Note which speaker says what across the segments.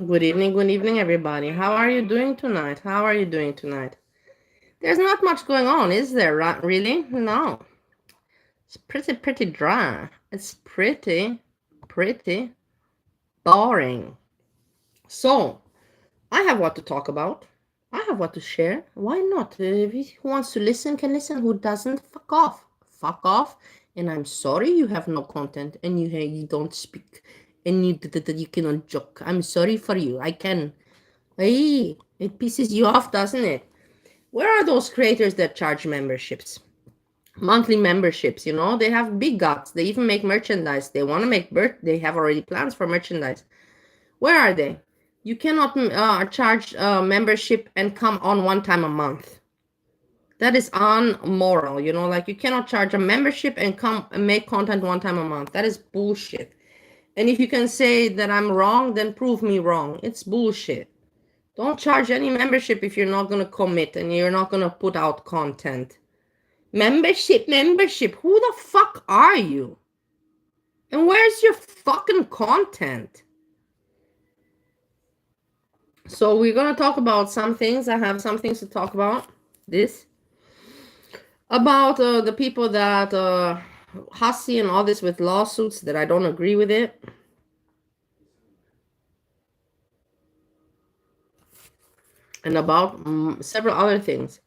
Speaker 1: Good evening, everybody. How are you doing tonight? How are you doing tonight? There's not much going on, is there? Right? Really? No. It's pretty dry. It's pretty boring. So, I have what to talk about. I have what to share. Why not? Who wants to listen can listen. Who doesn't, fuck off. Fuck off. And I'm sorry you have no content and you don't speak and you cannot joke. I'm sorry for you. I can. Hey, it pisses you off, doesn't it? Where are those creators that charge memberships? Monthly memberships, they have big guts. They even make merchandise. They want to they have already plans for merchandise. Where are they? You cannot charge membership and come on one time a month. That is unmoral, like you cannot charge a membership and come and make content one time a month. That is bullshit. And if you can say that I'm wrong, then prove me wrong. It's bullshit. Don't charge any membership if you're not going to commit and you're not going to put out content. Membership. Who the fuck are you? And where's your fucking content? So we're going to talk about some things. I have some things to talk about. About the people that ROSie and all this with lawsuits that I don't agree with it. And about several other things.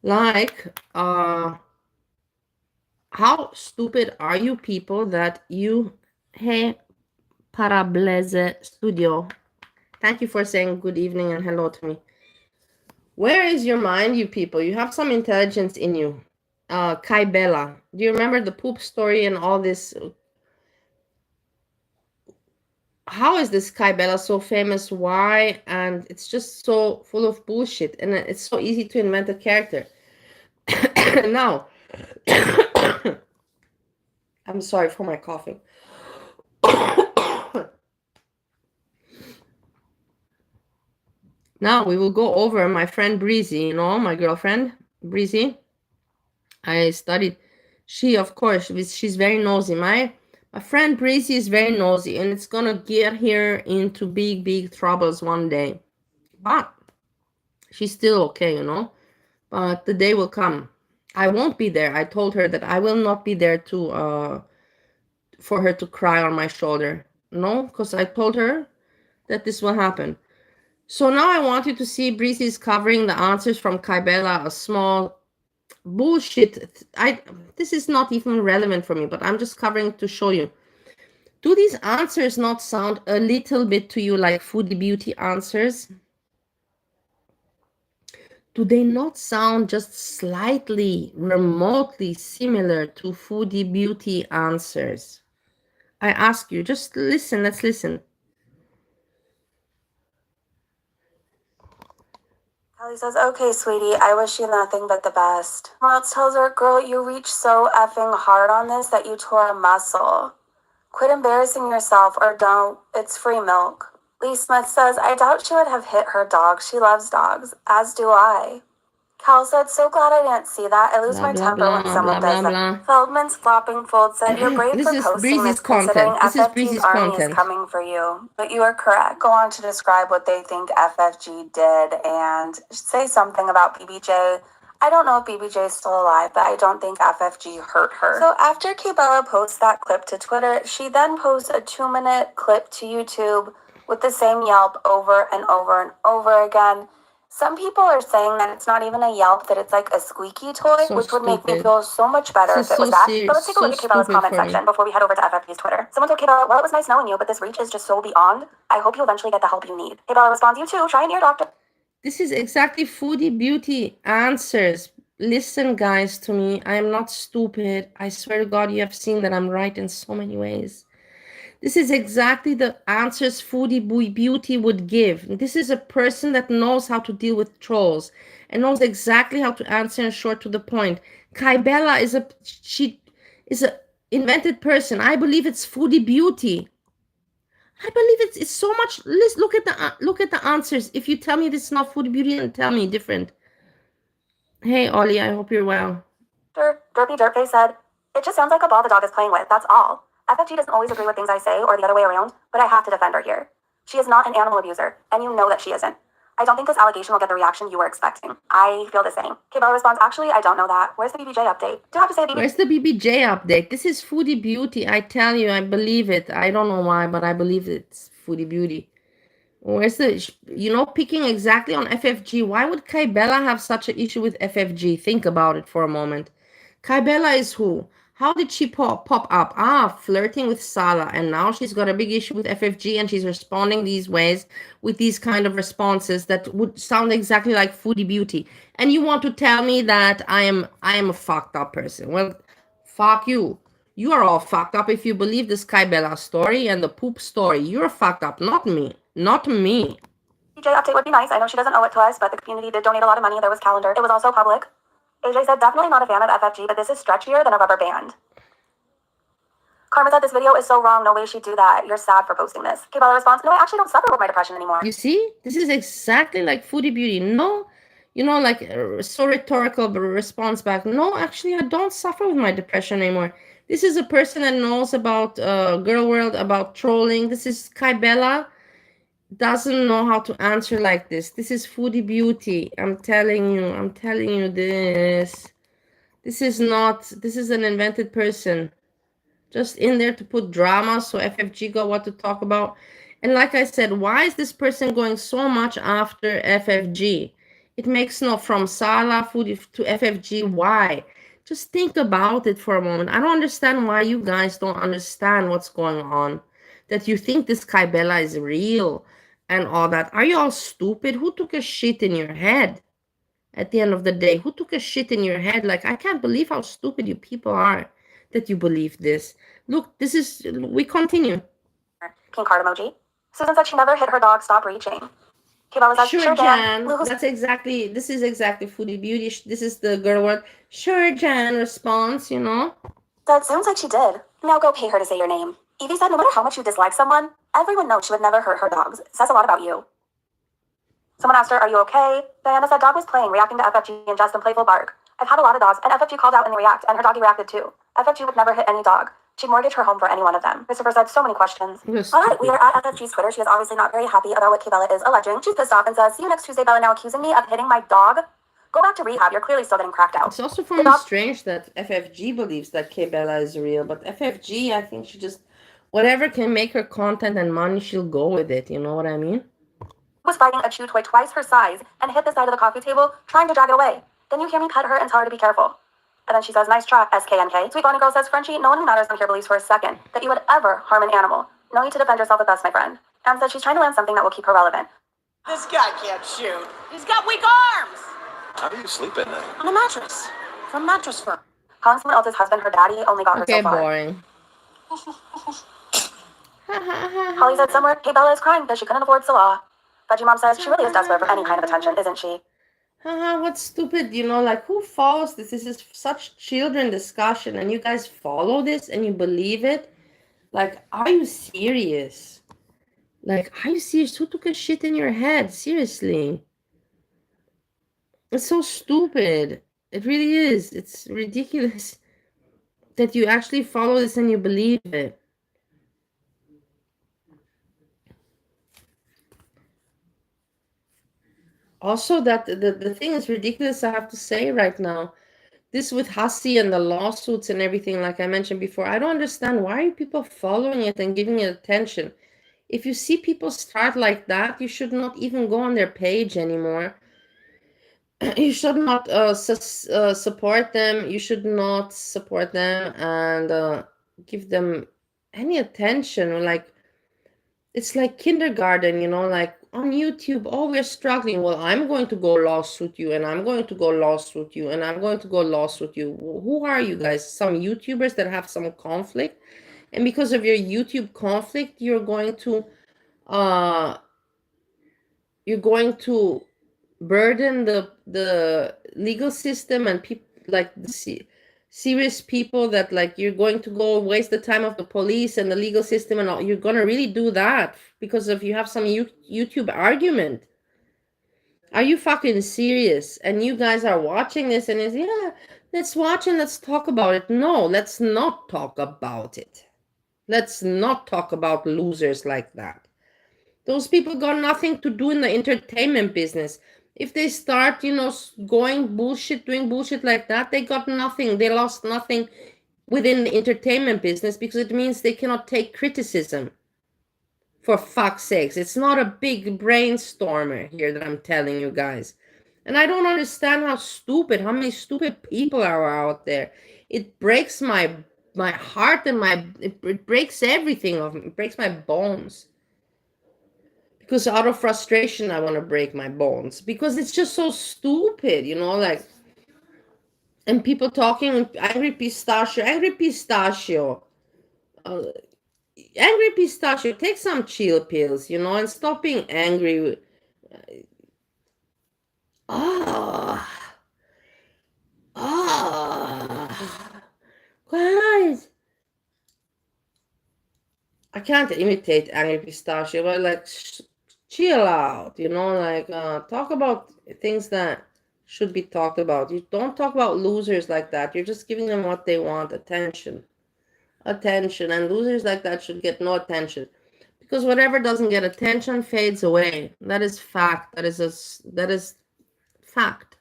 Speaker 1: Like, how stupid are you people that you... Hey, Parableze Studio. Thank you for saying good evening and hello to me. Where is your mind, you people? You have some intelligence in you. Kai Bella. Do you remember the poop story and all this? How is this Kai Bella so famous? Why? And it's just so full of bullshit. And it's so easy to invent a character. Now, I'm sorry for my coughing. Now we will go over my friend Breezy, my girlfriend Breezy. I studied. She, of course, she's very nosy. My friend Breezy is very nosy, and it's gonna get her into big troubles one day. But she's still okay, But the day will come. I won't be there. I told her that I will not be there to for her to cry on my shoulder. No, because I told her that this will happen. So now I want you to see Breezy's covering the answers from Kaibela, a small bullshit. This is not even relevant for me, but I'm just covering to show you. Do these answers not sound a little bit to you like Foodie Beauty answers? Do they not sound just slightly, remotely similar to Foodie Beauty answers? I ask you, just listen, let's listen.
Speaker 2: Kelly says, okay, sweetie, I wish you nothing but the best. Miles tells her, girl, you reached so effing hard on this that you tore a muscle. Quit embarrassing yourself or don't. It's free milk. Lee Smith says, I doubt she would have hit her dog. She loves dogs, as do I. Cal said, so glad I didn't see that. I lose my temper when someone does that. Feldman's flopping fold said, you're brave for posting this considering FFG's army is coming for you. But you are correct. Go on to describe what they think FFG did and say something about BBJ. I don't know if BBJ is still alive, but I don't think FFG hurt her. So after Kibella posts that clip to Twitter, she then posts a 2-minute clip to YouTube with the same Yelp over and over and over again. Some people are saying that it's not even a Yelp, that it's like a squeaky toy, which would make me feel so much better if it was that. But let's take a look at Kabella's comment section before we head over to FFP's Twitter. Someone told Kabella, well, it was nice knowing you, but this reach is just so beyond. I hope you eventually get the help you need. Kabella responds, you too, try an ear doctor.
Speaker 1: This is exactly Foodie Beauty answers. Listen, guys, to me. I am not stupid. I swear to God, you have seen that I'm right in so many ways. This is exactly the answers Foodie Beauty would give. This is a person that knows how to deal with trolls and knows exactly how to answer and short to the point. Kaibella is a invented person. I believe it's Foodie Beauty. I believe it's so much. Look at the answers. If you tell me this is not Foodie Beauty, then tell me different. Hey, Ollie, I hope you're well.
Speaker 2: Derpy Dirtface said, it just sounds like a ball the dog is playing with. That's all. FFG doesn't always agree with things I say or the other way around, but I have to defend her here. She is not an animal abuser, and you know that she isn't. I don't think this allegation will get the reaction you were expecting. I feel the same. Okay, Bella responds, actually, I don't know that. Where's the BBJ update? Do I have to say the
Speaker 1: Where's the BBJ update? This is Foodie Beauty. I tell you, I believe it. I don't know why, but I believe it's Foodie Beauty. Where's the, picking exactly on FFG? Why would Kaibella have such an issue with FFG? Think about it for a moment. Kaibella is who? How did she pop up? Flirting with Sala, and now she's got a big issue with FFG, and she's responding these ways with these kind of responses that would sound exactly like Foodie Beauty. And you want to tell me that I am a fucked up person? Well, fuck you. You are all fucked up if you believe the Skybella story and the poop story. You're fucked up, not me. Not me.
Speaker 2: BJ update would be nice. I know she doesn't owe it to us, but the community did donate a lot of money. There was calendar. It was also public. AJ said, definitely not a fan of FFG, but this is stretchier than a rubber band. Karma said, this video is so wrong. No way she'd do that. You're sad for posting this. Kabbalah responds, no, I actually don't suffer with my depression anymore.
Speaker 1: You see? This is exactly like Foodie Beauty. No, like so rhetorical response back. No, actually, I don't suffer with my depression anymore. This is a person that knows about girl world, about trolling. This is Kaibella. Doesn't know how to answer like this. This is Foodie Beauty. I'm telling you this. This is an invented person. Just in there to put drama so FFG got what to talk about. And like I said, why is this person going so much after FFG? It makes no from Sala Foodie to FFG. Why? Just think about it for a moment. I don't understand why you guys don't understand what's going on. That you think this Kaibella is real and all that. Are you all stupid? Who took a shit in your head? At the end of the day, who took a shit in your head? Like, I can't believe how stupid you people are that you believe this. Look, we continue.
Speaker 2: Pink heart emoji. Susan said she never hit her dog, stop reaching. Kayla was
Speaker 1: Sure, Jan. This is exactly Foodie Beauty. This is the girl word. Sure, Jan response,
Speaker 2: That sounds like she did. Now go pay her to say your name. Evie said no matter how much you dislike someone, everyone knows she would never hurt her dogs. It says a lot about you. Someone asked her, are you okay? Diana said dog was playing, reacting to FFG and just in playful bark. I've had a lot of dogs, and FFG called out and they react, and her doggy reacted too. FFG would never hit any dog. She'd mortgage her home for any one of them. Christopher said so many questions. All right, we are at FFG's Twitter. She is obviously not very happy about what Kabella is alleging. She's pissed off and says, see you next Tuesday, Bella, now accusing me of hitting my dog. Go back to rehab. You're clearly still getting cracked out.
Speaker 1: It's also for me strange that FFG believes that Kabella is real, but FFG, I think she just, whatever can make her content and money, she'll go with it. You know what I mean?
Speaker 2: Was fighting a chew toy twice her size and hit the side of the coffee table, trying to drag it away. Then you hear me pet her and tell her to be careful. And then she says, nice try, SKNK. Sweet Bonnie Girl says, Frenchie, no one who matters on here believes for a second that you would ever harm an animal. No need to defend yourself with us, my friend. Em says she's trying to land something that will keep her relevant.
Speaker 3: This guy can't shoot. He's got weak arms.
Speaker 4: How do you sleep at night?
Speaker 3: On a mattress. From Mattress Firm.
Speaker 2: Calling someone else's husband her daddy only got her so far.
Speaker 1: Boring.
Speaker 2: Holly said somewhere, hey, Bella is crying because she couldn't afford Salah. Veggie Mom says she really is desperate for any kind of attention, isn't she?
Speaker 1: What's stupid, like who follows this? This is such children discussion and you guys follow this and you believe it? Like, are you serious? Who took a shit in your head? Seriously. It's so stupid. It really is. It's ridiculous that you actually follow this and you believe it. Also, that the thing is ridiculous, I have to say right now. This with Hussey and the lawsuits and everything, like I mentioned before, I don't understand why are people following it and giving it attention. If you see people start like that, you should not even go on their page anymore. You should not support them. You should not support them and give them any attention. Like, it's like kindergarten, like on YouTube, oh, we're struggling. Well, I'm going to go lawsuit you, and I'm going to go lawsuit you, and I'm going to go lawsuit you. Who are you guys? Some YouTubers that have some conflict, and because of your YouTube conflict, you're going to burden the legal system and people like the serious people that like you're going to go waste the time of the police and the legal system and all. You're going to really do that because of you have some YouTube argument. Are you fucking serious? And you guys are watching this and it's, yeah, let's watch and let's talk about it. No, let's not talk about it. Let's not talk about losers like that. Those people got nothing to do in the entertainment business. If they start, going bullshit, doing bullshit like that, they got nothing. They lost nothing within the entertainment business because it means they cannot take criticism. For fuck's sakes, it's not a big brainstormer here that I'm telling you guys. And I don't understand how many stupid people are out there. It breaks my heart and it breaks everything of me. It breaks my bones. Because out of frustration, I want to break my bones. Because it's just so stupid, like, and people talking, angry pistachio, uh, take some chill pills, and stop being angry. Guys, I can't imitate angry pistachio, but like, chill out, like, talk about things that should be talked about. You don't talk about losers like that. You're just giving them what they want, attention, and losers like that should get no attention, because whatever doesn't get attention fades away. That is fact. That is fact.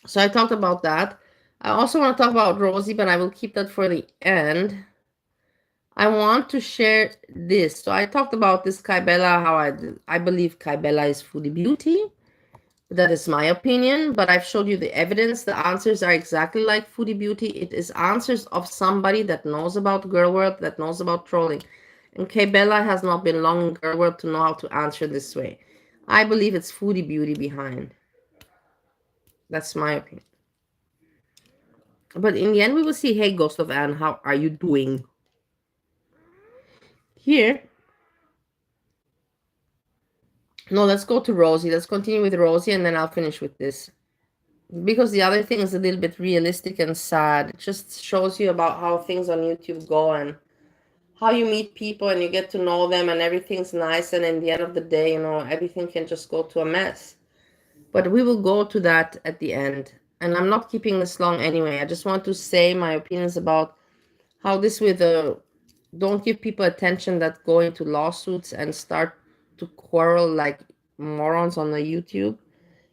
Speaker 1: So I talked about that. I also want to talk about ROSie, but I will keep that for the end. I want to share this. So I talked about this Kybella, how I believe Kybella is foodie beauty. That is my opinion, but I've showed you the evidence. The answers are exactly like foodie beauty. It is answers of somebody that knows about girl world, that knows about trolling. And Kybella has not been long in girl world to know how to answer this way. I believe it's foodie beauty behind. That's my opinion. But in the end, we will see. Hey, Ghost of Anne, how are you doing? Here. No, let's go to ROSie. Let's continue with ROSie, and then I'll finish with this. Because the other thing is a little bit realistic and sad. It just shows you about how things on YouTube go and how you meet people and you get to know them and everything's nice. And in the end of the day, everything can just go to a mess. But we will go to that at the end. And I'm not keeping this long anyway. I just want to say my opinions about how this with don't give people attention that go into lawsuits and start to quarrel like morons on the YouTube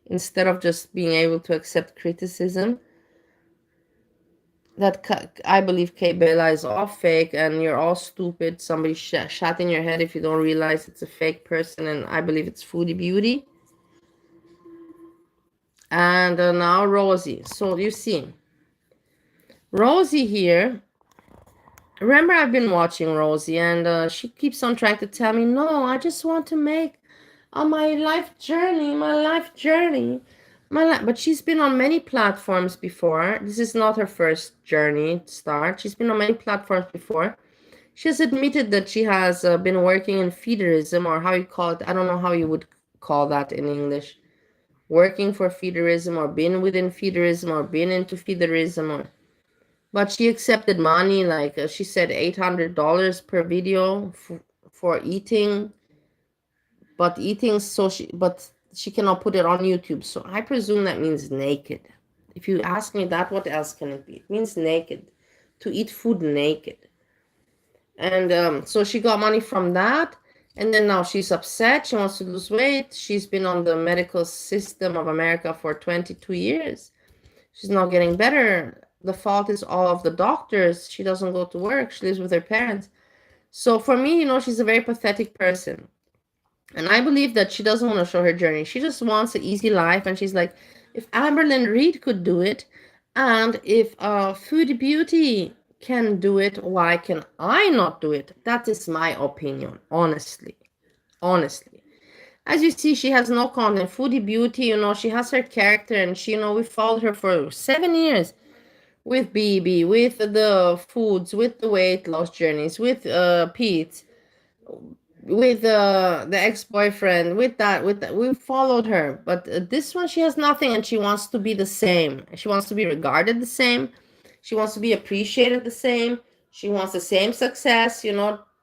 Speaker 1: instead of just being able to accept criticism. That I believe Kybella is all fake and you're all stupid. Somebody shot in your head if you don't realize it's a fake person, and I believe it's foodie beauty. And now ROSie. So you see, ROSie here. Remember, I've been watching ROSie, and she keeps on trying to tell me, no, I just want to make my life journey. But she's been on many platforms before. This is not her first journey start. She's been on many platforms before. She has admitted that she has been working in feederism, or how you call it. I don't know how you would call that in English. Working for feederism, or been within feederism, or been into feederism, but she accepted money, like she said, $800 per video for eating. But she cannot put it on YouTube. So I presume that means naked. If you ask me that, what else can it be? It means naked, to eat food naked. And so she got money from that. And then now she's upset. She wants to lose weight. She's been on the medical system of America for 22 years. She's not getting better. The fault is all of the doctors. She doesn't go to work. She lives with her parents. So for me, she's a very pathetic person. And I believe that she doesn't want to show her journey. She just wants an easy life. And she's like, if Amberlynn Reed could do it, and if Foodie Beauty can do it, why can I not do it? That is my opinion, honestly. As you see, she has no content. Foodie Beauty, she has her character, and we followed her for 7 years with BB, with the foods, with the weight loss journeys, with Pete, with the ex-boyfriend, with that. We followed her. But this one, she has nothing, and she wants to be the same. She wants to be regarded the same. She wants to be appreciated the same. She wants the same success,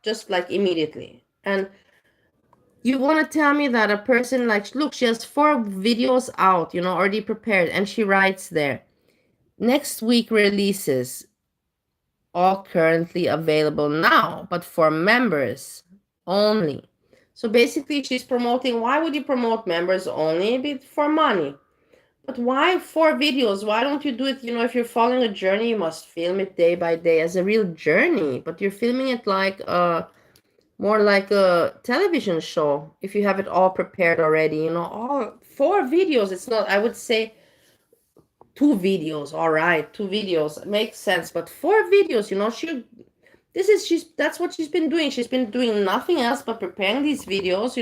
Speaker 1: just like immediately. And you want to tell me that a person look, she has 4 videos out, already prepared, and she writes there, next week releases, all currently available now, but for members. only. So basically, she's promoting, why would you promote members only? For money. But why 4 videos? Why don't you do it, if you're following a journey, you must film it day by day as a real journey. But you're filming it like more like a television show. If you have it all prepared already, all 4 videos. It's not, I would say 2 videos. All right, 2 videos makes sense. But 4 videos, that's what she's been doing. She's been doing nothing else but preparing these videos,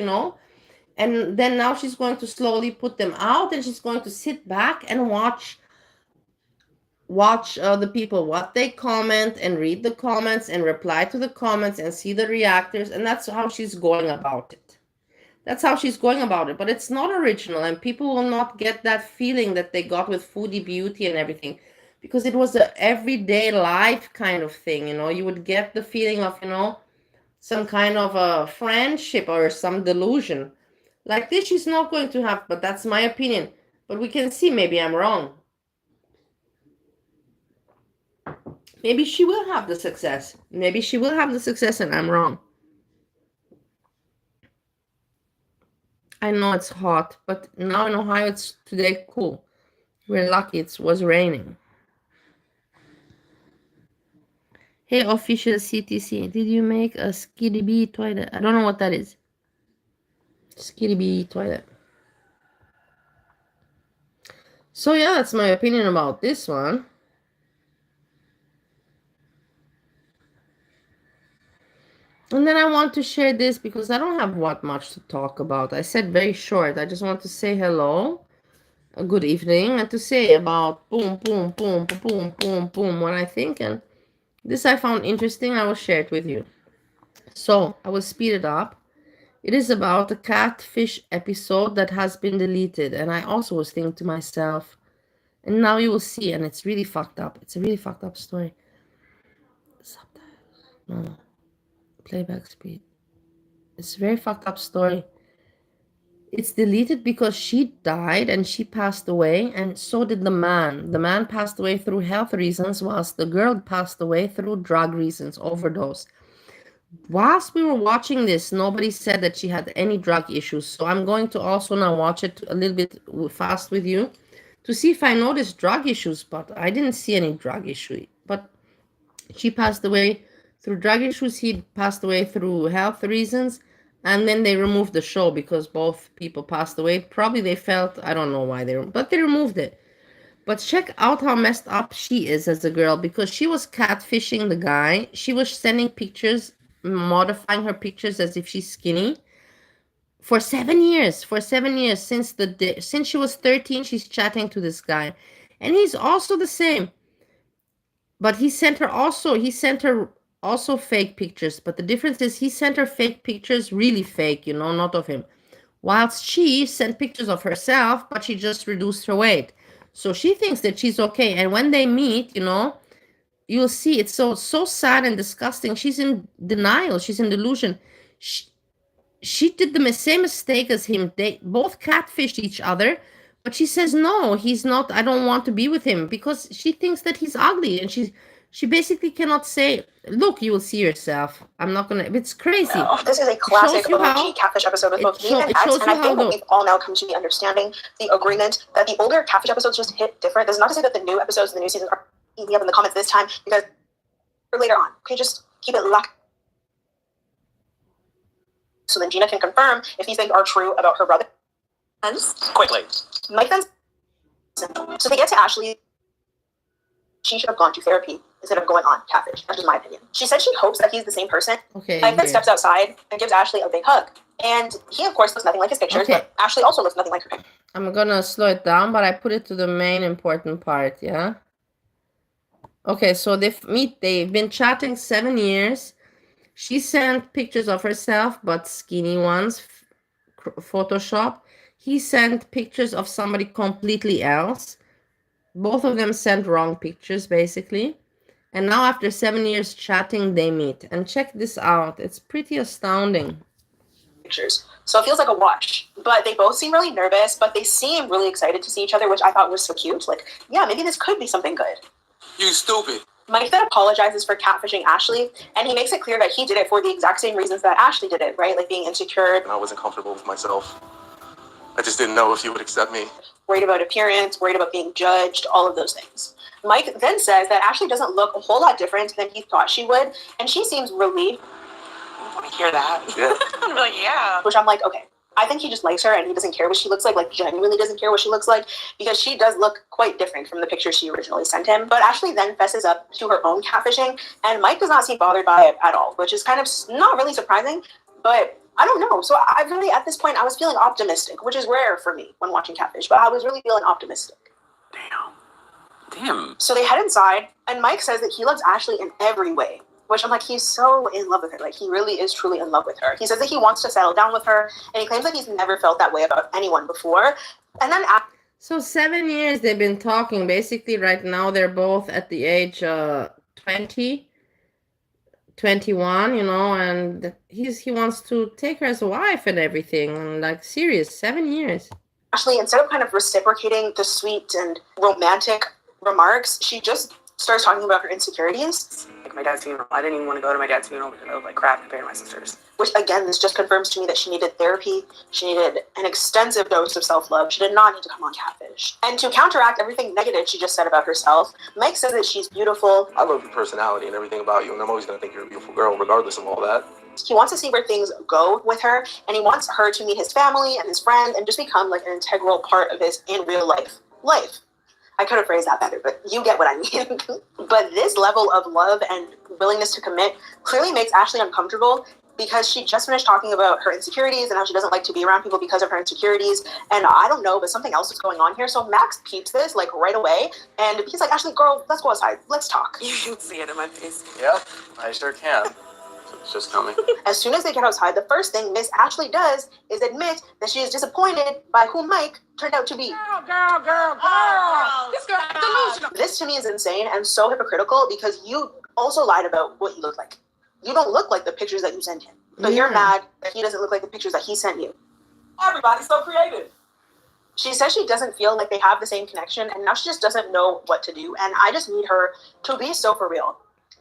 Speaker 1: and then now she's going to slowly put them out, and she's going to sit back and watch the people, what they comment, and read the comments and reply to the comments and see the reactors. And that's how she's going about it. But it's not original, and people will not get that feeling that they got with Foodie Beauty and everything, because it was a everyday life kind of thing. You would get the feeling of some kind of a friendship or some delusion. Like this, she's not going to have, but that's my opinion. But we can see, maybe I'm wrong. Maybe she will have the success. And I'm wrong. I know it's hot, but now in Ohio it's today cool. We're lucky it was raining. Hey, official CTC, did you make a Skitty Bee toilet? I don't know what that is. Skitty Bee toilet. So yeah, that's my opinion about this one. And then I want to share this because I don't have much to talk about. I said very short. I just want to say hello, a good evening, and to say about boom, boom, boom, boom, boom, boom, what I think. And this I found interesting. I will share it with you. So I will speed it up. It is about a Catfish episode that has been deleted. And I also was thinking to myself, and now you will see, and it's really fucked up. It's a really fucked up story. Subtitles. No. Playback speed. It's a very fucked up story. It's deleted because she died and she passed away, and so did the man. The man passed away through health reasons, whilst the girl passed away through drug reasons, overdose. Whilst we were watching this, nobody said that she had any drug issues. So I'm going to also now watch it a little bit fast with you to see if I noticed drug issues, but I didn't see any drug issue. But she passed away through drug issues. He passed away through health reasons. And then they removed the show because both people passed away. Probably they felt, I don't know why but they removed it. But check out how messed up she is as a girl, because she was catfishing the guy. She was sending pictures, modifying her pictures as if she's skinny. For 7 years, since she was 13, she's chatting to this guy. And he's also the same. But he sent her also fake pictures. But the difference is he sent her fake pictures, really fake, not of him. Whilst she sent pictures of herself, but she just reduced her weight. So she thinks that she's okay. And when they meet, you'll see it's so sad and disgusting. She's in denial. She's in delusion. She did the same mistake as him. They both catfished each other. But she says, no, he's not. I don't want to be with him, because she thinks that he's ugly. And she basically cannot say, look, you will see yourself. I'm not going to. It's crazy.
Speaker 5: No, this is a classic OG Catfish episode with both me and X, and I think that we've all now come to the understanding, the agreement that the older Catfish episodes just hit different. This is not to say that the new episodes, the new seasons are eating up in the comments this time, because later on, okay, just keep it locked. So then Gina can confirm if these things are true about her brother.
Speaker 4: Quickly.
Speaker 5: Mike then, so they get to Ashley. She should have gone to therapy instead of going on Catfish. That's just my opinion. She said she hopes that he's the same person.
Speaker 1: Okay.
Speaker 5: Mike then steps outside and gives Ashley a big hug. And he, of course, looks nothing like his pictures, but Ashley also looks nothing like her.
Speaker 1: I'm gonna slow it down, but I put it to the main important part, yeah? Okay, so they've been chatting 7 years. She sent pictures of herself, but skinny ones, Photoshop. He sent pictures of somebody completely else. Both of them sent wrong pictures, basically. And now after 7 years chatting, they meet. And check this out. It's pretty astounding.
Speaker 5: Pictures. So it feels like a wash. But they both seem really nervous, but they seem really excited to see each other, which I thought was so cute. Like, yeah, maybe this could be something good.
Speaker 4: You stupid.
Speaker 5: Mike then apologizes for catfishing Ashley, and he makes it clear that he did it for the exact same reasons that Ashley did it, right? Like being insecure.
Speaker 6: I wasn't comfortable with myself. I just didn't know if he would accept me.
Speaker 5: Worried about appearance, worried about being judged, all of those things. Mike then says that Ashley doesn't look a whole lot different than he thought she would, and she seems relieved.
Speaker 3: I want to hear that.
Speaker 6: Yeah.
Speaker 3: I'm like, yeah.
Speaker 5: Which I'm like, okay. I think he just likes her and he doesn't care what she looks like genuinely doesn't care what she looks like, because she does look quite different from the picture she originally sent him. But Ashley then fesses up to her own catfishing, and Mike does not seem bothered by it at all, which is kind of not really surprising, but I don't know. So I really, at this point, I was feeling optimistic, which is rare for me when watching Catfish, but I was really feeling optimistic.
Speaker 3: Damn.
Speaker 5: So they head inside, and Mike says that he loves Ashley in every way, which I'm like, he's so in love with her. Like, he really is truly in love with her. He says that he wants to settle down with her, and he claims that he's never felt that way about anyone before. And then
Speaker 1: So 7 years they've been talking. Basically, right now they're both at the age 20, 21, you know, and he wants to take her as a wife and everything. And like, serious, 7 years.
Speaker 5: Ashley, instead of kind of reciprocating the sweet and romantic remarks, she just starts talking about her insecurities.
Speaker 3: Like my dad's funeral. I didn't even want to go to my dad's funeral because I was like crap compared to my sisters.
Speaker 5: Which again, this just confirms to me that she needed therapy. She needed an extensive dose of self-love. She did not need to come on Catfish. And to counteract everything negative she just said about herself, Mike says that she's beautiful.
Speaker 6: I love your personality and everything about you, and I'm always going to think you're a beautiful girl regardless of all that.
Speaker 5: He wants to see where things go with her, and he wants her to meet his family and his friends and just become like an integral part of his in real life. I could have phrased that better, but you get what I mean. But this level of love and willingness to commit clearly makes Ashley uncomfortable, because she just finished talking about her insecurities and how she doesn't like to be around people because of her insecurities. And I don't know, but something else is going on here. So Max peeps this like right away, and he's like, Ashley, girl, let's go outside. Let's talk.
Speaker 3: You should see it in my face.
Speaker 6: Yep, I sure can. It's just coming.
Speaker 5: As soon as they get outside, the first thing Miss Ashley does is admit that she is disappointed by who Mike turned out to be.
Speaker 3: Girl. This girl delusional.
Speaker 5: This to me is insane and so hypocritical, because you also lied about what you look like. You don't look like the pictures that you sent him, but you're mad that he doesn't look like the pictures that he sent you.
Speaker 3: Everybody's so creative.
Speaker 5: She says she doesn't feel like they have the same connection, and now she just doesn't know what to do. And I just need her to be so for real.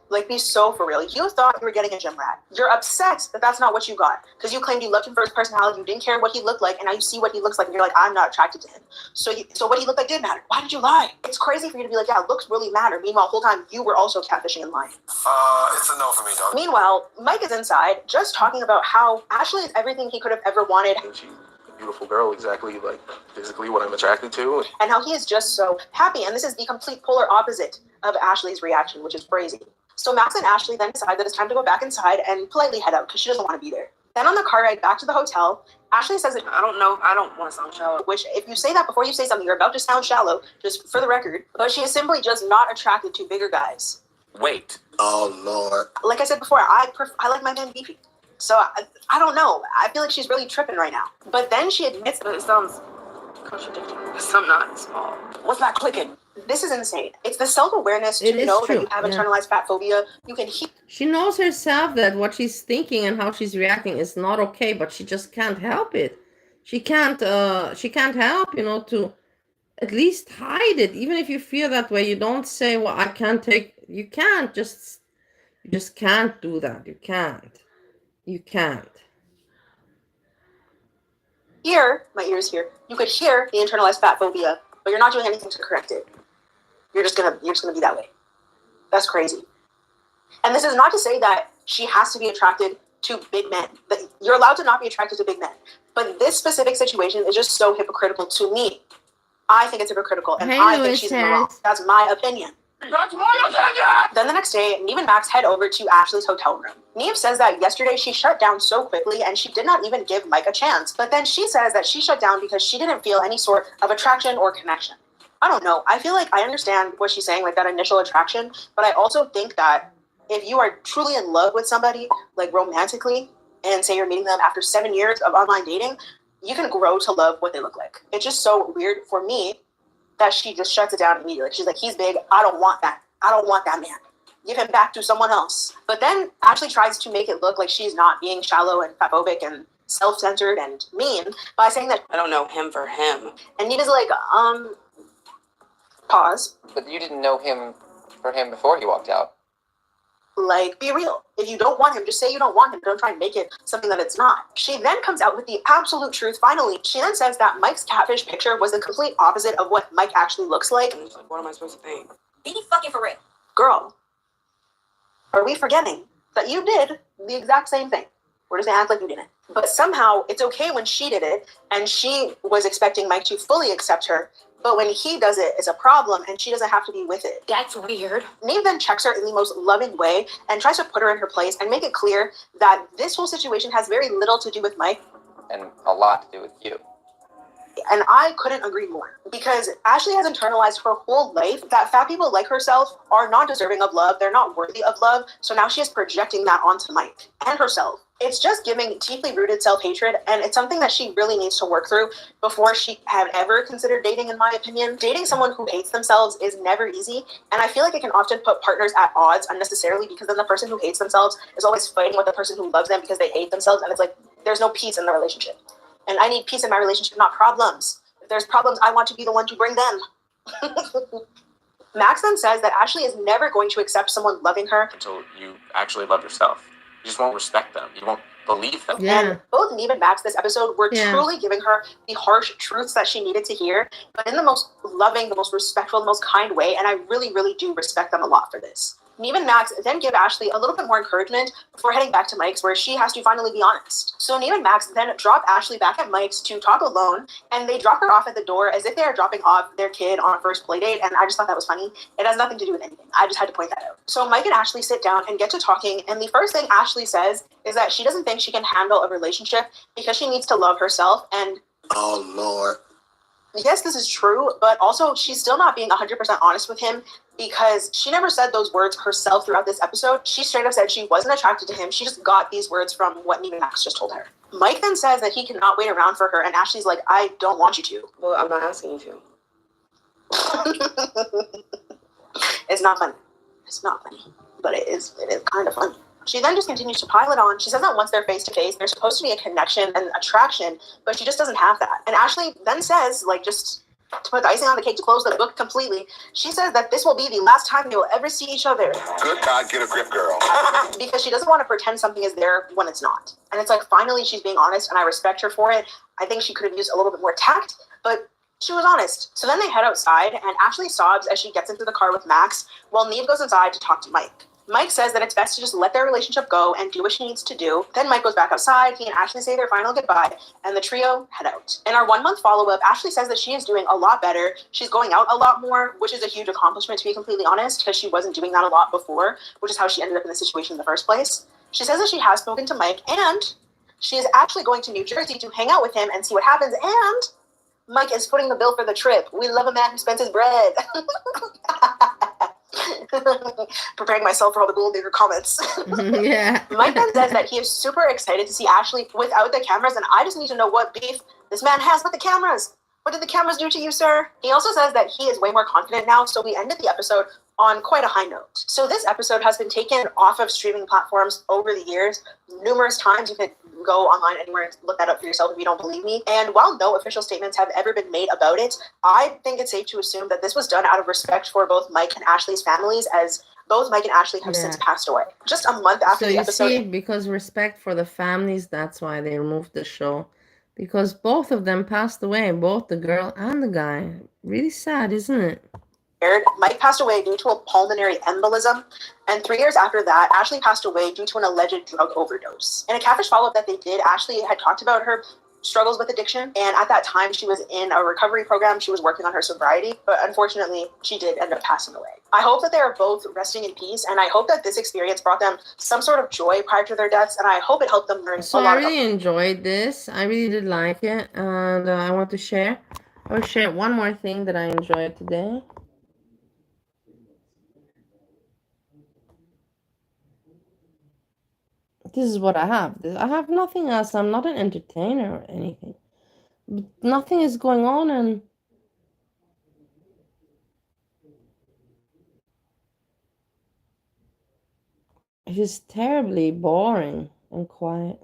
Speaker 5: Like, be so for real. You thought you were getting a gym rat. You're upset that that's not what you got, because you claimed you loved him for his personality. You didn't care what he looked like, and now you see what he looks like, and you're like, I'm not attracted to him. So what he looked like did matter. Why did you lie? It's crazy for you to be like, yeah, looks really matter. Meanwhile, the whole time you were also catfishing and lying.
Speaker 7: It's a no for me, dog.
Speaker 5: Meanwhile, Mike is inside just talking about how Ashley is everything he could have ever wanted.
Speaker 6: And she's a beautiful girl, exactly like physically what I'm attracted to.
Speaker 5: And how he is just so happy. And this is the complete polar opposite of Ashley's reaction, which is crazy. So Max and Ashley then decide that it's time to go back inside and politely head out, because she doesn't want to be there. Then on the car ride back to the hotel, Ashley says that,
Speaker 3: I don't know. I don't want to sound shallow.
Speaker 5: which if you say that before you say something, you're about to sound shallow, just for the record, but she is simply just not attracted to bigger guys.
Speaker 3: Wait.
Speaker 7: Oh, Lord.
Speaker 5: Like I said before, I like my men beefy. So I don't know. I feel like she's really tripping right now. But then she admits
Speaker 3: But it sounds contradictory. I'm not small. What's not clicking?
Speaker 5: this is insane. It's the self-awareness to know that you have internalized fat phobia. You can hear.
Speaker 1: She knows herself that what she's thinking and how she's reacting is not okay, but she just can't help it. She can't help, you know, to at least hide it. Even if you feel that way, you don't say, well, I can't take, you just can't do that. You can't.
Speaker 5: Here, my ears here, you could hear the internalized fat phobia, but you're not doing anything to correct it. You're just gonna be that way. That's crazy. And this is not to say that she has to be attracted to big men. You're allowed to not be attracted to big men. But this specific situation is just so hypocritical to me. I think it's hypocritical, and I think she's in the wrong. That's my opinion.
Speaker 3: That's my opinion!
Speaker 5: Then the next day, Neve and Max head over to Ashley's hotel room. Neve says that yesterday she shut down so quickly and she did not even give Mike a chance. But then she says that she shut down because she didn't feel any sort of attraction or connection. I don't know. I feel like I understand what she's saying, like that initial attraction. But I also think that if you are truly in love with somebody, like romantically, and say you're meeting them after 7 years of online dating, you can grow to love what they look like. It's just so weird for me that she just shuts it down immediately. She's like, he's big. I don't want that. I don't want that man. Give him back to someone else. But then Ashley tries to make it look like she's not being shallow and fatphobic and self-centered and mean by saying that
Speaker 3: I don't know him for him.
Speaker 5: And Nita's like, pause.
Speaker 8: But you didn't know him
Speaker 4: for him before he walked out.
Speaker 5: Like, be real. If you don't want him, just say you don't want him. Don't try and make it something that it's not. She then comes out with the absolute truth finally. She then says that Mike's catfish picture was the complete opposite of what Mike actually looks like.
Speaker 3: And it's like, what am I supposed to think?
Speaker 2: Be fucking for real.
Speaker 5: Girl, are we forgetting that you did the exact same thing? We're just gonna act like you didn't. But somehow it's okay when she did it, and she was expecting Mike to fully accept her. But when he does it, it's a problem, and she doesn't have to be with it.
Speaker 2: That's weird.
Speaker 5: Neve then checks her in the most loving way and tries to put her in her place and make it clear that this whole situation has very little to do with Mike.
Speaker 4: And a lot to do with you.
Speaker 5: And I couldn't agree more, because Ashley has internalized her whole life that fat people like herself are not deserving of love. They're not worthy of love. So now she is projecting that onto Mike and herself. It's just giving deeply rooted self-hatred, and it's something that she really needs to work through before she had ever considered dating, in my opinion. Dating someone who hates themselves is never easy, and I feel like it can often put partners at odds unnecessarily, because then the person who hates themselves is always fighting with the person who loves them because they hate themselves, and it's like there's no peace in the relationship. And I need peace in my relationship, not problems. If there's problems, I want to be the one to bring them. Max then says that Ashley is never going to accept someone loving her
Speaker 6: Until you actually love yourself. You just won't respect them. You won't believe them.
Speaker 1: Yeah.
Speaker 5: And both Neve and Max this episode were
Speaker 1: Yeah.
Speaker 5: truly giving her the harsh truths that she needed to hear, but in the most loving, the most respectful, the most kind way. And I really, really do respect them a lot for this. Neve and Max then give Ashley a little bit more encouragement before heading back to Mike's, where she has to finally be honest. So Neve and Max then drop Ashley back at Mike's to talk alone, and they drop her off at the door as if they are dropping off their kid on a first play date, and I just thought that was funny. It has nothing to do with anything. I just had to point that out. So Mike and Ashley sit down and get to talking, and the first thing Ashley says is that she doesn't think she can handle a relationship because she needs to love herself, and
Speaker 7: Oh, Lord.
Speaker 5: yes, this is true, but also she's still not being 100% honest with him, because she never said those words herself throughout this episode. She straight up said she wasn't attracted to him. She just got these words from what Neve and Max just told her. Mike then says that he cannot wait around for her, and Ashley's like, I don't want you to.
Speaker 3: Well, I'm not asking you to.
Speaker 5: It's not funny. It's not funny, but it is kind of funny. She then just continues to pile it on. She says that once they're face to face, there's supposed to be a connection and attraction, but she just doesn't have that. And Ashley then says, like, just to put the icing on the cake, to close the book completely, she says that this will be the last time they will ever see each other.
Speaker 7: Good God, get a grip, girl.
Speaker 5: Because she doesn't want to pretend something is there when it's not. And it's like, finally, she's being honest, and I respect her for it. I think she could have used a little bit more tact, but she was honest. So then they head outside, and Ashley sobs as she gets into the car with Max, while Neve goes inside to talk to Mike. Mike says that it's best to just let their relationship go and do what she needs to do. Then Mike goes back outside. He and Ashley say their final goodbye, and the trio head out. In our 1 month follow-up, Ashley says that she is doing a lot better. She's going out a lot more, which is a huge accomplishment, to be completely honest, because she wasn't doing that a lot before, which is how she ended up in the situation in the first place. She says that she has spoken to Mike, and she is actually going to New Jersey to hang out with him and see what happens, and Mike is footing the bill for the trip. We love a man who spends his bread. Preparing myself for all the gold digger comments.
Speaker 1: Yeah.
Speaker 5: Mike then says that he is super excited to see Ashley without the cameras, and I just need to know what beef this man has with the cameras. What did the cameras do to you, sir? He also says that he is way more confident now, so we ended the episode on quite a high note. So this episode has been taken off of streaming platforms over the years numerous times. You could go online anywhere and look that up for yourself if you don't believe me. And while no official statements have ever been made about it, I think it's safe to assume that this was done out of respect for both Mike and Ashley's families, as both Mike and Ashley have since passed away. Just a month after
Speaker 1: So
Speaker 5: the
Speaker 1: you
Speaker 5: episode.
Speaker 1: see, because respect for the families, that's why they removed the show. Because both of them passed away, both the girl and the guy. Really sad, isn't it?
Speaker 5: Mike passed away due to a pulmonary embolism, and 3 years after that, Ashley passed away due to an alleged drug overdose. In a Catfish follow-up that they did, Ashley had talked about her struggles with addiction, and at that time, she was in a recovery program. She was working on her sobriety, but unfortunately, she did end up passing away. I hope that they are both resting in peace, and I hope that this experience brought them some sort of joy prior to their deaths, and I hope it helped them learn
Speaker 1: So
Speaker 5: a lot
Speaker 1: I really enjoyed this. I really did like it, and I want to share. I will share one more thing that I enjoyed today. This is what I have. I have nothing else. I'm not an entertainer or anything. But nothing is going on, and it is terribly boring and quiet.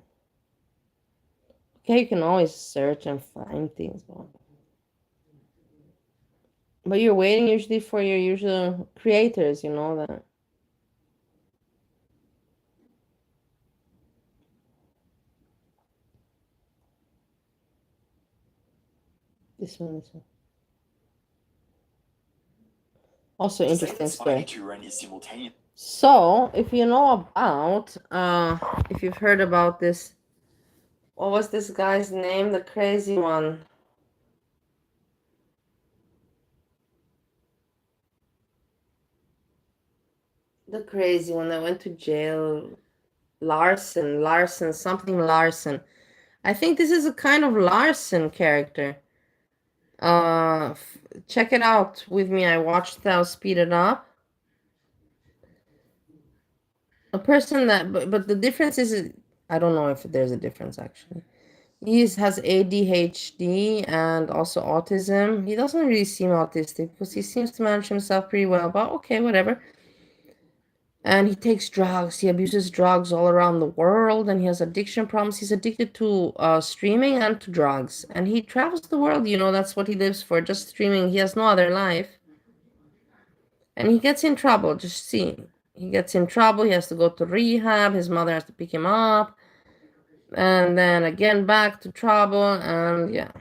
Speaker 1: Okay, you can always search and find things, but But you're waiting usually for your usual creators, you know that. This one. Also interesting story. So, if you know about, if you've heard about this, what was this guy's name? The crazy one. The crazy one that went to jail. Larson, something Larson. I think this is a kind of Larson character. Check it out with me. I watched that. I'll speed it up. A person that, but the difference is, I don't know if there's a difference actually. He has ADHD and also autism. He doesn't really seem autistic because he seems to manage himself pretty well, but okay, whatever. And he takes drugs. He abuses drugs all around the world, and he has addiction problems. He's addicted to streaming and to drugs. And he travels the world, you know, that's what he lives for, just streaming. He has no other life. And he gets in trouble, just see. He gets in trouble. He has to go to rehab. His mother has to pick him up. And then again back to trouble, and yeah.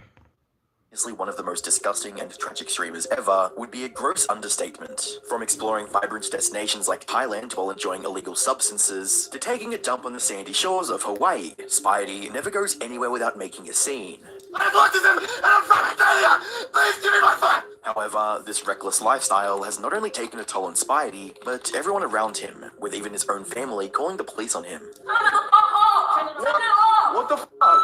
Speaker 8: One of the most disgusting and tragic streamers ever would be a gross understatement. From exploring vibrant destinations like Thailand while enjoying illegal substances, to taking a dump on the sandy shores of Hawaii, Spidey never goes anywhere without making a scene.
Speaker 7: I'm autism and I'm from Australia! Please give me my phone!
Speaker 8: However, this reckless lifestyle has not only taken a toll on Spidey, but everyone around him, with even his own family calling the police on him.
Speaker 7: What the fuck?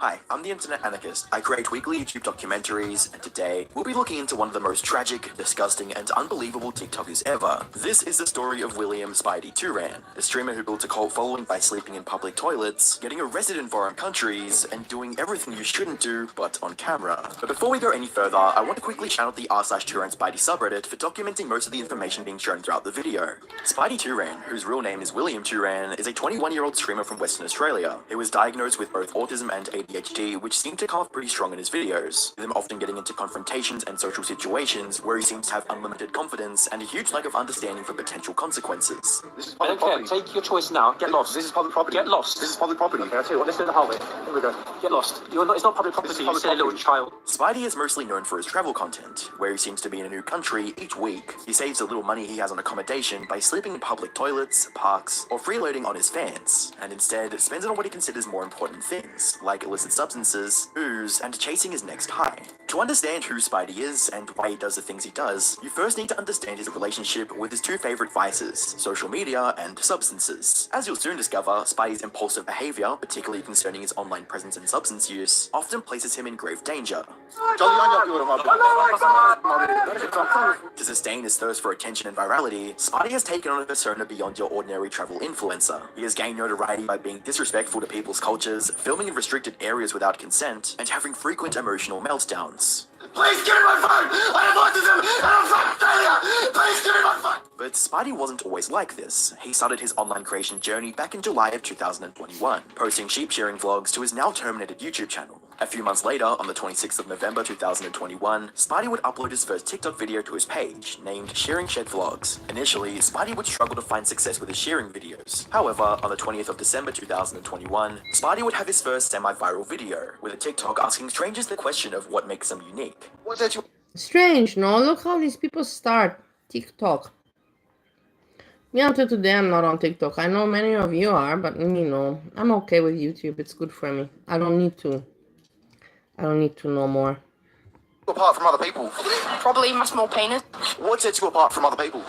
Speaker 8: Hi, I'm the Internet Anarchist. I create weekly YouTube documentaries, and today we'll be looking into one of the most tragic, disgusting, and unbelievable TikTokers ever. This is the story of William Spidey Tan, a streamer who built a cult following by sleeping in public toilets, getting arrested in foreign countries, and doing everything you shouldn't do, but on camera. But before we go any further, I want to quickly shout out the r/Turan Spidey subreddit for documenting most of the information being shown throughout the video. Spidey Tan, whose real name is William Tan, is a 21-year-old streamer from Western Australia. He was diagnosed with both autism and ADHD, which seemed to come off pretty strong in his videos, with him often getting into confrontations and social situations where he seems to have unlimited confidence and a huge lack of understanding for potential consequences.
Speaker 6: This is public property. Take your choice now. Get lost.
Speaker 7: This is public property.
Speaker 6: Get lost.
Speaker 7: This is public property.
Speaker 6: Okay, I'll tell you what, let's do the hallway. Here we go. Get lost. It's not public property, you silly little child.
Speaker 8: Spidey is mostly known for his travel content, where he seems to be in a new country each week. He saves the little money he has on accommodation by sleeping in public toilets, parks, or freeloading on his fans, and instead spends it on what he considers more important things, like illicit substances, booze, and chasing his next high. To understand who Spidey is and why he does the things he does, you first need to understand his relationship with his two favorite vices, social media and substances. As you'll soon discover, Spidey's impulsive behavior, particularly concerning his online presence and substance use, often places him in grave danger. To sustain his thirst for attention and virality, Spidey has taken on a persona beyond your ordinary travel influencer. He has gained notoriety by being disrespectful to people's cultures, filming in restricted areas without consent, and having frequent emotional meltdowns.
Speaker 7: Please give me my phone! I have autism and I'm from Australia! Please give me my phone!
Speaker 8: But Spidey wasn't always like this. He started his online creation journey back in July of 2021, posting sheep shearing vlogs to his now terminated YouTube channel. A few months later, on the 26th of November 2021, Spidey would upload his first TikTok video to his page, named Shearing Shed Vlogs. Initially, Spidey would struggle to find success with his shearing videos. However, on the 20th of December 2021, Spidey would have his first semi-viral video, with a TikTok asking strangers the question of what makes them unique.
Speaker 7: What's that you...
Speaker 1: Strange, no? Look how these people start TikTok. Me until today, I'm not on TikTok. I know many of you are, but you know, I'm okay with YouTube. It's good for me. I don't need to know more.
Speaker 7: apart from other people?
Speaker 3: Probably my small penis.
Speaker 7: What sets you apart from other people?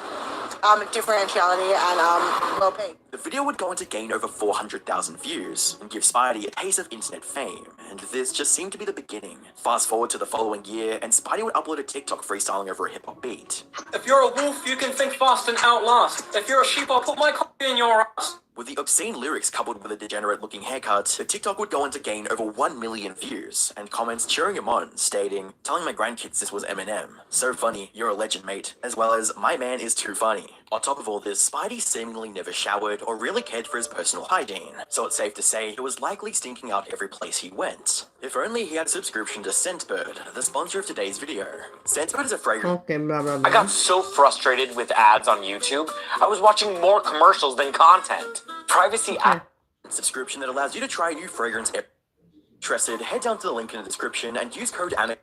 Speaker 3: Differentiality and well-being.
Speaker 8: The video would go on to gain over 400,000 views and give Spidey a taste of internet fame, and this just seemed to be the beginning. Fast forward to the following year, and Spidey would upload a TikTok freestyling over a hip-hop beat.
Speaker 6: If you're a wolf, you can think fast and outlast. If you're a sheep, I'll put my coffee in your ass.
Speaker 8: With the obscene lyrics coupled with a degenerate-looking haircut, the TikTok would go on to gain over 1 million views, and comments cheering him on, stating, "Telling my grandkids this was Eminem. So funny, you're a legend, mate," as well as, "My man is too funny." On top of all this, Spidey seemingly never showered or really cared for his personal hygiene, so it's safe to say he was likely stinking out every place he went. If only he had a subscription to Scentbird, the sponsor of today's video. Scentbird is a fragrance.
Speaker 1: Okay, blah, blah, blah.
Speaker 6: I got so frustrated with ads on YouTube, I was watching more commercials than content. Privacy
Speaker 8: Subscription that allows you to try a new fragrance every. Interested, head down to the link in the description and use code ANA.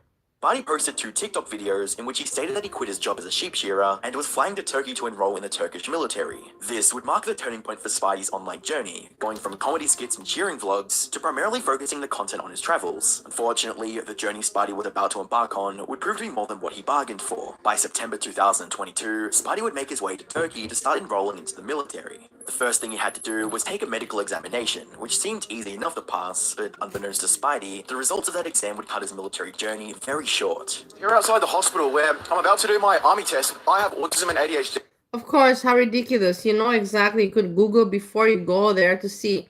Speaker 8: Spidey posted 2 TikTok videos in which he stated that he quit his job as a sheep shearer and was flying to Turkey to enroll in the Turkish military. This would mark the turning point for Spidey's online journey, going from comedy skits and cheering vlogs to primarily focusing the content on his travels. Unfortunately, the journey Spidey was about to embark on would prove to be more than what he bargained for. By September 2022, Spidey would make his way to Turkey to start enrolling into the military. The first thing he had to do was take a medical examination, which seemed easy enough to pass, but unbeknownst to Spidey, the results of that exam would cut his military journey very short.
Speaker 7: You're outside the hospital where I'm about to do my army test. I have autism and ADHD.
Speaker 1: Of course, how ridiculous. You know exactly. You could Google before you go there to see,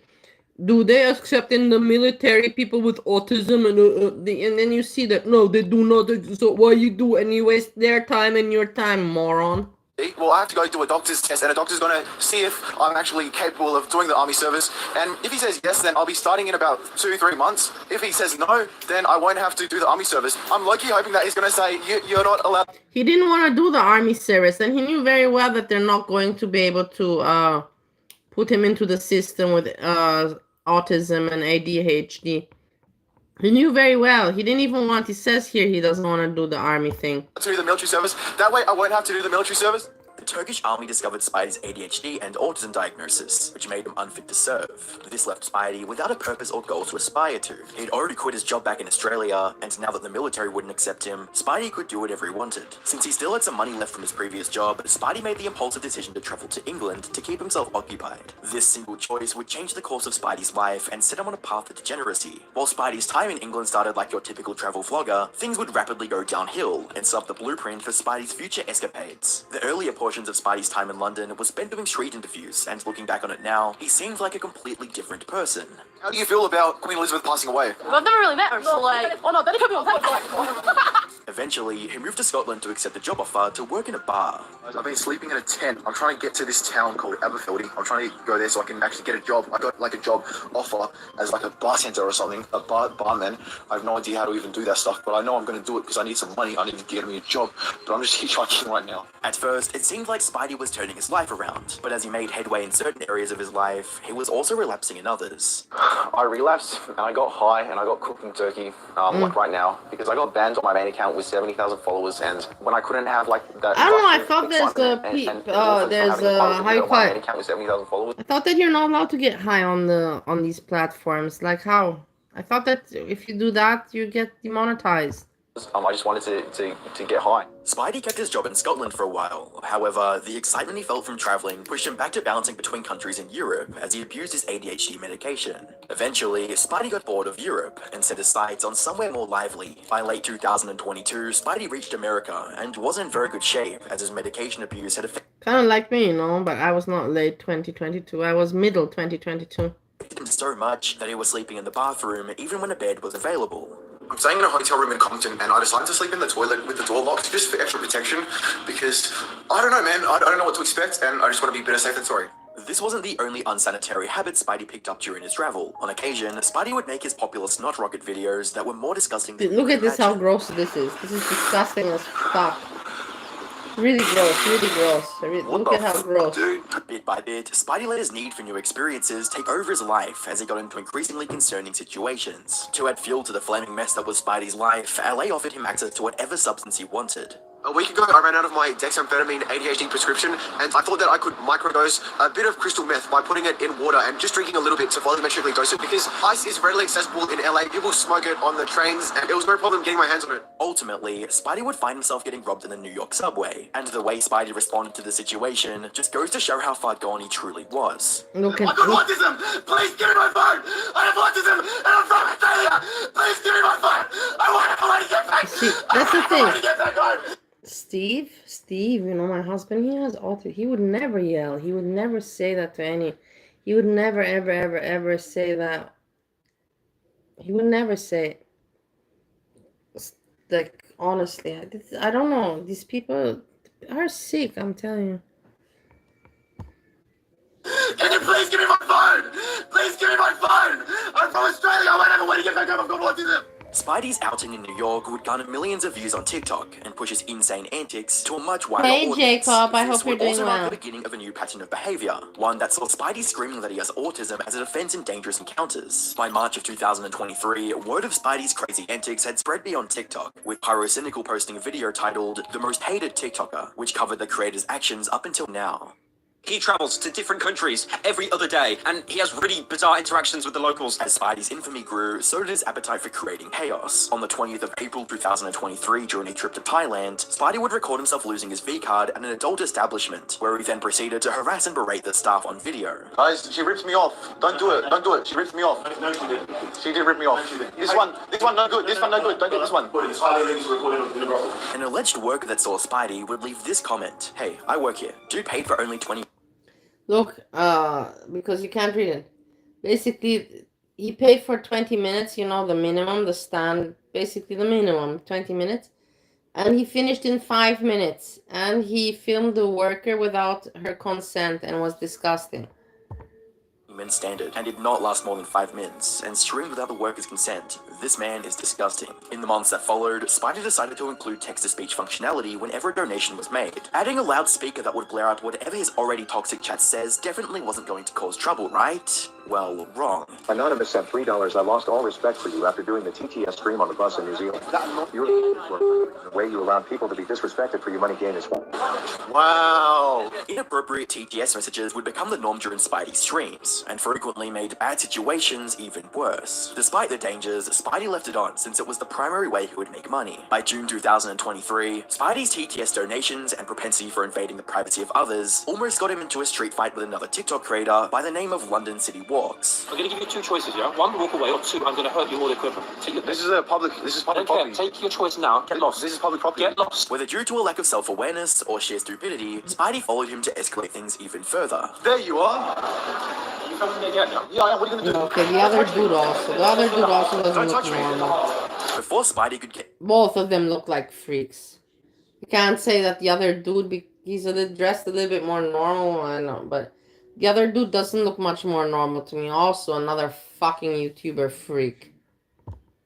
Speaker 1: do they accept in the military people with autism? And then you see that, no, they do not. So why you do? And you waste their time and your time, moron.
Speaker 7: Well, I have to go do a doctor's test, and a doctor's going to see if I'm actually capable of doing the army service. And if he says yes, then I'll be starting in about 2-3 months. If he says no, then I won't have to do the army service. I'm low-key hoping that he's going to say, you're not allowed.
Speaker 1: He didn't want to do the army service, and he knew very well that they're not going to be able to put him into the system with autism and ADHD. He knew very well. He didn't even want, he says here he doesn't want to do the army thing.
Speaker 7: To do the military service. That way I won't have to do the military service.
Speaker 8: The Turkish army discovered Spidey's ADHD and autism diagnosis, which made him unfit to serve. This left Spidey without a purpose or goal to aspire to. He'd already quit his job back in Australia, and now that the military wouldn't accept him, Spidey could do whatever he wanted. Since he still had some money left from his previous job, Spidey made the impulsive decision to travel to England to keep himself occupied. This single choice would change the course of Spidey's life and set him on a path to degeneracy. While Spidey's time in England started like your typical travel vlogger, things would rapidly go downhill and set up the blueprint for Spidey's future escapades. The earlier portions of Spidey's time in London was spent doing street interviews, and looking back on it now, he seems like a completely different person.
Speaker 7: How do you feel about Queen Elizabeth passing away?
Speaker 3: I've never really met her, so like, oh no, that could be on
Speaker 8: Eventually, he moved to Scotland to accept a job offer to work in a bar.
Speaker 7: I've been sleeping in a tent. I'm trying to get to this town called Aberfeldy. I'm trying to go there so I can actually get a job. I got like a job offer as like a bartender or something, a barman. I have no idea how to even do that stuff, but I know I'm going to do it because I need some money. I need to get me a job, but I'm just hitchhiking right now.
Speaker 8: At first, it seemed like Spidey was turning his life around, but as he made headway in certain areas of his life, he was also relapsing in others.
Speaker 4: I relapsed and I got high and I got cooked in Turkey, like right now, because I got banned on my main account with 70,000 followers, and when I couldn't have like that.
Speaker 1: I don't know, I thought there's how you call it?
Speaker 4: Account with 70,000 followers.
Speaker 1: I thought that you're not allowed to get high on these platforms. Like how? I thought that if you do that, you get demonetized.
Speaker 4: I just wanted to get high.
Speaker 8: Spidey kept his job in Scotland for a while. However, the excitement he felt from traveling pushed him back to bouncing between countries in Europe as he abused his ADHD medication. Eventually, Spidey got bored of Europe and set his sights on somewhere more lively. By late 2022, Spidey reached America and was in very good shape as his medication abuse had affected
Speaker 1: Kind of like me, you know, but I was not late 2022. I was middle 2022.
Speaker 8: him so much that he was sleeping in the bathroom even when a bed was available.
Speaker 7: I'm staying in a hotel room in Compton, and I decided to sleep in the toilet with the door locked just for extra protection because I don't know, man. I don't know what to expect, and I just want to be better safe than sorry.
Speaker 8: This wasn't the only unsanitary habit Spidey picked up during his travel. On occasion, Spidey would make his popular snot rocket videos that were more disgusting than
Speaker 1: Look at this, how gross this is. This is disgusting as fuck. Really gross, really gross. Look at how gross.
Speaker 8: Bit by bit, Spidey let his need for new experiences take over his life as he got into increasingly concerning situations. To add fuel to the flaming mess that was Spidey's life, LA offered him access to whatever substance he wanted.
Speaker 7: A week ago, I ran out of my dexamphetamine ADHD prescription, and I thought that I could microdose a bit of crystal meth by putting it in water and just drinking a little bit to volumetrically dose it, because ice is readily accessible in LA. People smoke it on the trains, and it was no problem getting my hands on it.
Speaker 8: Ultimately, Spidey would find himself getting robbed in the New York subway, and the way Spidey responded to the situation just goes to show how far gone he truly was.
Speaker 1: Look at
Speaker 7: I got autism! Please give me my phone! I have autism, and I'm from Australia! Please give me my phone! I want to get back!
Speaker 1: See, that's the thing.
Speaker 7: I want to get back home!
Speaker 1: Steve, you know, my husband, he has autism. He would never yell. He would never say that to any. He would never, ever say that. He would never say it. Like, honestly, I don't know. These people are sick, I'm telling you.
Speaker 7: Please give me my phone! Please give me my phone! I'm from Australia, I won't have a way to get back home, I've got autism!
Speaker 8: Spidey's outing in New York would garner millions of views on TikTok and push his insane antics to a much wider
Speaker 1: Hey
Speaker 8: audience.
Speaker 1: Jacob, I
Speaker 8: This
Speaker 1: hope you're
Speaker 8: would
Speaker 1: doing
Speaker 8: also mark
Speaker 1: well.
Speaker 8: the beginning of a new pattern of behavior, one that saw Spidey screaming that he has autism as a defense in dangerous encounters. By March of 2023, word of Spidey's crazy antics had spread beyond TikTok, with Pyrocynical posting a video titled "The Most Hated TikToker," which covered the creator's actions up until now.
Speaker 6: He travels to different countries every other day, and he has really bizarre interactions with the locals.
Speaker 8: As Spidey's infamy grew, so did his appetite for creating chaos. On the 20th of April 2023, during a trip to Thailand, Spidey would record himself losing his V-card at an adult establishment, where he then proceeded to harass and berate the staff on video.
Speaker 7: Guys, she rips me off. Don't do it, don't do it. She rips me off. No, she did. She did rip me off. This one no good, this one no good. Don't do this one.
Speaker 8: An alleged worker that saw Spidey would leave this comment: "Hey, I work here. Dude paid for only 20."
Speaker 1: Look, because you can't read it. Basically, he paid for 20 minutes, you know, the minimum, the stand, basically the minimum, 20 minutes. And he finished in 5 minutes. And he filmed the worker without her consent and was disgusting.
Speaker 8: Standard and did not last more than 5 minutes, and streamed without the worker's consent. This man is disgusting. In the months that followed, Spidey decided to include text-to-speech functionality whenever a donation was made. Adding a loudspeaker that would blare out whatever his already toxic chat says definitely wasn't going to cause trouble, right? Well, wrong.
Speaker 9: Anonymous sent $3. I lost all respect for you after doing the TTS stream on the bus in New Zealand. The way you allowed people to be disrespected for your money gain is
Speaker 7: Wow.
Speaker 8: Inappropriate TTS messages would become the norm during Spidey's streams, and frequently made bad situations even worse. Despite the dangers, Spidey left it on since it was the primary way he would make money. By June 2023, Spidey's TTS donations and propensity for invading the privacy of others almost got him into a street fight with another TikTok creator by the name of London City Walks.
Speaker 10: I'm going to give you two choices, yeah? One, walk away, or two, I'm going to hurt you all equivalent.
Speaker 7: This is public property.
Speaker 10: Take your choice now. Get lost.
Speaker 7: This is public property.
Speaker 10: Get lost.
Speaker 8: Whether due to a lack of self-awareness or sheer stupidity, Spidey followed him to escalate things even further.
Speaker 7: There you are.
Speaker 10: You come from there yet now?
Speaker 7: Yeah, what are you going to do?
Speaker 1: Okay, the other dude also. The other dude also doesn't look normal.
Speaker 8: Before Spidey could get...
Speaker 1: Both of them look like freaks. You can't say that the other dude, he's dressed a little bit more normal, I know, but the other dude doesn't look much more normal to me. Also, another fucking YouTuber freak.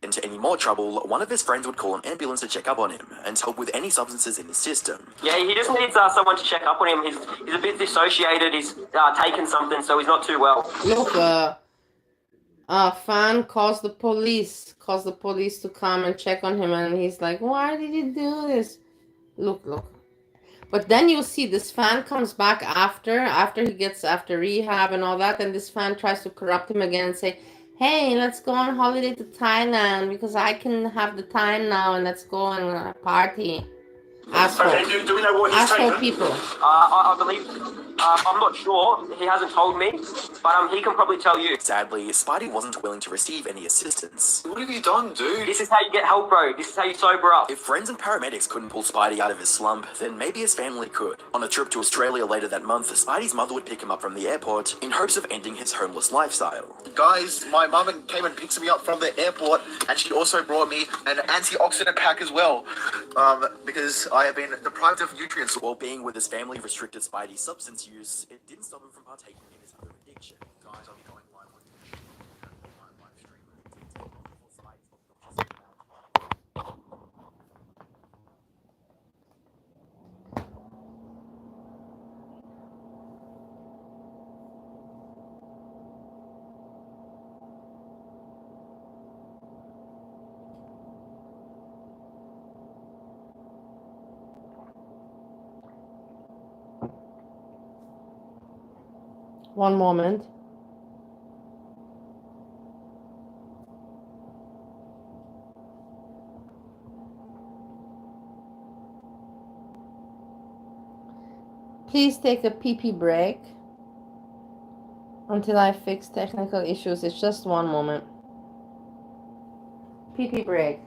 Speaker 8: Into any more trouble, one of his friends would call an ambulance to check up on him and help with any substances in his system.
Speaker 3: Yeah, he just needs someone to check up on him. He's a bit dissociated. He's taken something, so he's not too well.
Speaker 1: Look, a fan calls the police to come and check on him, and he's like, why did you do this? Look. But then you see this fan comes back after he gets after rehab and all that, and this fan tries to corrupt him again and say, hey, let's go on holiday to Thailand because I can have the time now, and let's go and party. Asshole.
Speaker 10: Okay, do we know what he's
Speaker 1: Asshole
Speaker 10: taken?
Speaker 1: people.
Speaker 3: I believe, I'm not sure. He hasn't told me, but he can probably tell you.
Speaker 8: Sadly, Spidey wasn't willing to receive any assistance.
Speaker 7: What have you done, dude?
Speaker 3: This is how you get help, bro. This is how you sober up.
Speaker 8: If friends and paramedics couldn't pull Spidey out of his slump, then maybe his family could. On a trip to Australia later that month, Spidey's mother would pick him up from the airport in hopes of ending his homeless lifestyle.
Speaker 7: Guys, my mum came and picked me up from the airport, and she also brought me an antioxidant pack as well, because I have been deprived of nutrients.
Speaker 8: While being with his family restricted Spidey's substance use, it didn't stop him from partaking in his other addiction.
Speaker 7: Guys, I'll be going live
Speaker 1: One moment. Please take a pee break until I fix technical issues. It's just one moment. Pee break.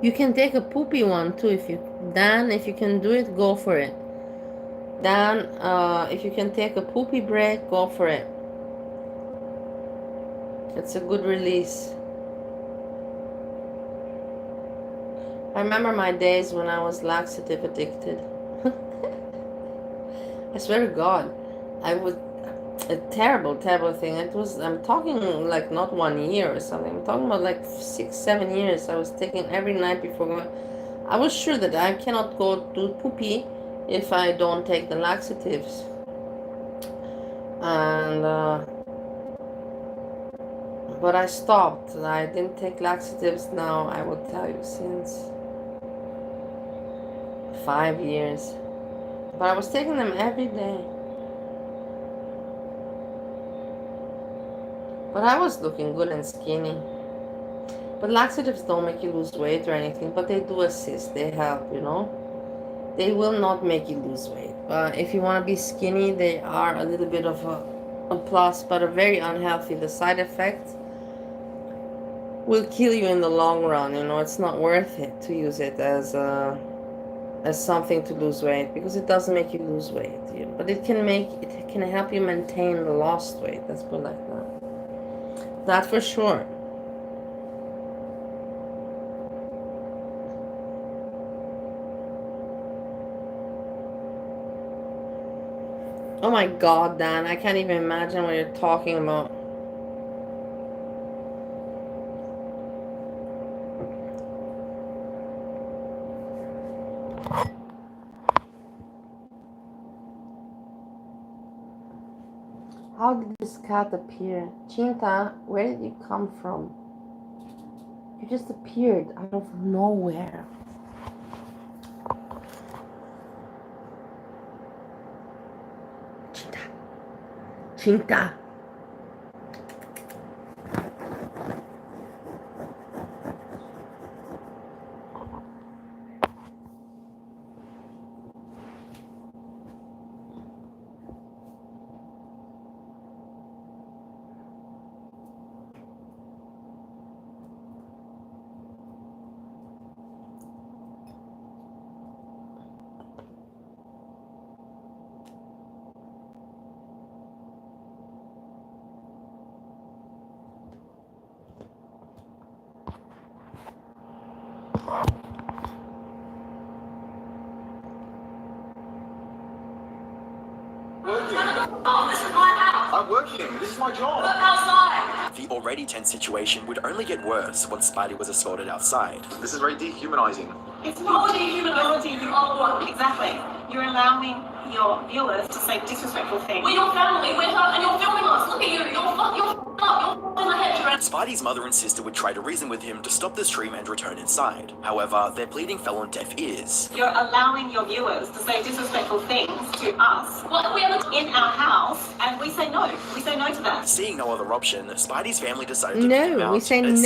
Speaker 1: You can take a poopy one too if you can do it, go for it. Dan, if you can take a poopy break, go for it. It's a good release. I remember my days when I was laxative addicted. I swear to God, I would, a terrible thing. It was, I'm talking like not 1 year or something. I'm talking about like 6-7 years. I was taking every night before going. I was sure that I cannot go to poopy if I don't take the laxatives. And but I stopped. I didn't take laxatives now, I will tell you, since 5 years. But I was taking them every day. But I was looking good and skinny. But laxatives don't make you lose weight or anything, but they do assist. They help, you know. They will not make you lose weight. But if you want to be skinny, they are a little bit of a plus, but a very unhealthy. The side effects will kill you in the long run. You know, it's not worth it to use it as something to lose weight, because it doesn't make you lose weight. But it can help you maintain the lost weight. Let's put it like that. That for sure. Oh my God, Dan, I can't even imagine what you're talking about. How did this cat appear? Chinta, where did you come from? You just appeared out of nowhere. Chinta.
Speaker 7: I'm working. This is my job.
Speaker 8: Look outside! The already tense situation would only get worse once Spidey was escorted outside.
Speaker 7: This is very dehumanizing.
Speaker 5: It's not dehumanizing. Oh, exactly. You're allowing your viewers to say disrespectful things.
Speaker 11: We're your family. We're her, and you're filming us. Look at you. You're up. You're in the head.
Speaker 8: Spidey's mother and sister would try to reason with him to stop the stream and return inside. However, their pleading fell on deaf ears.
Speaker 5: You're allowing your viewers to say disrespectful things to us.
Speaker 11: Well, we have
Speaker 5: in our house, and we say no. We say no to that.
Speaker 8: Seeing no other option, Spidey's family decided to kick him out.
Speaker 1: No, we say no to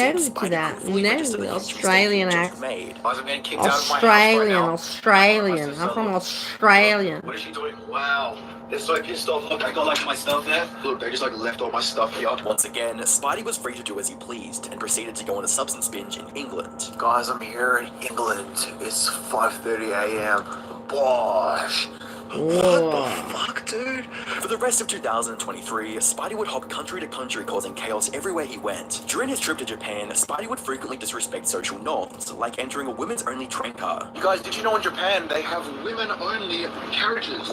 Speaker 1: that. No, Australian accent. Australian. I'm from Australia.
Speaker 7: What is she doing? Wow. They're so pissed off. Look, I got like my stuff there. Look, they just like left all my stuff here.
Speaker 8: Once again, Spidey was free to do as he pleased and proceeded to go on a substance binge in England.
Speaker 7: Guys, I'm here in England. It's 5:30 a.m. Bosh. What the fuck, dude?
Speaker 8: For the rest of 2023, Spidey would hop country to country causing chaos everywhere he went. During his trip to Japan, Spidey would frequently disrespect social norms, like entering a women's only train car.
Speaker 7: You guys, did you know in Japan they have women only carriages?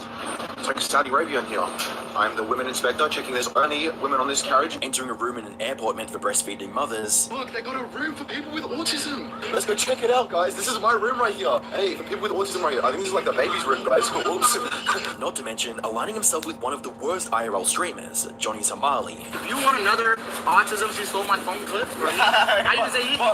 Speaker 7: It's like Saudi Arabia in here. I'm the women inspector, checking there's only women on this carriage.
Speaker 8: Entering a room in an airport meant for breastfeeding mothers.
Speaker 7: Look, they got a room for people with autism. Let's go check it out, guys. This is my room right here. Hey, for people with autism right here. I think this is like the baby's room, guys. Oops.
Speaker 8: Not to mention aligning himself with one of the worst IRL streamers, Johnny Somali.
Speaker 10: If you want another autism, she stole my phone clip. I even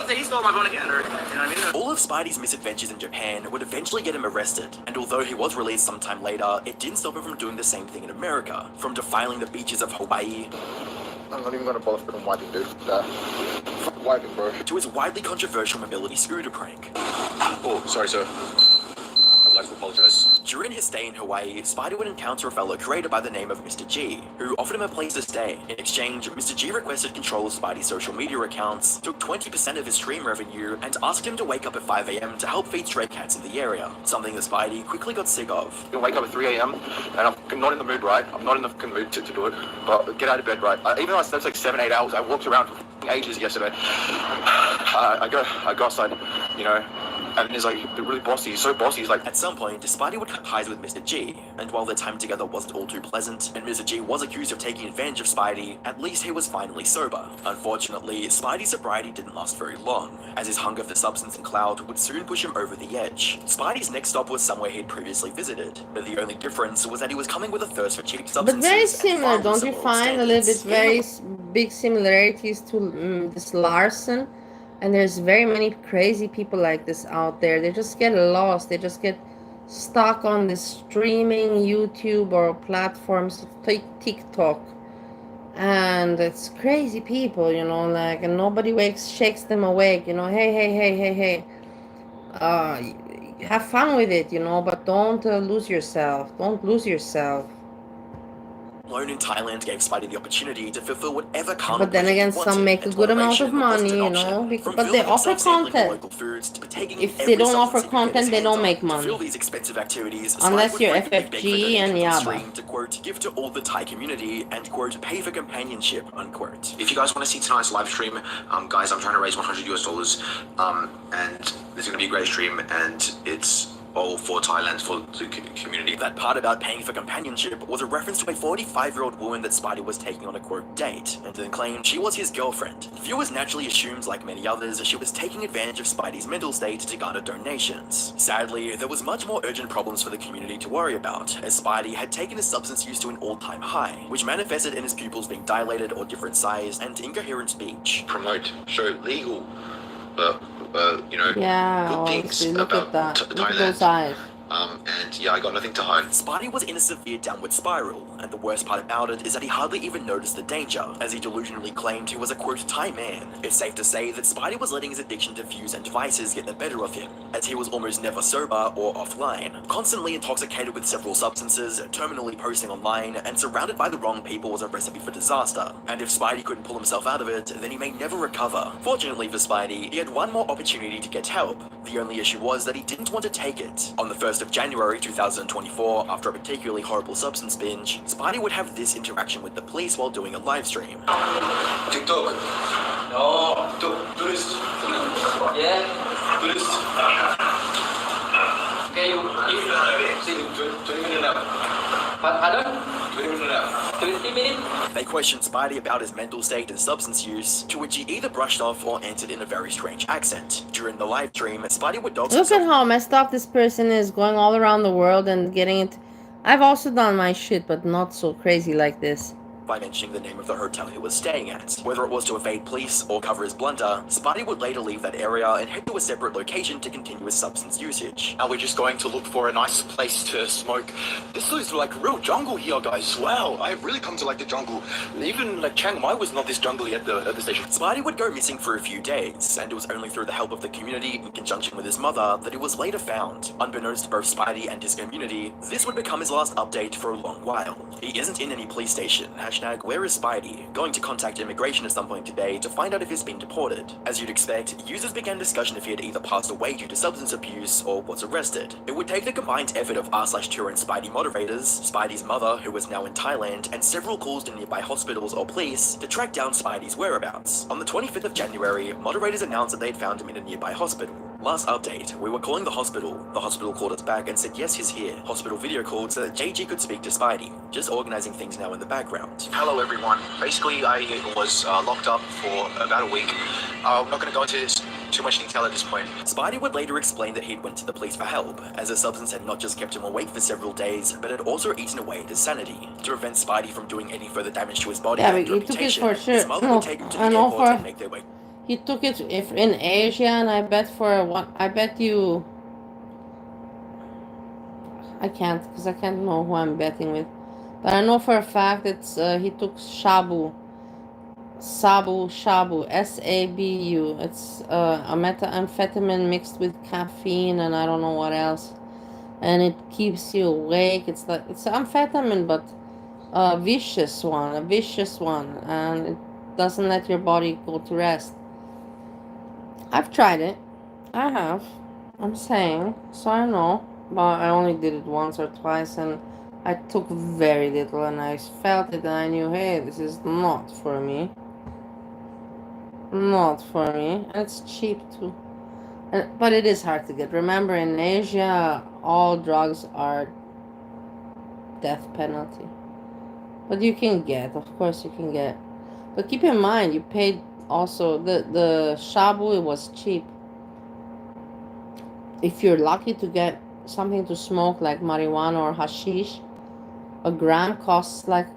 Speaker 10: say he stole my phone again. Or, you know what I mean?
Speaker 8: All of Spidey's misadventures in Japan would eventually get him arrested, and although he was released sometime later, it didn't stop him from doing the same thing in America, from defiling the beaches of Hawaii.
Speaker 7: I'm not even gonna bother fucking wiping, dude. Wiping, bro.
Speaker 8: To his widely controversial mobility scooter prank.
Speaker 7: Oh, sorry, sir. I'd like to apologize.
Speaker 8: During During his stay in Hawaii, Spidey would encounter a fellow creator by the name of Mr. G, who offered him a place to stay. In exchange, Mr. G requested control of Spidey's social media accounts, took 20% of his stream revenue, and asked him to wake up at 5 a.m. to help feed stray cats in the area, something that Spidey quickly got sick of.
Speaker 7: You wake up at 3 a.m. and I'm not in the mood, right? I'm not in the mood to do it, but get out of bed, right? Even though I slept like 7-8 hours, I walked around for ages yesterday. I go outside, you know, and he's like really bossy. He's so bossy. He's like.
Speaker 8: At some point, Spidey would cut ties with Mr. G, and while their time together wasn't all too pleasant, and Mr. G was accused of taking advantage of Spidey, at least he was finally sober. Unfortunately, Spidey's sobriety didn't last very long, as his hunger for substance and clout would soon push him over the edge. Spidey's next stop was somewhere he'd previously visited, but the only difference was that he was coming with a thirst for cheap substances.
Speaker 1: But very similar, don't you find a little bit very big similarities to this Larson? And there's very many crazy people like this out there. They just get lost. They just get stuck on this streaming YouTube or platforms, TikTok. And it's crazy people, you know, like, and nobody shakes them awake, you know, hey. Have fun with it, you know, but don't lose yourself. Don't lose yourself.
Speaker 8: Alone in Thailand gave Spidey the opportunity to fulfill whatever kind
Speaker 1: But then again, some make a good amount of money, you know, but they offer content. If they don't offer content, they don't make money. Unless you're FFG and Yaba.
Speaker 8: To quote, give to all the Thai community and quote, pay for companionship, unquote.
Speaker 12: If you guys want to see tonight's live stream, guys, I'm trying to raise $100, and it's going to be a great stream, and it's all for Thailand, for the community.
Speaker 8: That part about paying for companionship was a reference to a 45-year-old woman that Spidey was taking on a quote date, and then claimed she was his girlfriend. Viewers naturally assumed, like many others, she was taking advantage of Spidey's mental state to garner donations. Sadly, there was much more urgent problems for the community to worry about, as Spidey had taken his substance use to an all-time high, which manifested in his pupils being dilated or different sized and incoherent speech.
Speaker 12: Promote, show legal, you know,
Speaker 1: good
Speaker 12: things
Speaker 1: look
Speaker 12: about
Speaker 1: at that.
Speaker 12: Thailand.
Speaker 1: Look at those eyes.
Speaker 12: And yeah, I got nothing to hide.
Speaker 8: Spidey was in a severe downward spiral, and the worst part about it is that he hardly even noticed the danger, as he delusionally claimed he was a quote Thai man. It's safe to say that Spidey was letting his addiction to views and devices get the better of him, as he was almost never sober or offline. Constantly intoxicated with several substances, terminally posting online, and surrounded by the wrong people was a recipe for disaster. And if Spidey couldn't pull himself out of it, then he may never recover. Fortunately for Spidey, he had one more opportunity to get help. The only issue was that he didn't want to take it. On the 1st of January 2024, after a particularly horrible substance binge, Spidey would have this interaction with the police while doing a live stream.
Speaker 12: TikTok. No. Do this. Yeah. Do this. Okay, you see, 20 minutes now. Pardon? 20 minutes now. 20 minutes?
Speaker 8: They questioned Spidey about his mental state and substance use, to which he either brushed off or answered in a very strange accent. During the live stream, Spidey would dox
Speaker 1: Look at how messed up this person is, going all around the world and getting it. I've also done my shit, but not so crazy like this.
Speaker 8: by mentioning the name of the hotel he was staying at. Whether it was to evade police or cover his blunder, Spidey would later leave that area and head to a separate location to continue his substance usage.
Speaker 4: Now we're just going to look for a nice place to smoke. This is like real jungle here, guys. Wow, I've really come to like the jungle. Even like Chiang Mai was not this jungly at the station.
Speaker 8: Spidey would go missing for a few days, and it was only through the help of the community in conjunction with his mother that he was later found. Unbeknownst to both Spidey and his community, this would become his last update for a long while. He isn't in any police station. Where is Spidey? Going to contact immigration at some point today to find out if he's been deported. As you'd expect, users began discussion if he had either passed away due to substance abuse or was arrested. It would take the combined effort of r/Tour and Spidey moderators, Spidey's mother, who was now in Thailand, and several calls to nearby hospitals or police to track down Spidey's whereabouts. On the 25th of January, moderators announced that they'd found him in a nearby hospital. Last update, we were calling the hospital. The hospital called us back and said yes, he's here. Hospital video called so that JG could speak to Spidey. Just organizing things now in the background.
Speaker 12: Hello everyone. Basically, I was locked up for about a week. I'm not going to go into too much detail at this point.
Speaker 8: Spidey would later explain that he'd went to the police for help, as the substance had not just kept him awake for several days, but had also eaten away at his sanity. To prevent Spidey from doing any further damage to his body and reputation, his mother would take him to the airport and make their way.
Speaker 1: He took it if in Asia, and I bet for what? I bet you. I can't, because I can't know who I'm betting with. But I know for a fact it's he took shabu, shabu, S-A-B-U. It's a methamphetamine mixed with caffeine and I don't know what else. and it keeps you awake. It's amphetamine, but a vicious one, and it doesn't let your body go to rest. I've tried it. I have. I'm saying, so I know, but I only did it once or twice, and I took very little, and I felt it, and I knew, hey, this is not for me. Not for me. And it's cheap too. But it is hard to get. Remember, in Asia, all drugs are death penalty. But you can get, of course you can get. But keep in mind, you paid also, the shabu was cheap. If you're lucky to get something to smoke like marijuana or hashish, a gram costs like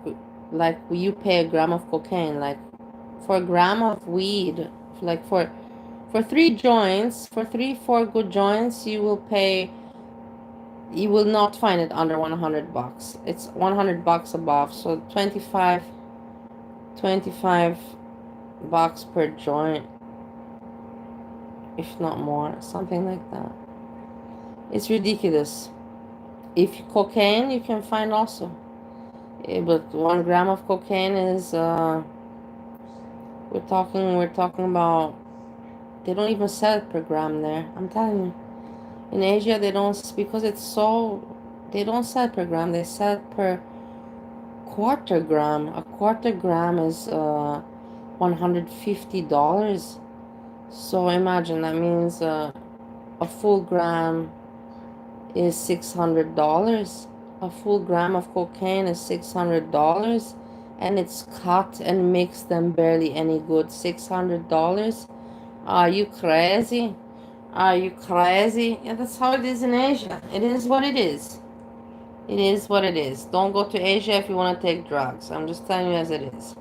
Speaker 1: you pay a gram of cocaine. Like for a gram of weed, like for 3 joints, for 4 good joints, you will not find it under $100. It's $100 above, so 25 bucks per joint, if not more, something like that. It's ridiculous. If cocaine, you can find also, but 1 gram of cocaine is we're talking about, they don't even sell it per gram there. I'm telling you, in Asia they don't, because it's so, they don't sell it per gram, they sell it per quarter gram. A quarter gram is $150. So imagine, that means a full gram is $600. A full gram of cocaine is $600, and it's cut and mixed and barely any good. $600. Are you crazy? Are you crazy? Yeah, that's how it is in Asia. It is what it is. It is what it is. Don't go to Asia if you want to take drugs. I'm just telling you as it is.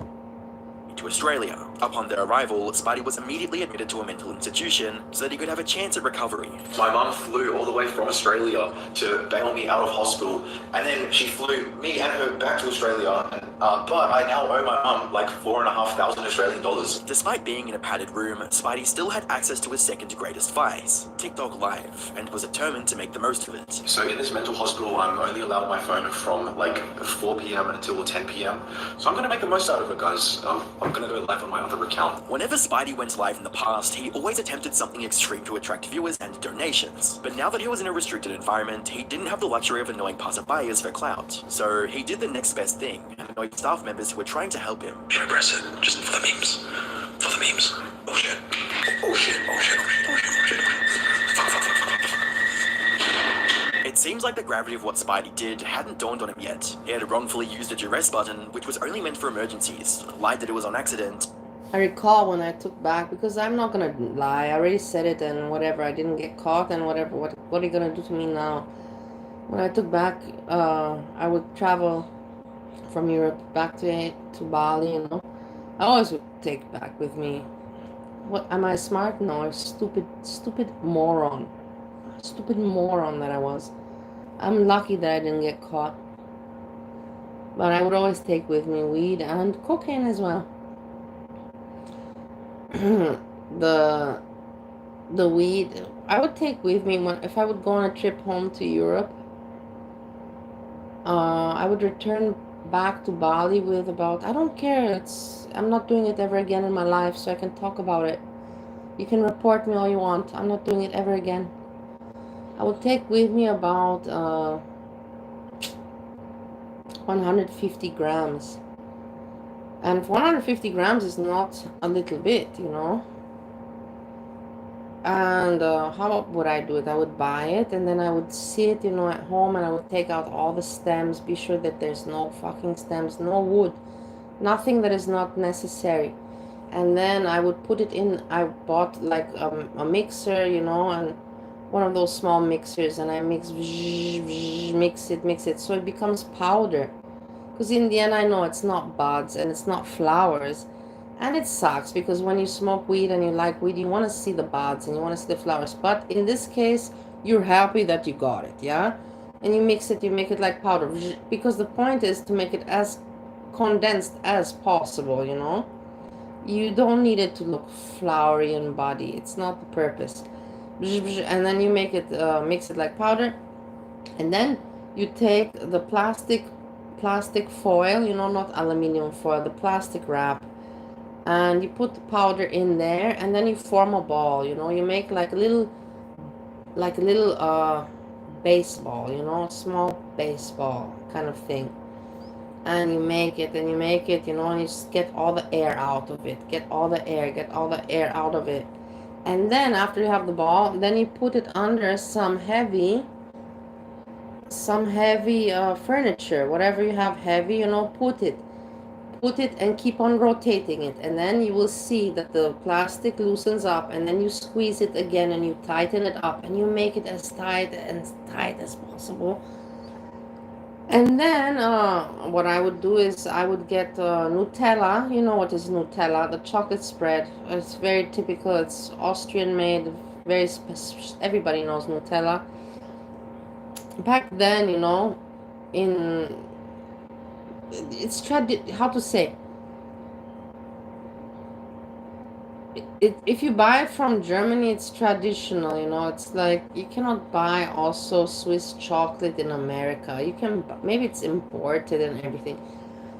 Speaker 8: To Australia. Upon their arrival, Spidey was immediately admitted to a mental institution so that he could have a chance at recovery.
Speaker 12: My mum flew all the way from Australia to bail me out of hospital, and then she flew me and her back to Australia. But I now owe my mum like $4,500 Australian dollars.
Speaker 8: Despite being in a padded room, Spidey still had access to his second greatest vice, TikTok Live, and was determined to make the most of it.
Speaker 12: So in this mental hospital, I'm only allowed my phone from like 4 p.m. until 10 p.m. So I'm gonna make the most out of it, guys. I'm gonna go live on my other account.
Speaker 8: Whenever Spidey went live in the past, he always attempted something extreme to attract viewers and donations. But now that he was in a restricted environment, he didn't have the luxury of annoying passerbyers for clout. So he did the next best thing and annoyed staff members who were trying to help him.
Speaker 12: Should I press it? Just for the memes. For the memes. Oh shit. Oh shit. Oh shit. Oh shit. Oh shit. Oh shit. Fuck, fuck, fuck, fuck.
Speaker 8: It seems like the gravity of what Spidey did hadn't dawned on him yet. He had wrongfully used a duress button, which was only meant for emergencies, lied that it was on accident.
Speaker 1: I recall when I took back, because I'm not gonna lie, I already said it and whatever, I didn't get caught and whatever, what are you gonna do to me now? When I took back, I would travel from Europe back to Bali, you know. I always would take back with me. What, am I smart? No, stupid moron. Stupid moron that I was. I'm lucky that I didn't get caught. But I would always take with me weed and cocaine as well. the weed I would take with me if I would go on a trip home to Europe. I would return back to Bali with about, I don't care, I'm not doing it ever again in my life, so I can talk about it. You can report me all you want. I'm not doing it ever again. I would take with me about 150 grams. And 150 grams is not a little bit, you know. And how would I do it? I would buy it and then I would sit, you know, at home, and I would take out all the stems, be sure that there's no fucking stems, no wood, nothing that is not necessary. And then I would put it in, I bought like a mixer, you know, and one of those small mixers, and I mix it so it becomes powder. Because in the end, I know it's not buds and it's not flowers. And it sucks because when you smoke weed and you like weed, you want to see the buds and you want to see the flowers. But in this case, you're happy that you got it, yeah? And you mix it, you make it like powder. Because the point is to make it as condensed as possible, you know? You don't need it to look flowery and body. It's not the purpose. And then you make it, mix it like powder. And then you take the plastic foil, you know, not aluminum foil, the plastic wrap, and you put the powder in there, and then you form a ball, you know, you make like a little baseball, you know, a small baseball kind of thing. And you make it and you make it, you know, and you just get all the air out of it, get all the air out of it. And then after you have the ball, then you put it under some heavy furniture, whatever you have heavy, you know, put it and keep on rotating it, and then you will see that the plastic loosens up, and then you squeeze it again and you tighten it up and you make it as tight as possible. And then what I would do is I would get Nutella. You know what is Nutella? The chocolate spread. It's very typical. It's Austrian made. Everybody knows Nutella. Back then, you know, how to say, if you buy it from Germany, it's traditional, you know. It's like you cannot buy also Swiss chocolate in America. You can, maybe it's imported and everything,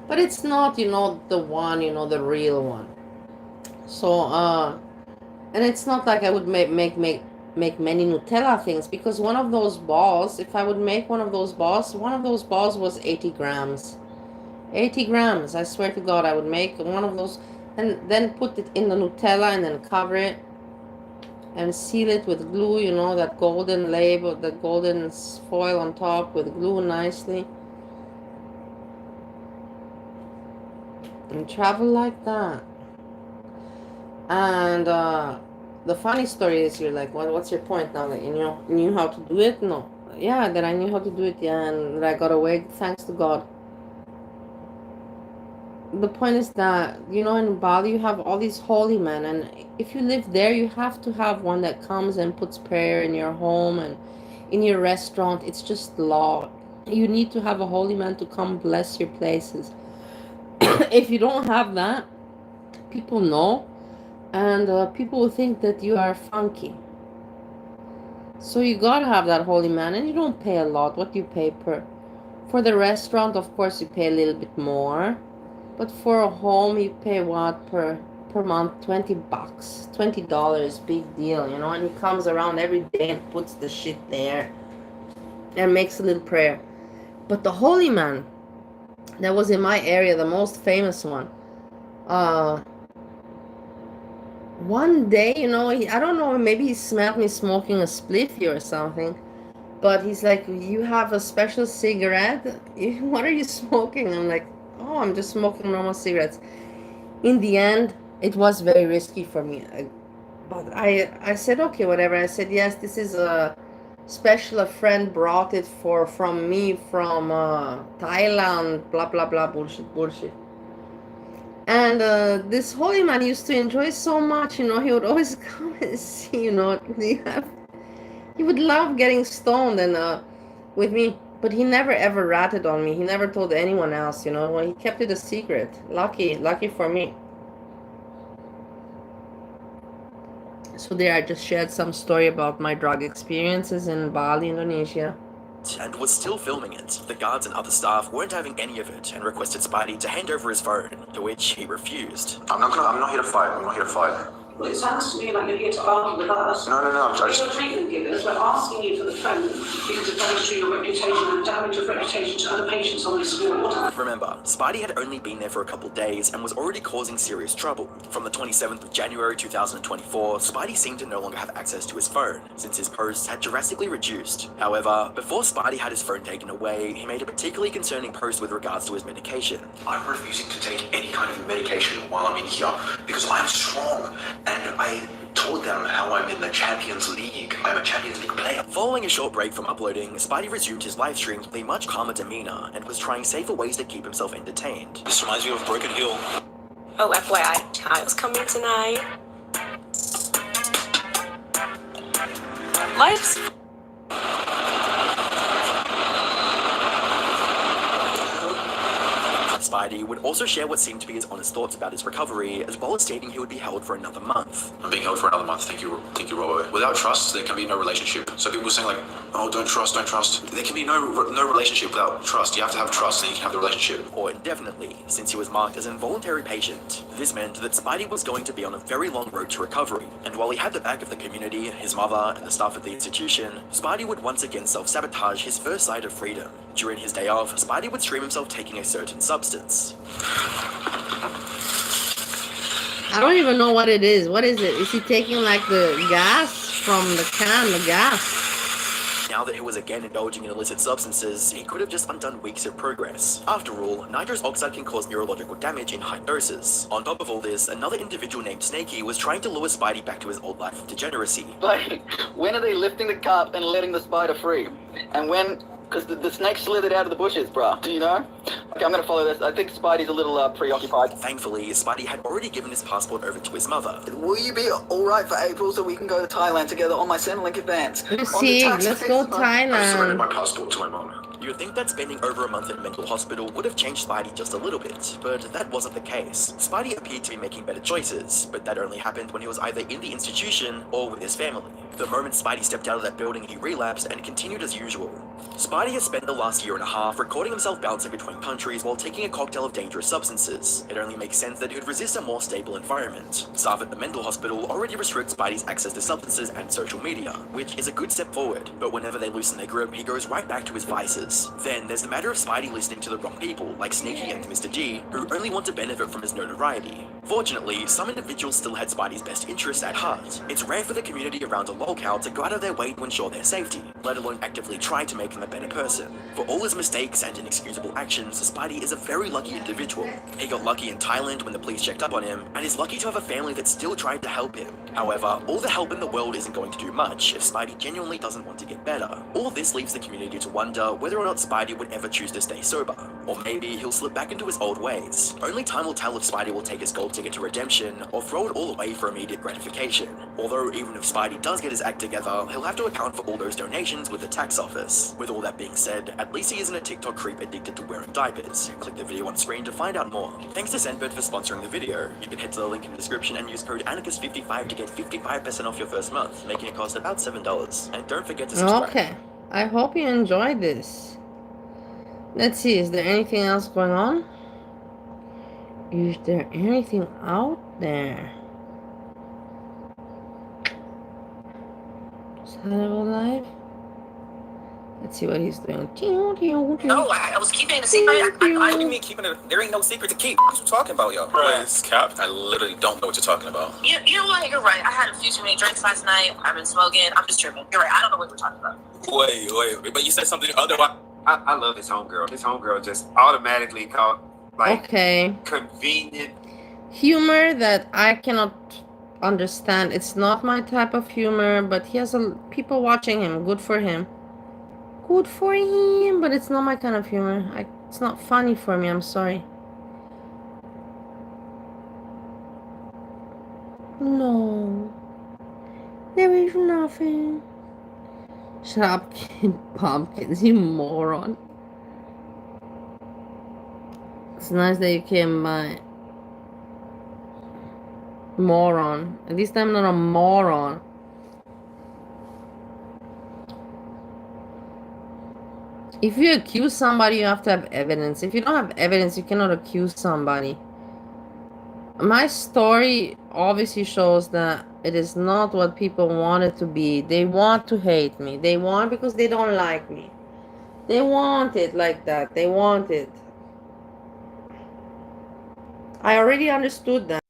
Speaker 1: but it's not, you know, the one, you know, the real one. So and it's not like I would make many Nutella things, because one of those balls, if I would make one of those balls was 80 grams. 80 grams, I swear to God. I would make one of those and then put it in the Nutella and then cover it and seal it with glue, you know, that golden label, the golden foil on top with glue nicely, and travel like that. And the funny story is, you're like, what's your point now, that you knew how to do it? No. Yeah, that I knew how to do it, yeah, and that I got away, thanks to God. The point is that, you know, in Bali you have all these holy men, and if you live there, you have to have one that comes and puts prayer in your home and in your restaurant. It's just law. You need to have a holy man to come bless your places. If you don't have that, people know, and people will think that you are funky. So you gotta have that holy man, and you don't pay a lot. What do you pay for the restaurant? Of course you pay a little bit more. But for a home, you pay what per month? $20, $20, big deal, you know. And he comes around every day and puts the shit there and makes a little prayer. But the holy man that was in my area, the most famous one, one day, you know, I don't know, maybe he smelled me smoking a spliffy or something. But he's like, you have a special cigarette? What are you smoking? I'm like, oh, I'm just smoking normal cigarettes. In the end, it was very risky for me. But I said, okay, whatever. I said, yes, this is a special. A friend brought it from me from Thailand, blah, blah, blah, bullshit. And this holy man used to enjoy so much, you know. He would always come and see, you know. He would love getting stoned and with me. But he never ever ratted on me. He never told anyone else, you know. He kept it a secret. Lucky for me. So there, I just shared some story about my drug experiences in Bali, Indonesia.
Speaker 8: And was still filming it. The guards and other staff weren't having any of it and requested Spidey to hand over his phone, to which he refused.
Speaker 12: I'm not here to fight. I'm not here to fight.
Speaker 11: Well, it sounds to me like you're here to argue with us.
Speaker 12: No.
Speaker 11: You're a treatment giver, so we're asking you for the phone because it damage to your reputation and damage of reputation to other patients on this ward.
Speaker 8: Remember, Spidey had only been there for a couple days and was already causing serious trouble. From the 27th of January 2024, Spidey seemed to no longer have access to his phone, since his posts had drastically reduced. However, before Spidey had his phone taken away, he made a particularly concerning post with regards to his medication.
Speaker 12: I'm refusing to take any kind of medication while I'm in here because I'm strong. And I told them how I'm in the Champions League. I'm a Champions League player.
Speaker 8: Following a short break from uploading, Spidey resumed his live streams with a much calmer demeanor and was trying safer ways to keep himself entertained.
Speaker 12: This reminds me of Broken Hill.
Speaker 13: Oh, FYI, Kyle's coming tonight. Life's...
Speaker 8: Spidey would also share what seemed to be his honest thoughts about his recovery, as well as stating he would be held for another month.
Speaker 12: I'm being held for another month. Thank you, Robo. Without trust, there can be no relationship. So people saying like, oh, don't trust. There can be no relationship without trust. You have to have trust, and you can have the relationship.
Speaker 8: Or indefinitely, since he was marked as an involuntary patient. This meant that Spidey was going to be on a very long road to recovery, and while he had the back of the community, his mother, and the staff at the institution, Spidey would once again self-sabotage his first sight of freedom. During his day off, Spidey would stream himself taking a certain substance.
Speaker 1: I don't even know what it is. What is it? Is he taking like the gas from the can, the gas?
Speaker 8: Now that he was again indulging in illicit substances, he could have just undone weeks of progress. After all, nitrous oxide can cause neurological damage in high doses. On top of all this, another individual named Snakey was trying to lure Spidey back to his old life of degeneracy.
Speaker 14: Like, when are they lifting the cup and letting the spider free? And when... Because the snake slithered out of the bushes, bruh. Do you know? Okay, I'm gonna follow this. I think Spidey's a little preoccupied.
Speaker 8: Thankfully, Spidey had already given his passport over to his mother.
Speaker 14: Will you be alright for April so we can go to Thailand together on my Centrelink advance?
Speaker 1: See, let's go Thailand.
Speaker 12: I surrendered my passport to my mom.
Speaker 8: You would think that spending over a month in a mental hospital would have changed Spidey just a little bit, but that wasn't the case. Spidey appeared to be making better choices, but that only happened when he was either in the institution or with his family. The moment Spidey stepped out of that building, he relapsed and continued as usual. Spidey has spent the last year and a half recording himself bouncing between countries while taking a cocktail of dangerous substances. It only makes sense that he would resist a more stable environment. Staff at the mental hospital already restrict Spidey's access to substances and social media, which is a good step forward, but whenever they loosen their grip, he goes right back to his vices. Then there's the matter of Spidey listening to the wrong people, like Sneaky and Mr. G, who only want to benefit from his notoriety. Fortunately, some individuals still had Spidey's best interests at heart. It's rare for the community around a lolcow to go out of their way to ensure their safety, let alone actively try to make him a better person. For all his mistakes and inexcusable actions, Spidey is a very lucky individual. He got lucky in Thailand when the police checked up on him, and is lucky to have a family that still tried to help him. However, all the help in the world isn't going to do much if Spidey genuinely doesn't want to get better. All this leaves the community to wonder whether or not Spidey would ever choose to stay sober. Or maybe he'll slip back into his old ways. Only time will tell if Spidey will take his gold ticket to redemption, or throw it all away for immediate gratification. Although even if Spidey does get his act together, he'll have to account for all those donations with the tax office. With all that being said, at least he isn't a TikTok creep addicted to wearing diapers. Click the video on screen to find out more. Thanks to Sendbird for sponsoring the video. You can head to the link in the description and use code Anarchist55 to get 55% off your first month, making it cost about $7. And don't forget to subscribe.
Speaker 1: Okay, I hope you enjoyed this. Let's see, is there anything else going on? Is there anything out there? Is Hannibal alive? Let's see what he's doing.
Speaker 10: No, I was keeping it a secret. I do mean keeping it. There ain't no secret to keep. What you talking about, yo?
Speaker 12: Bro, it's Cap. I literally don't know what you're talking about.
Speaker 13: You know what? You're right. I had a few too many drinks last night. I've been smoking. I'm just tripping. You're right. I don't know what we're talking about.
Speaker 10: Wait. But you said something otherwise.
Speaker 15: I love this homegirl. This homegirl just automatically called, like,
Speaker 1: okay,
Speaker 15: convenient
Speaker 1: humor that I cannot understand. It's not my type of humor, but he has people watching him. Good for him. Good for him, but it's not my kind of humor. It's not funny for me. I'm sorry. No, there is nothing. Shut up, kid. Pumpkins, you moron. It's nice that you came by. Moron. At least I'm not a moron. If you accuse somebody, you have to have evidence. If you don't have evidence, you cannot accuse somebody. My story obviously shows that it is not what people want it to be. They want to hate me. They want because they don't like me. They want it like that. They want it. I already understood that.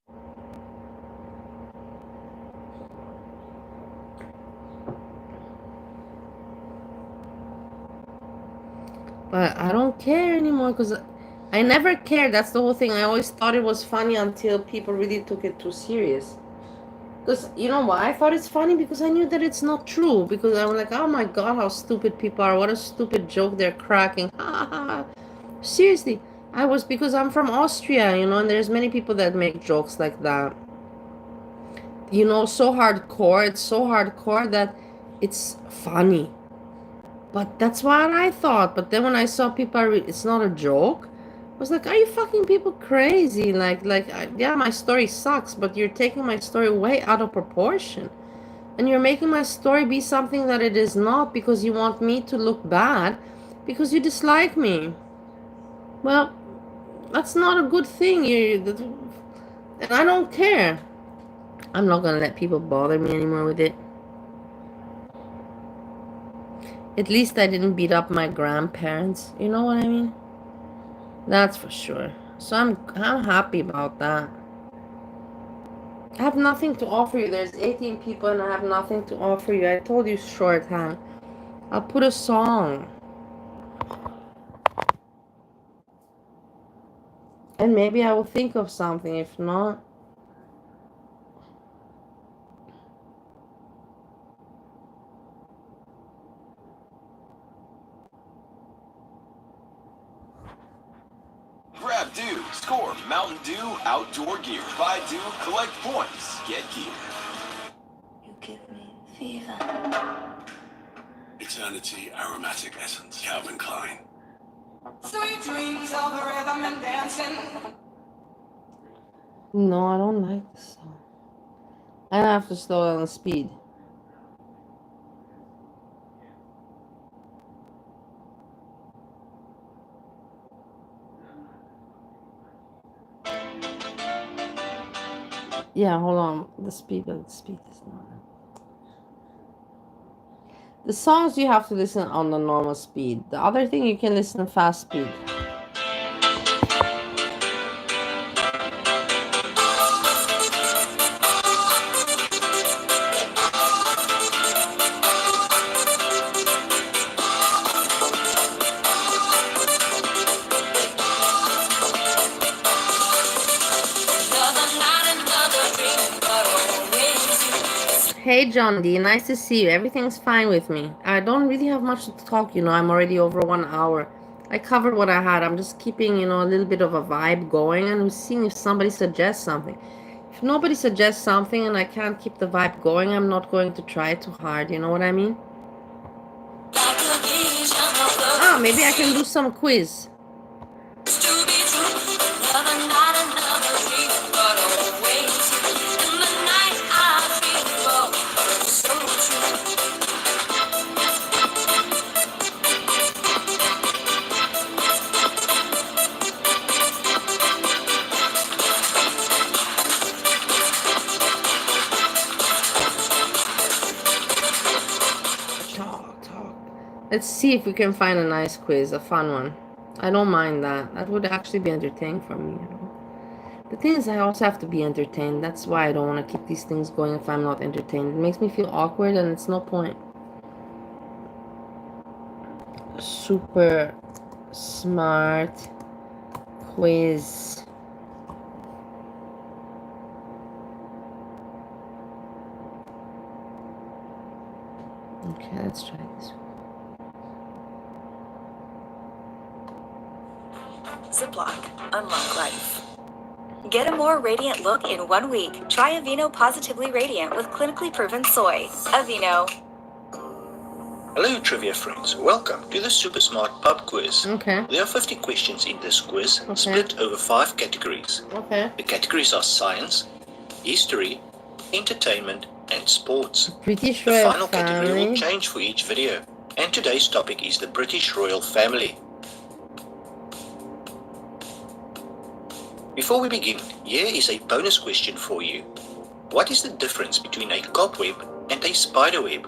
Speaker 1: But I don't care anymore because I never cared. That's the whole thing. I always thought it was funny until people really took it too serious. Because, you know why I thought it's funny? Because I knew that it's not true. Because I was like, oh my god, how stupid people are. What a stupid joke they're cracking. Seriously. Because I'm from Austria, you know, and there's many people that make jokes like that. You know, so hardcore. It's so hardcore that it's funny. But that's what I thought. But then when I saw people, it's not a joke. was like, are you fucking people crazy? Yeah, my story sucks, but you're taking my story way out of proportion. And you're making my story be something that it is not because you want me to look bad, because you dislike me. Well, that's not a good thing. And I don't care. I'm not gonna let people bother me anymore with it. At least I didn't beat up my grandparents. You know what I mean? That's for sure. So I'm happy about that. I have nothing to offer you. There's 18 people and I have nothing to offer you. I told you shorthand. I'll put a song. And maybe I will think of something. If not,
Speaker 8: Grab Dew, score Mountain Dew outdoor gear. Buy Dew, collect points, get gear.
Speaker 2: You give me fever.
Speaker 16: Eternity Aromatic Essence, Calvin Klein.
Speaker 11: Sweet dreams of rhythm and dancing.
Speaker 1: no, I don't like this song. I have to slow down the speed. Yeah, hold on. The speed is not. The songs you have to listen on the normal speed. The other thing you can listen fast speed. Hey John D, nice to see you. Everything's fine with me. I don't really have much to talk, I'm already over 1 hour. I covered what I had. I'm just keeping, a little bit of a vibe going, and I'm seeing if somebody suggests something. If nobody suggests something and I can't keep the vibe going, I'm not going to try too hard, you know what I mean? Ah, maybe I can do some quiz. Let's see if we can find a nice quiz, a fun one. I don't mind that. That would actually be entertaining for me, The thing is, I also have to be entertained. That's why I don't want to keep these things going if I'm not entertained. It makes me feel awkward and it's no point. Super smart quiz. Okay, let's try this one.
Speaker 17: Ziploc, unlock life. Get a more radiant look in 1 week. Try Aveeno Positively Radiant with clinically proven soy. Aveeno.
Speaker 18: Hello trivia friends, welcome to the Super Smart Pub Quiz.
Speaker 1: Okay.
Speaker 18: There are 50 questions in this quiz, split over 5 categories.
Speaker 1: Okay.
Speaker 18: The categories are science, history, entertainment, and sports.
Speaker 1: British
Speaker 18: the
Speaker 1: Royal
Speaker 18: final
Speaker 1: Family.
Speaker 18: category will change for each video, and today's topic is the British Royal Family. Before we begin, here is a bonus question for you. What is the difference between a cobweb and a spiderweb?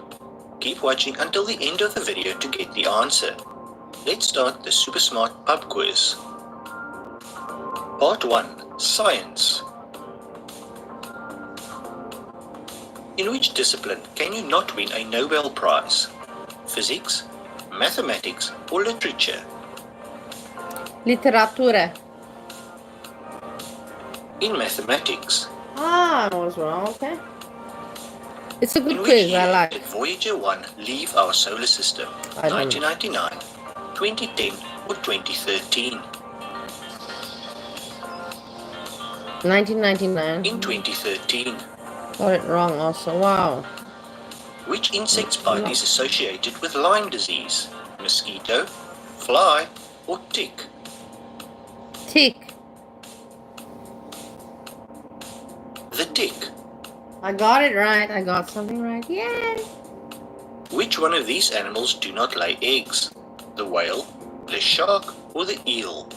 Speaker 18: Keep watching until the end of the video to get the answer. Let's start the Super Smart Pub Quiz. Part 1. Science. In which discipline can you not win a Nobel Prize? Physics, mathematics, or literature?
Speaker 1: Literatura.
Speaker 18: In mathematics.
Speaker 1: Ah, I was wrong. Okay. It's a good
Speaker 18: In which
Speaker 1: quiz.
Speaker 18: year
Speaker 1: I like.
Speaker 18: did Voyager 1 leave our solar system?
Speaker 1: I don't know.
Speaker 18: 1999, 2010, or 2013?
Speaker 1: 1999.
Speaker 18: In 2013.
Speaker 1: Got it wrong also. Wow.
Speaker 18: Which insect bite is associated with Lyme disease? Mosquito, fly, or tick?
Speaker 1: tick.
Speaker 18: The tick.
Speaker 1: I got it right. I got something right. Yay!
Speaker 18: Which one of these animals do not lay eggs? The whale, the shark, or the eel?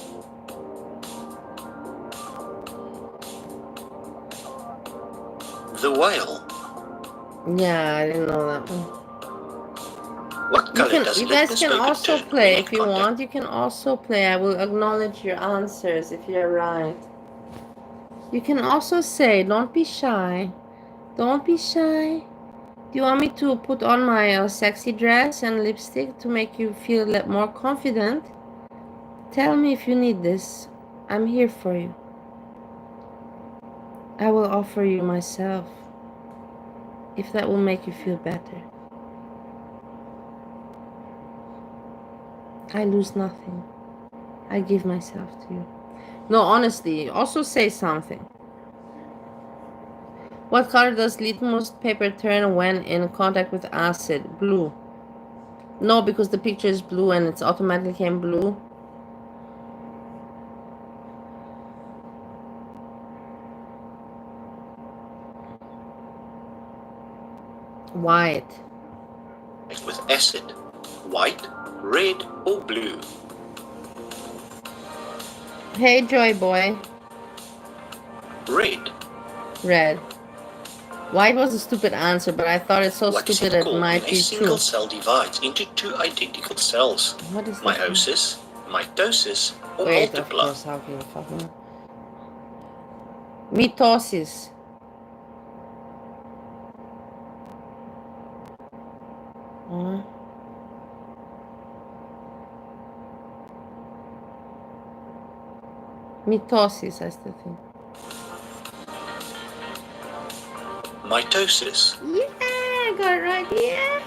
Speaker 18: The whale.
Speaker 1: Yeah, I didn't know that one.
Speaker 18: What color does
Speaker 1: You guys can
Speaker 18: litmus paper
Speaker 1: also
Speaker 18: turn
Speaker 1: play
Speaker 18: when
Speaker 1: if
Speaker 18: in
Speaker 1: you
Speaker 18: contact?
Speaker 1: want. You can also play. I will acknowledge your answers if you're right. You can also say, don't be shy. Don't be shy. Do you want me to put on my sexy dress and lipstick to make you feel more confident? Tell me if you need this. I'm here for you. I will offer you myself, if that will make you feel better. I lose nothing. I give myself to you. No, honestly, also say something. What color does litmus paper turn when in contact with acid? Blue. No, because the picture is blue and it's automatically came blue. White.
Speaker 18: With acid. White, red, or blue?
Speaker 1: Hey, Joy Boy.
Speaker 18: Red.
Speaker 1: Red. White was a stupid answer, but I thought it's so stupid it might be
Speaker 18: a single
Speaker 1: true.
Speaker 18: cell divides into two identical cells?
Speaker 1: What is
Speaker 18: Meiosis, mitosis, or
Speaker 1: Wait,
Speaker 18: multiply?
Speaker 1: of course, how can you fucking... Mitosis. Mitosis, I still think.
Speaker 18: Mitosis.
Speaker 1: Yeah, I got it right. Yeah,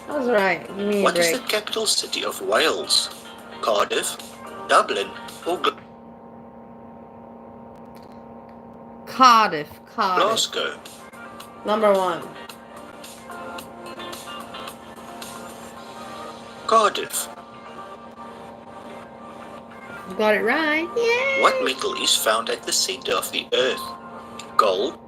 Speaker 1: I was right. Give me a
Speaker 18: What is
Speaker 1: break.
Speaker 18: the capital city of Wales? Cardiff, Dublin, or
Speaker 1: Cardiff.
Speaker 18: Glasgow?
Speaker 1: Number 1.
Speaker 18: Cardiff.
Speaker 1: You got it right. Yeah.
Speaker 18: What metal is found at the center of the earth? Gold.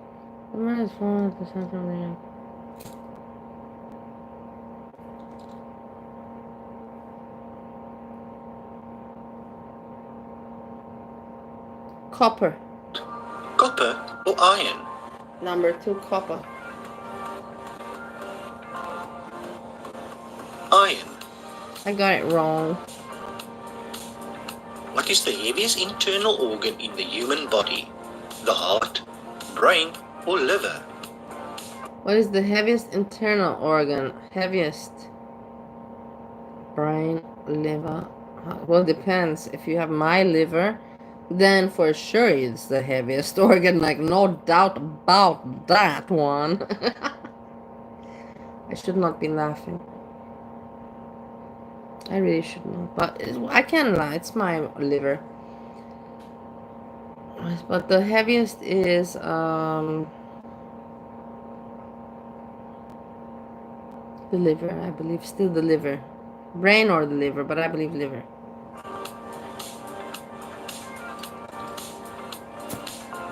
Speaker 1: Copper.
Speaker 18: Copper or iron?
Speaker 1: Number 2, copper.
Speaker 18: Iron.
Speaker 1: I got it wrong.
Speaker 18: What is the heaviest internal organ in the human body? The heart, brain, or liver?
Speaker 1: What is the heaviest internal organ? Heaviest. Brain, liver. Well, it depends. If you have my liver, then for sure it's the heaviest organ. Like, no doubt about that one. I should not be laughing. I really should not. But I can't lie. It's my liver. But the heaviest is... the liver, I believe. Still the liver. Brain or the liver, but I believe liver.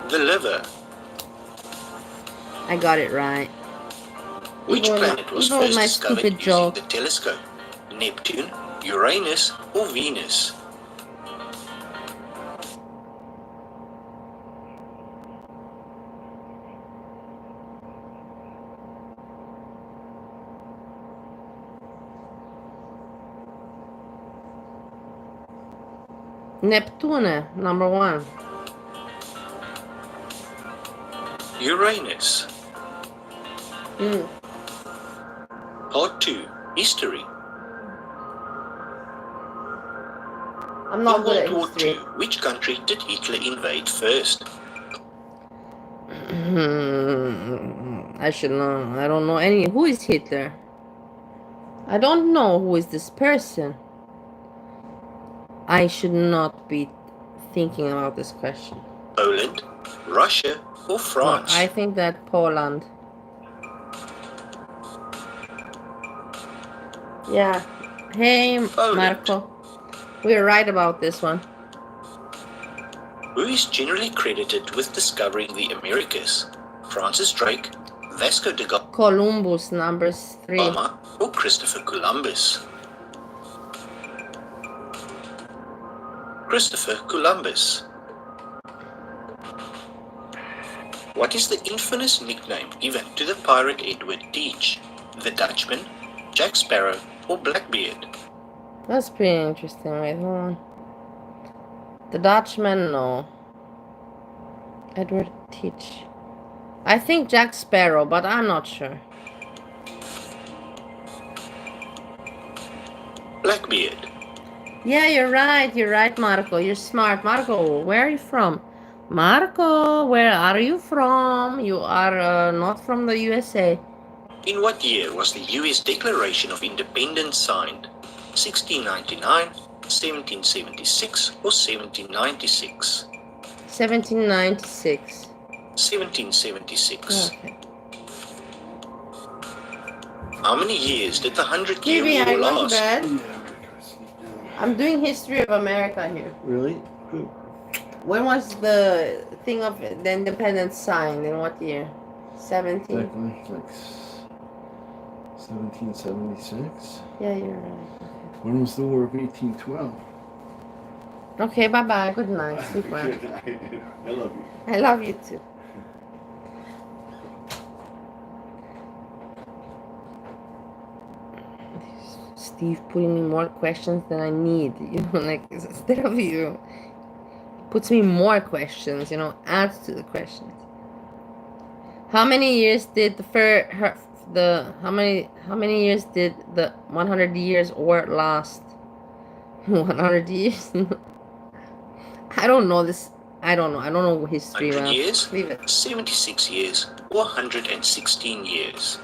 Speaker 18: The liver.
Speaker 1: I got it right.
Speaker 18: Which planet was first
Speaker 1: my
Speaker 18: discovered
Speaker 1: stupid
Speaker 18: using
Speaker 1: joke.
Speaker 18: the telescope? Neptune, Uranus, or Venus?
Speaker 1: Neptune, number 1.
Speaker 18: Uranus. Part 2. History.
Speaker 1: I'm not good at
Speaker 18: World War
Speaker 1: history.
Speaker 18: II, which country did Hitler invade first?
Speaker 1: I should know. I don't know any. Who is Hitler? I don't know who is this person. I should not be thinking about this question.
Speaker 18: Poland, Russia, or France?
Speaker 1: I think that Poland. Yeah. Hey,
Speaker 18: Poland.
Speaker 1: Marco. We're right about this one.
Speaker 18: Who is generally credited with discovering the Americas? Francis Drake, Vasco da Gama,
Speaker 1: Columbus, number 3.
Speaker 18: or Christopher Columbus? Christopher Columbus. What is the infamous nickname given to the pirate Edward Teach? The Dutchman, Jack Sparrow, or Blackbeard?
Speaker 1: That's pretty interesting. Wait, hold on. The Dutchman, no. Edward Teach. I think Jack Sparrow, but I'm not sure.
Speaker 18: Blackbeard.
Speaker 1: Yeah, you're right, Marco. You're smart. Marco, where are you from? Marco, where are you from? You are not from the USA.
Speaker 18: In what year was the US Declaration of Independence signed? 1699, 1776, or 1796?
Speaker 1: 1796.
Speaker 18: 1776.
Speaker 1: Okay.
Speaker 18: How many years did the 100-Year
Speaker 1: Maybe
Speaker 18: War
Speaker 1: I go to
Speaker 18: last?
Speaker 1: bed. I'm doing history of America here.
Speaker 19: Really? Good.
Speaker 1: When was the thing of the independence signed? In what year? 17.
Speaker 19: Exactly, like 1776.
Speaker 1: Yeah, you're right.
Speaker 19: When was the War of 1812?
Speaker 1: Okay, bye bye. Good night. Sleep well.
Speaker 19: I love you.
Speaker 1: I love you too. Steve putting me more questions than I need. You know, like instead of you, puts me more questions. You know, adds to the questions. How many years did how many years did the 100 years war last? 100 years? I don't know this. I don't know. I don't know history.
Speaker 18: 100
Speaker 1: well.
Speaker 18: years,
Speaker 1: Leave it.
Speaker 18: 76 years, or 116 years?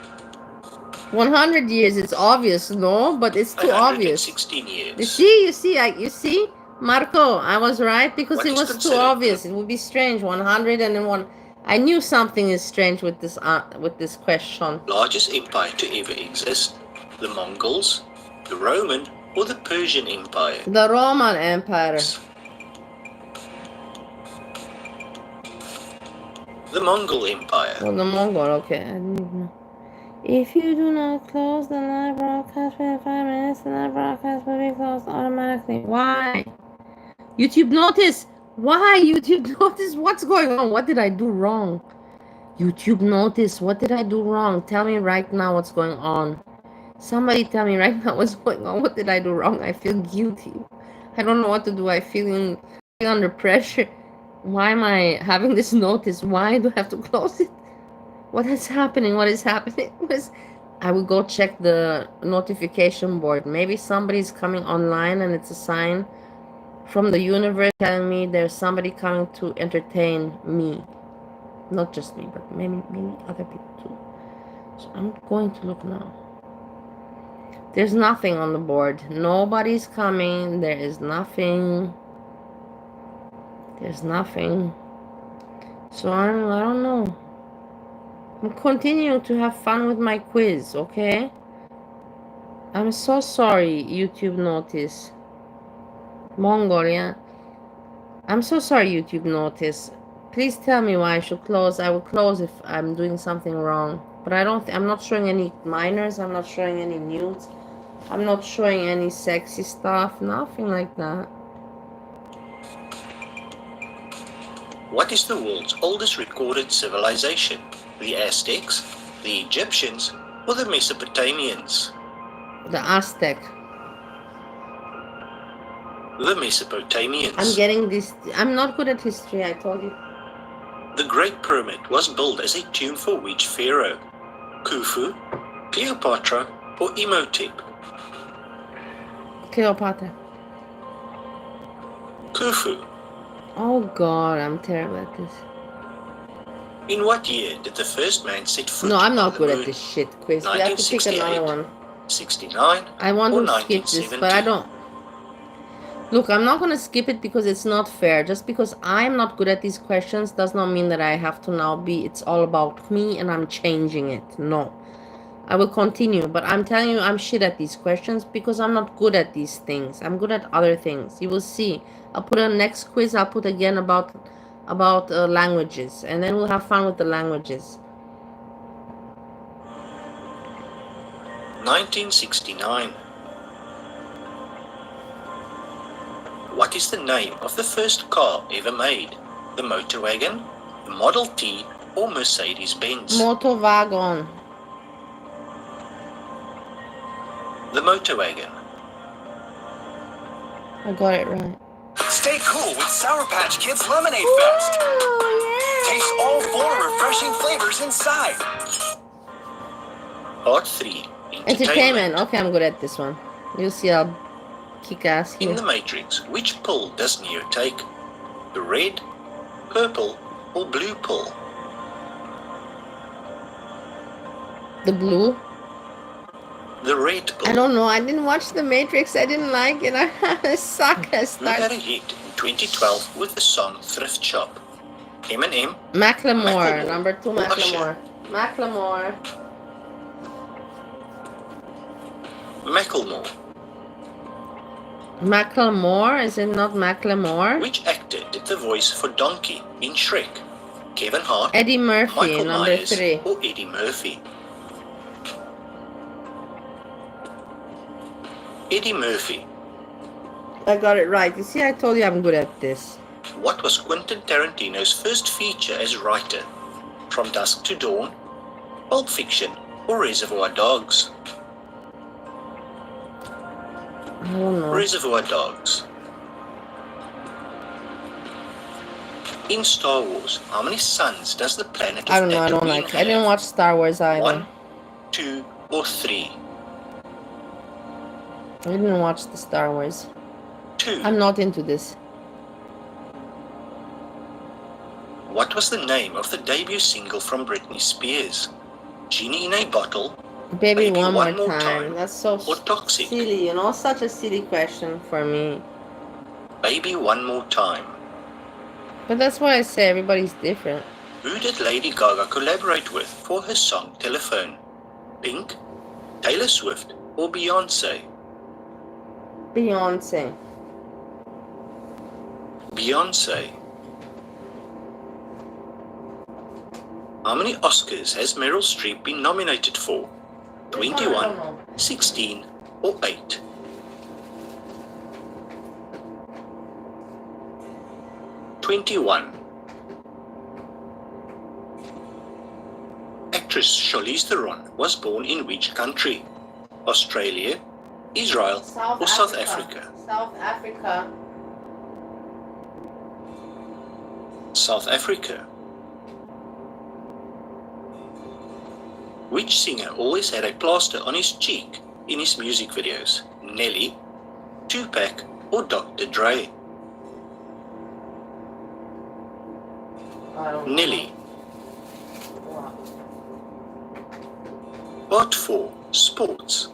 Speaker 1: 100 years, it's obvious, no? But it's too obvious.
Speaker 18: 116 years.
Speaker 1: You see, Marco, I was right because it was too obvious. It would be strange. 100 and then one. I knew something is strange with this question.
Speaker 18: Largest empire to ever exist? The Mongols, the Roman, or the Persian Empire?
Speaker 1: The Roman Empire.
Speaker 18: The Mongol Empire.
Speaker 1: Oh, the Mongol, okay. I didn't know. If you do not close the live broadcast within 5 minutes, the live broadcast will be closed automatically. Why? YouTube notice. Why YouTube notice? What's going on? What did I do wrong? YouTube notice. What did I do wrong? Tell me right now what's going on. Somebody tell me right now what's going on. What did I do wrong? I feel guilty. I don't know what to do. I feel under pressure. Why am I having this notice? Why do I have to close it? What is happening? What is happening? I will go check the notification board. Maybe somebody's coming online and it's a sign from the universe telling me there's somebody coming to entertain me. Not just me, but maybe other people too. So I'm going to look now. There's nothing on the board. Nobody's coming. There is nothing. There's nothing. So I don't know. I'm continuing to have fun with my quiz, okay? I'm so sorry, YouTube notice. Mongolia. I'm so sorry, YouTube notice. Please tell me why I should close. I will close if I'm doing something wrong. But I'm not showing any minors. I'm not showing any nudes. I'm not showing any sexy stuff. Nothing like that.
Speaker 18: What is the world's oldest recorded civilization? The Aztecs, the Egyptians, or the Mesopotamians?
Speaker 1: The Aztec.
Speaker 18: The Mesopotamians.
Speaker 1: I'm getting this. I'm not good at history, I told you.
Speaker 18: The Great Pyramid was built as a tomb for which pharaoh? Khufu, Cleopatra, or Imhotep?
Speaker 1: Cleopatra.
Speaker 18: Khufu.
Speaker 1: Oh God, I'm terrible at this.
Speaker 18: In what year did the first man set foot
Speaker 1: No, I'm
Speaker 18: on
Speaker 1: not
Speaker 18: the
Speaker 1: good
Speaker 18: moon?
Speaker 1: at this shit quiz. We have to pick another one.
Speaker 18: 69,
Speaker 1: I want
Speaker 18: or
Speaker 1: to skip this, but I don't. Look, I'm not going to skip it because it's not fair. Just because I'm not good at these questions does not mean that I have to now be, it's all about me and I'm changing it. No. I will continue, but I'm telling you, I'm shit at these questions because I'm not good at these things. I'm good at other things. You will see. I'll put a next quiz. I'll put again about languages, and then we'll have fun with the languages.
Speaker 18: 1969. What is the name of the first car ever made? The motor wagon, the Model T, or Mercedes-Benz?
Speaker 1: Motorwagen.
Speaker 18: The motor wagon.
Speaker 1: I got it right.
Speaker 8: Stay cool with Sour Patch Kids Lemonade Fest. Taste all 4 refreshing flavors inside.
Speaker 18: Part 3.
Speaker 1: Entertainment. Okay, I'm good at this one. You'll see I'll kick ass here.
Speaker 18: In the Matrix, which pill does Neo take? The red, purple, or blue pill?
Speaker 1: The blue?
Speaker 18: The red pill.
Speaker 1: I don't know. I didn't watch The Matrix. I didn't like it. I suck at
Speaker 18: Who had a hit in 2012 with the song Thrift Shop? Eminem,
Speaker 1: Macklemore. Number 2, Macklemore. Macklemore.
Speaker 18: Macklemore.
Speaker 1: Macklemore? Is it not Macklemore?
Speaker 18: Which actor did the voice for Donkey in Shrek? Kevin Hart,
Speaker 1: Eddie Murphy,
Speaker 18: Michael
Speaker 1: number
Speaker 18: Myers,
Speaker 1: 3.
Speaker 18: or Eddie Murphy? Eddie Murphy.
Speaker 1: I got it right. You see, I told you I'm good at this.
Speaker 18: What was Quentin Tarantino's first feature as writer? From Dusk to Dawn, Pulp Fiction, or Reservoir Dogs?
Speaker 1: I don't know.
Speaker 18: Reservoir Dogs. In Star Wars, how many suns does the planet of
Speaker 1: I don't know. I don't
Speaker 18: Tatooine
Speaker 1: like it. I
Speaker 18: have?
Speaker 1: didn't watch Star Wars either.
Speaker 18: 1, 2, or 3?
Speaker 1: I didn't watch the Star Wars.
Speaker 18: 2.
Speaker 1: I'm not into this.
Speaker 18: What was the name of the debut single from Britney Spears? Genie in a Bottle,
Speaker 1: Baby,
Speaker 18: Maybe
Speaker 1: one more
Speaker 18: One More
Speaker 1: time.
Speaker 18: Time,
Speaker 1: That's so
Speaker 18: or Toxic?
Speaker 1: silly, you know? Such a silly question for me.
Speaker 18: Baby One More Time.
Speaker 1: But that's why I say everybody's different.
Speaker 18: Who did Lady Gaga collaborate with for her song Telephone? Pink, Taylor Swift, or Beyonce?
Speaker 1: Beyonce.
Speaker 18: Beyonce. How many Oscars has Meryl Streep been nominated for? 21, 16, or 8? Actress Charlize Theron was born in which country? Australia, Israel, or South Africa?
Speaker 1: South Africa.
Speaker 18: South Africa. Which singer always had a plaster on his cheek in his music videos? Nelly, Tupac, or Dr. Dre? Nelly. Part 4. Sports.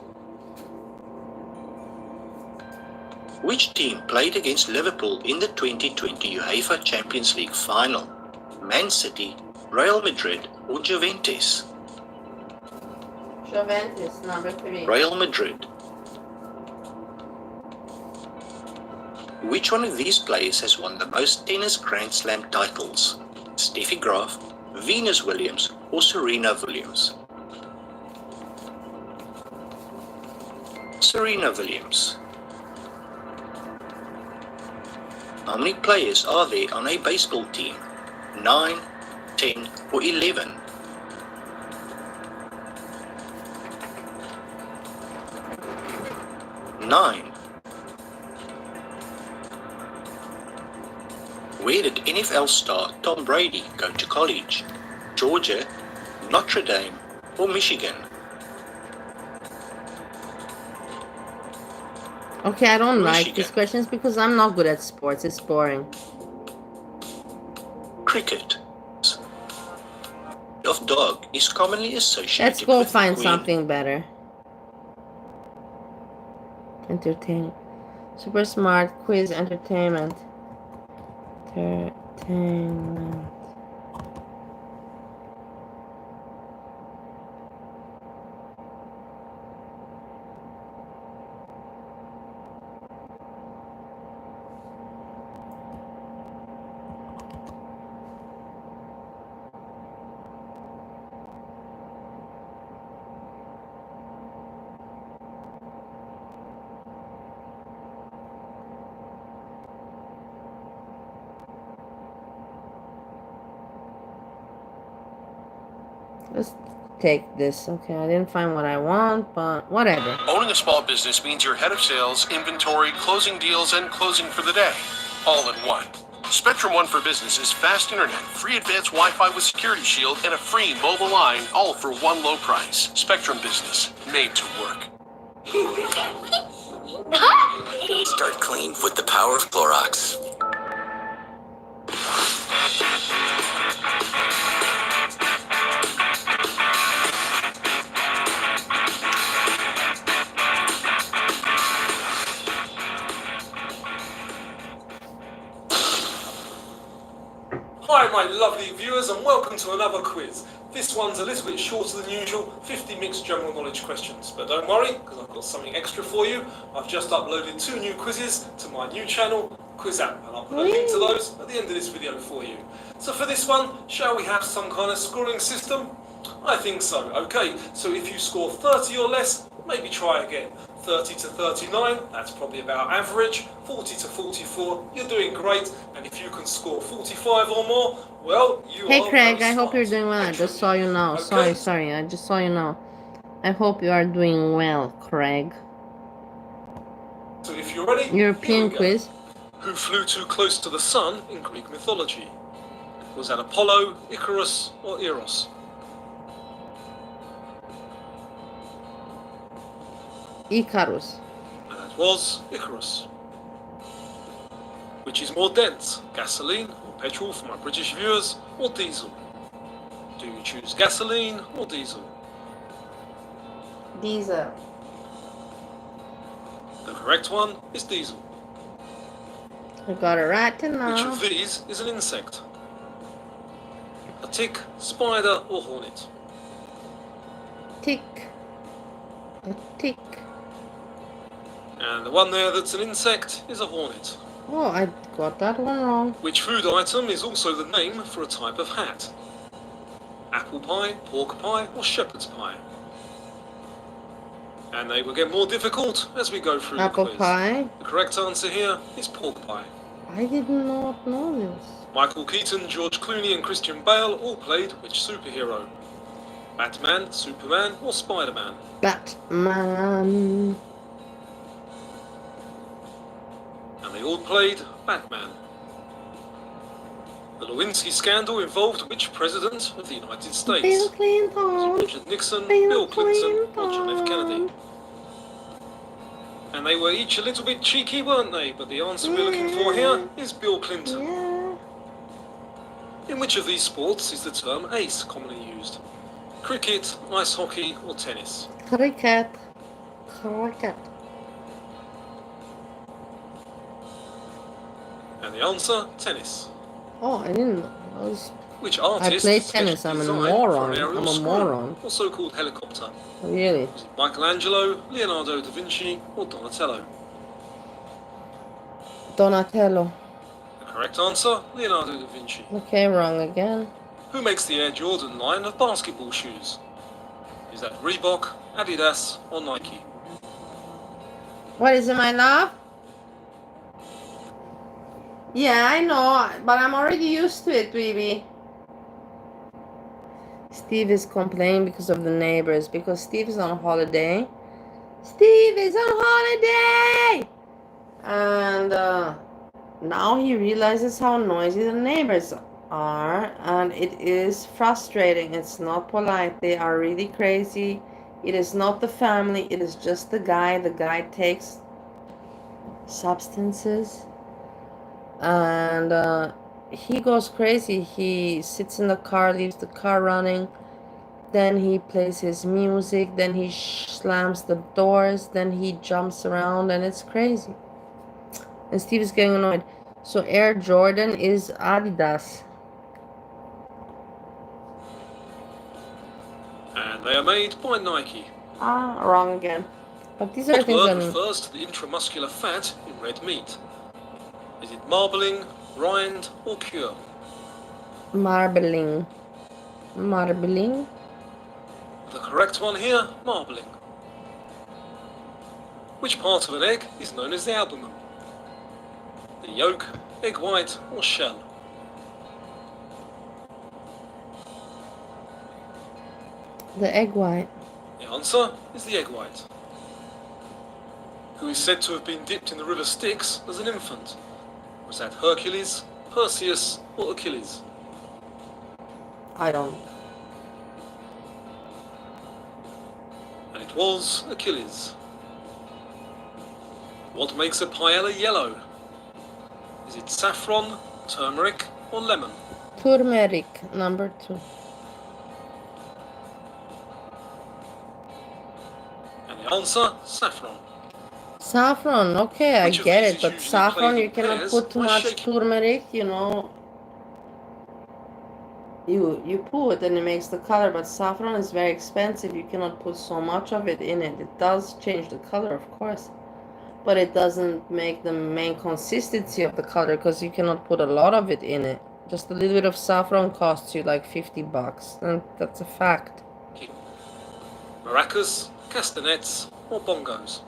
Speaker 18: Which team played against Liverpool in the 2020 UEFA Champions League final? Man City, Real Madrid, or Juventus?
Speaker 1: Juventus, number 3.
Speaker 18: Real Madrid. Which one of these players has won the most tennis Grand Slam titles? Steffi Graf, Venus Williams, or Serena Williams? Serena Williams. How many players are there on a baseball team? 9, 10, or 11? 9. Where did NFL star Tom Brady go to college? Georgia, Notre Dame, or Michigan?
Speaker 1: Okay, I don't like
Speaker 18: Michigan.
Speaker 1: these questions because I'm not good at sports. It's boring.
Speaker 18: Cricket. Of dog is commonly associated
Speaker 1: Let's go
Speaker 18: with the
Speaker 1: find
Speaker 18: Queen.
Speaker 1: something better. Entertainment. Super smart quiz entertainment. Entertainment. Let's take this. Okay, I didn't find what I want, but whatever.
Speaker 20: Owning a small business means you're head of sales, inventory, closing deals, and closing for the day, all in one. Spectrum One for Business is fast internet, free advanced Wi-Fi with Security Shield, and a free mobile line, all for one low price. Spectrum Business, made to work.
Speaker 8: Start clean with the power of Clorox.
Speaker 21: Hi my lovely viewers and welcome to another quiz. This one's a little bit shorter than usual, 50 mixed general knowledge questions. But don't worry, because I've got something extra for you. I've just uploaded 2 new quizzes to my new channel, Quiz App, and I'll put a link to those at the end of this video for you. So for this one, shall we have some kind of scoring system? I think so. Okay, so if you score 30 or less, maybe try again. 30 to 39, that's probably about average. 40 to 44, you're doing great. And if you can score 45 or more, well, you
Speaker 1: Hey
Speaker 21: are
Speaker 1: Craig,
Speaker 21: very
Speaker 1: I hope you're
Speaker 21: smart.
Speaker 1: doing well. I just saw you now.
Speaker 21: Okay.
Speaker 1: Sorry, I just saw you now. I hope you are doing well, Craig.
Speaker 21: So if you're ready,
Speaker 1: European quiz.
Speaker 21: Who flew too close to the sun in Greek mythology? Was that Apollo, Icarus, or Eros?
Speaker 1: Icarus.
Speaker 21: And that was Icarus. Which is more dense, gasoline or petrol for my British viewers, or diesel? Do you choose gasoline or diesel?
Speaker 1: Diesel.
Speaker 21: The correct one is diesel.
Speaker 1: I got it right to know.
Speaker 21: Which of these is an insect? A tick, spider, or hornet?
Speaker 1: Tick. A tick.
Speaker 21: And the one there that's an insect is a hornet.
Speaker 1: Oh, I got that one wrong.
Speaker 21: Which food item is also the name for a type of hat? Apple pie, pork pie, or shepherd's pie? And they will get more difficult as we go through
Speaker 1: Apple
Speaker 21: the quiz.
Speaker 1: pie.
Speaker 21: The correct answer here is pork pie.
Speaker 1: I did not know this.
Speaker 21: Michael Keaton, George Clooney, and Christian Bale all played which superhero? Batman, Superman, or Spider-Man?
Speaker 1: Batman.
Speaker 21: And they all played Batman. The Lewinsky scandal involved which president of the United States?
Speaker 1: Bill Clinton.
Speaker 21: Richard Nixon, Bill Clinton, or John F. Kennedy? And they were each a little bit cheeky, weren't they? But the answer we're looking for here is Bill Clinton.
Speaker 1: Yeah.
Speaker 21: In which of these sports is the term ace commonly used? Cricket, ice hockey, or tennis?
Speaker 1: Cricket. Cricket.
Speaker 21: And the answer, tennis.
Speaker 1: Oh, I didn't know.
Speaker 21: Which artist
Speaker 1: I played tennis. I'm a
Speaker 21: designed for
Speaker 1: moron.
Speaker 21: an aerial
Speaker 1: I'm a
Speaker 21: screw,
Speaker 1: moron.
Speaker 21: or so-called helicopter?
Speaker 1: Really?
Speaker 21: Was it Michelangelo, Leonardo da Vinci, or Donatello?
Speaker 1: Donatello.
Speaker 21: The correct answer, Leonardo da Vinci.
Speaker 1: Okay, wrong again.
Speaker 21: Who makes the Air Jordan line of basketball shoes? Is that Reebok, Adidas, or Nike?
Speaker 1: What is it, my love? Yeah, I know, but I'm already used to it, baby. Steve is complaining because of the neighbors, because Steve is on holiday. Steve is on holiday! And now he realizes how noisy the neighbors are, and it is frustrating. It's not polite. They are really crazy. It is not the family, it is just the guy. The guy takes substances. And he goes crazy. He sits in the car, leaves the car running, then he plays his music, then he slams the doors, then he jumps around, and it's crazy. And Steve is getting annoyed. So Air Jordan is Adidas.
Speaker 21: And they are made by Nike.
Speaker 1: Ah, wrong again. But these are
Speaker 21: What
Speaker 1: things
Speaker 21: word
Speaker 1: I mean.
Speaker 21: refers to the intramuscular fat in red meat? Is it marbling, rind, or cure?
Speaker 1: Marbling. Marbling.
Speaker 21: The correct one here, marbling. Which part of an egg is known as the albumen? The yolk, egg white, or shell?
Speaker 1: The egg white.
Speaker 21: The answer is the egg white. Who is said to have been dipped in the river Styx as an infant? Was that Hercules, Perseus, or Achilles?
Speaker 1: I don't.
Speaker 21: And it was Achilles. What makes a paella yellow? Is it saffron, turmeric, or lemon?
Speaker 1: Turmeric, number 2.
Speaker 21: And the answer, saffron.
Speaker 1: Saffron, okay, I
Speaker 21: Which of
Speaker 1: get
Speaker 21: these
Speaker 1: it,
Speaker 21: is
Speaker 1: but
Speaker 21: usually
Speaker 1: saffron,
Speaker 21: played
Speaker 1: you
Speaker 21: in
Speaker 1: cannot
Speaker 21: pairs
Speaker 1: put too
Speaker 21: by
Speaker 1: much
Speaker 21: shaking?
Speaker 1: turmeric, you know. You put and it makes the color, but saffron is very expensive. You cannot put so much of it in it. It does change the color, of course, but it doesn't make the main consistency of the color because you cannot put a lot of it in it. Just a little bit of saffron costs you like $50, and that's a fact.
Speaker 21: Maracas, castanets, or bongos?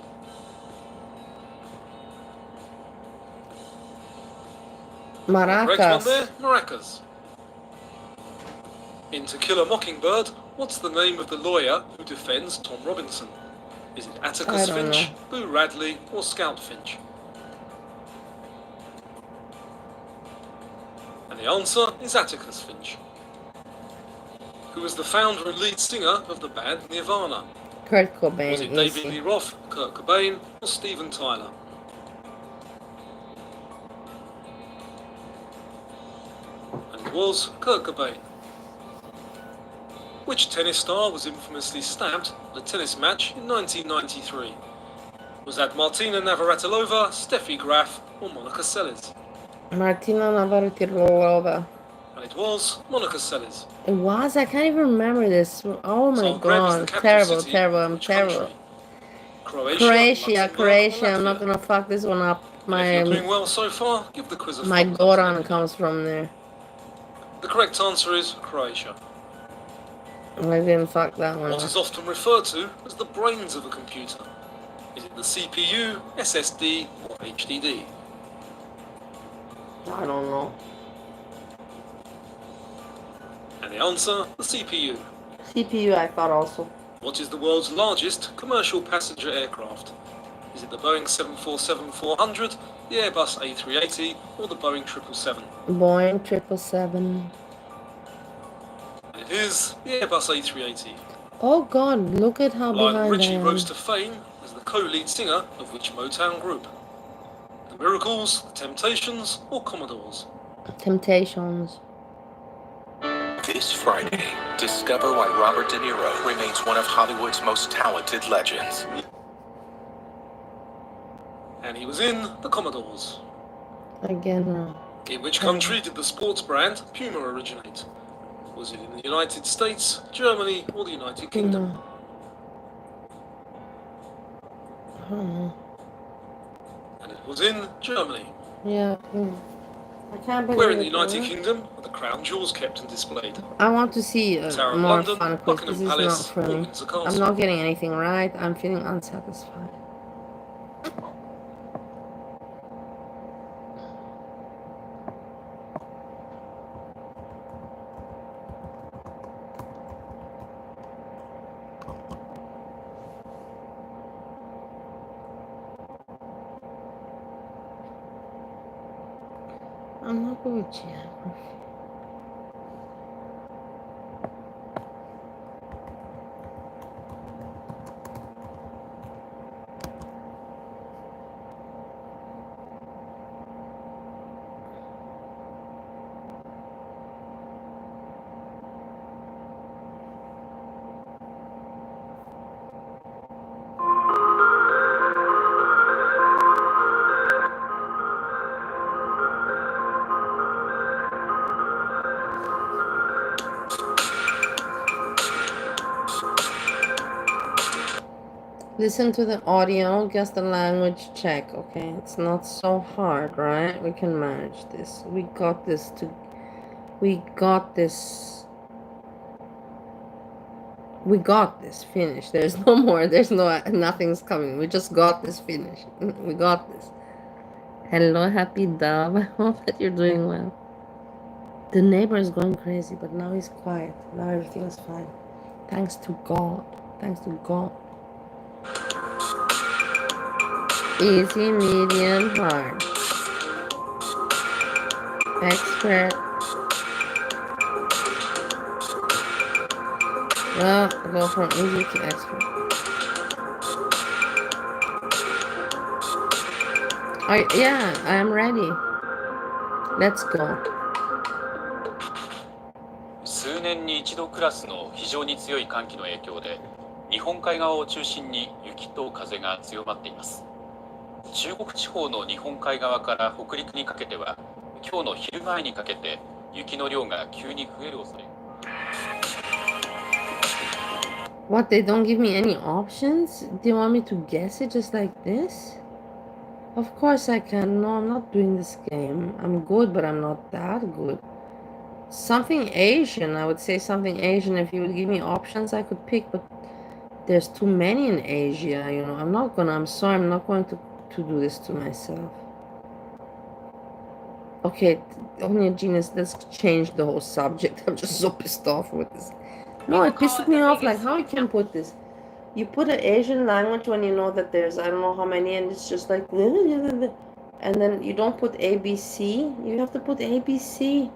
Speaker 21: Correct one there,
Speaker 1: Maracas.
Speaker 21: maracas. In To Kill a Mockingbird, what's the name of the lawyer who defends Tom Robinson? Is it Atticus
Speaker 1: I don't
Speaker 21: Finch,
Speaker 1: know.
Speaker 21: Boo Radley, or Scout Finch? And the answer is Atticus Finch. Who was the founder and lead singer of the band Nirvana?
Speaker 1: Kurt
Speaker 21: Was
Speaker 1: Cobain,
Speaker 21: it David
Speaker 1: easy.
Speaker 21: Lee Roth, Kurt Cobain, or Steven Tyler? And it was Kurt Cobain. Which tennis star was infamously stabbed at a tennis match in 1993? Was that Martina Navratilova, Steffi Graf, or Monica Seles?
Speaker 1: Martina Navratilova.
Speaker 21: And it was Monica Seles.
Speaker 1: It was? I can't even remember this. Oh my
Speaker 21: Zagreb is the
Speaker 1: god.
Speaker 21: capital
Speaker 1: Terrible,
Speaker 21: city
Speaker 1: terrible.
Speaker 21: of
Speaker 1: I'm
Speaker 21: which
Speaker 1: terrible.
Speaker 21: country? Croatia,
Speaker 1: Croatia,
Speaker 21: Luxembourg, or
Speaker 1: Croatia. I'm not
Speaker 21: Latvia?
Speaker 1: gonna fuck this one up.
Speaker 21: And if you're doing
Speaker 1: My
Speaker 21: well so far, give the quiz a
Speaker 1: my
Speaker 21: thumbs up.
Speaker 1: Goran comes from there.
Speaker 21: The correct answer is Croatia.
Speaker 1: I didn't fuck that one
Speaker 21: What
Speaker 1: up.
Speaker 21: is often referred to as the brains of a computer? Is it the CPU, SSD, or HDD?
Speaker 1: I don't know.
Speaker 21: And the answer, the CPU.
Speaker 1: CPU, I thought also.
Speaker 21: What is the world's largest commercial passenger aircraft? Is it the Boeing 747-400, the Airbus A380, or the Boeing 777?
Speaker 1: Boeing 777.
Speaker 21: And it is the Airbus A380.
Speaker 1: Oh god, look at how
Speaker 21: Lionel
Speaker 1: behind I
Speaker 21: Richie
Speaker 1: am.
Speaker 21: rose to fame as the co-lead singer of which Motown group? The Miracles, the Temptations, or Commodores?
Speaker 1: Temptations.
Speaker 6: This Friday, discover why Robert De Niro remains one of Hollywood's most talented legends.
Speaker 21: And he was in the Commodores.
Speaker 1: Again, no.
Speaker 21: In which country did the sports brand Puma originate? Was it in the United States, Germany, or the United Kingdom?
Speaker 1: No. I don't know.
Speaker 21: And it was in Germany.
Speaker 1: Yeah. I can't believe
Speaker 21: Where in the
Speaker 1: it,
Speaker 21: United
Speaker 1: really.
Speaker 21: Kingdom are the crown jewels kept and displayed?
Speaker 1: I want to see
Speaker 21: Tower of
Speaker 1: more
Speaker 21: London,
Speaker 1: fun quiz. This
Speaker 21: Buckingham
Speaker 1: is not
Speaker 21: Palace,
Speaker 1: for
Speaker 21: or
Speaker 1: me.
Speaker 21: Windsor Castle?
Speaker 1: I'm not getting anything right. I'm feeling unsatisfied. I'm not good with geography. Listen to the audio, guess the language, check, okay? It's not so hard, right? We can manage this. We got this. We got this, finished. There's no more, nothing's coming. We just got this finished. We got this. Hello, happy dove. I hope that you're doing well. The neighbor is going crazy, but now he's quiet. Now everything is fine. Thanks to God. Thanks to God. Easy, medium, hard. Expert. Well, go from easy to expert. Yeah, I am ready. Let's go.
Speaker 9: 数年に一度クラスの非常に強い寒気の影響で日本海側を中心に雪と風が強まっています。中国地方の日本海側から北陸にかけては今日の昼前にかけて雪の量が急に増える恐れ。
Speaker 1: What, they don't give me any options? Do you want me to guess it just like this? Of course I can. No, I'm not doing this game. I'm good, but I'm not that good. Something Asian. I would say something Asian. If you would give me options, I could pick, but there's too many in Asia, you know. I'm sorry, I'm not going to do this to myself. Okay, only a genius. Let's change the whole subject. I'm just so pissed off with this. No, it pisses me off, like how you can put this. You put an Asian language when you know that there's I don't know how many, and it's just like, and then you don't put ABC. You have to put ABC.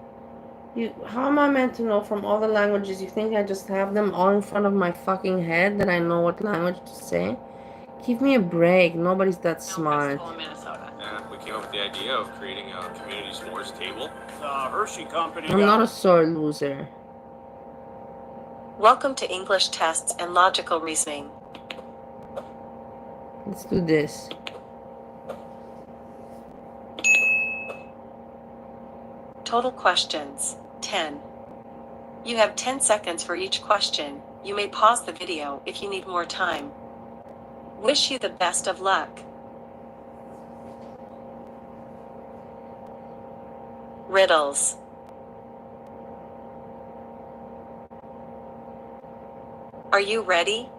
Speaker 1: How am I meant to know from all the languages? You think I just have them all in front of my fucking head that I know what language to say? Give me a break. Nobody's that smart.
Speaker 15: Yeah, we came up with the idea of creating a community sports table.
Speaker 22: The Hershey Company.
Speaker 1: I'm not a sore loser.
Speaker 23: Welcome to English tests and logical reasoning.
Speaker 1: Let's do this.
Speaker 23: Total questions, 10. You have 10 seconds for each question. You may pause the video if you need more time. Wish you the best of luck. Riddles. Are you ready?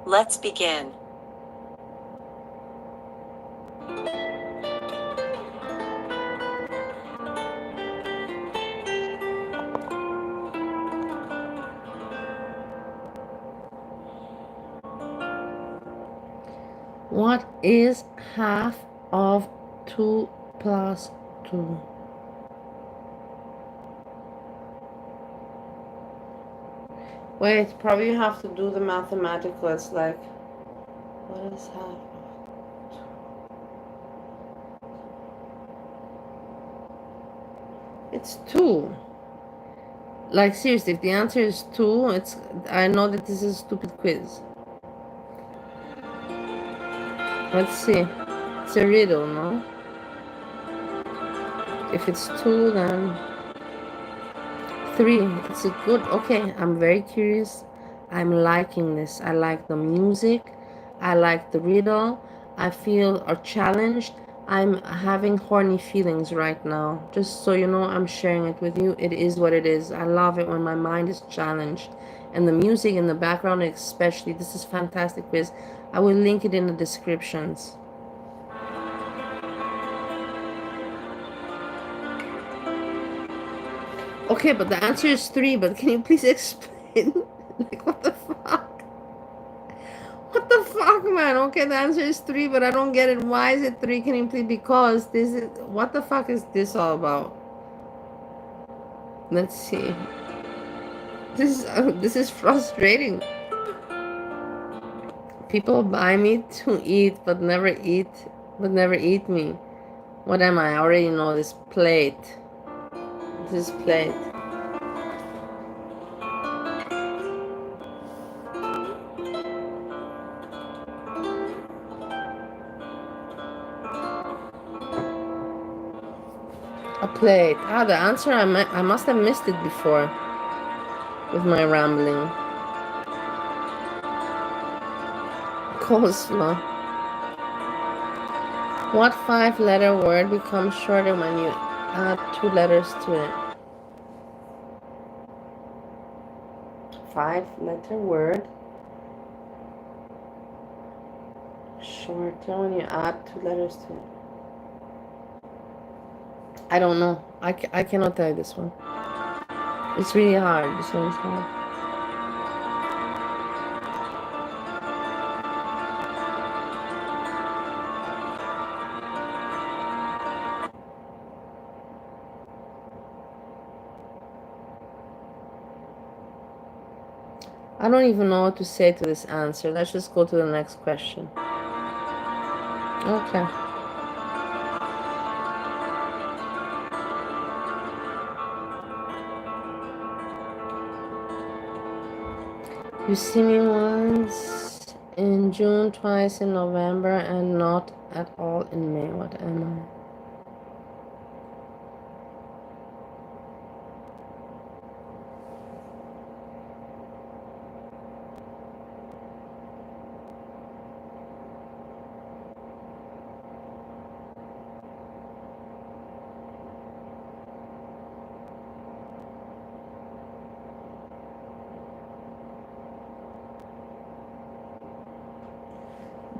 Speaker 23: Let's begin.
Speaker 1: What is half of 2 plus 2? Wait, probably you have to do the mathematical. It's like, what is half? It's 2. Like seriously, if the answer is 2, I know that this is a stupid quiz. Let's see. It's a riddle, no? If it's 2, then 3. It's a good. Okay, I'm very curious. I'm liking this. I like the music. I like the riddle. I feel challenged. I'm having horny feelings right now. Just so you know, I'm sharing it with you. It is what it is. I love it when my mind is challenged. And the music in the background especially. This is fantastic quiz. I will link it in the descriptions. Okay, but the answer is 3, but can you please explain? Like, what the fuck? What the fuck, man? Okay, the answer is 3, but I don't get it. Why is it 3? Can you please? Because this is... What the fuck is this all about? Let's see. This is frustrating. People buy me to eat, but never eat me. What am I? I already know this plate. This plate. A plate. Ah, the answer I must have missed it before with my rambling. Coleslaw. What 5-letter word becomes shorter when you add 2 letters to it? 5-letter word shorter when you add 2 letters to it. I don't know. I cannot tell you this one. It's really hard. This one's hard. I don't even know what to say to this answer. Let's just go to the next question. Okay. You see me once in June, twice in November, and not at all in May. What am I?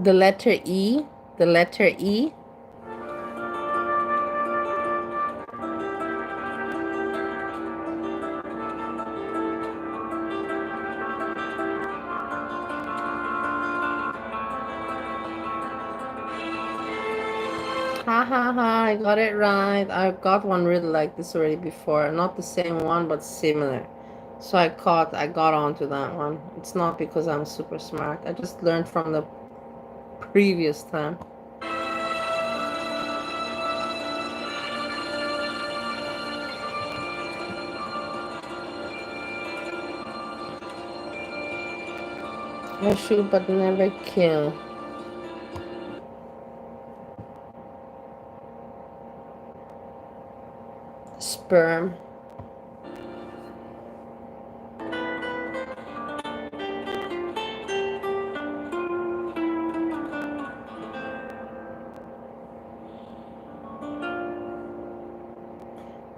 Speaker 1: The letter E. The letter E. Ha ha ha, I got it right. I got one riddle like this already before. Not the same one, but similar. So I got onto that one. It's not because I'm super smart. I just learned from the previous time. I shoot but never kill. Sperm.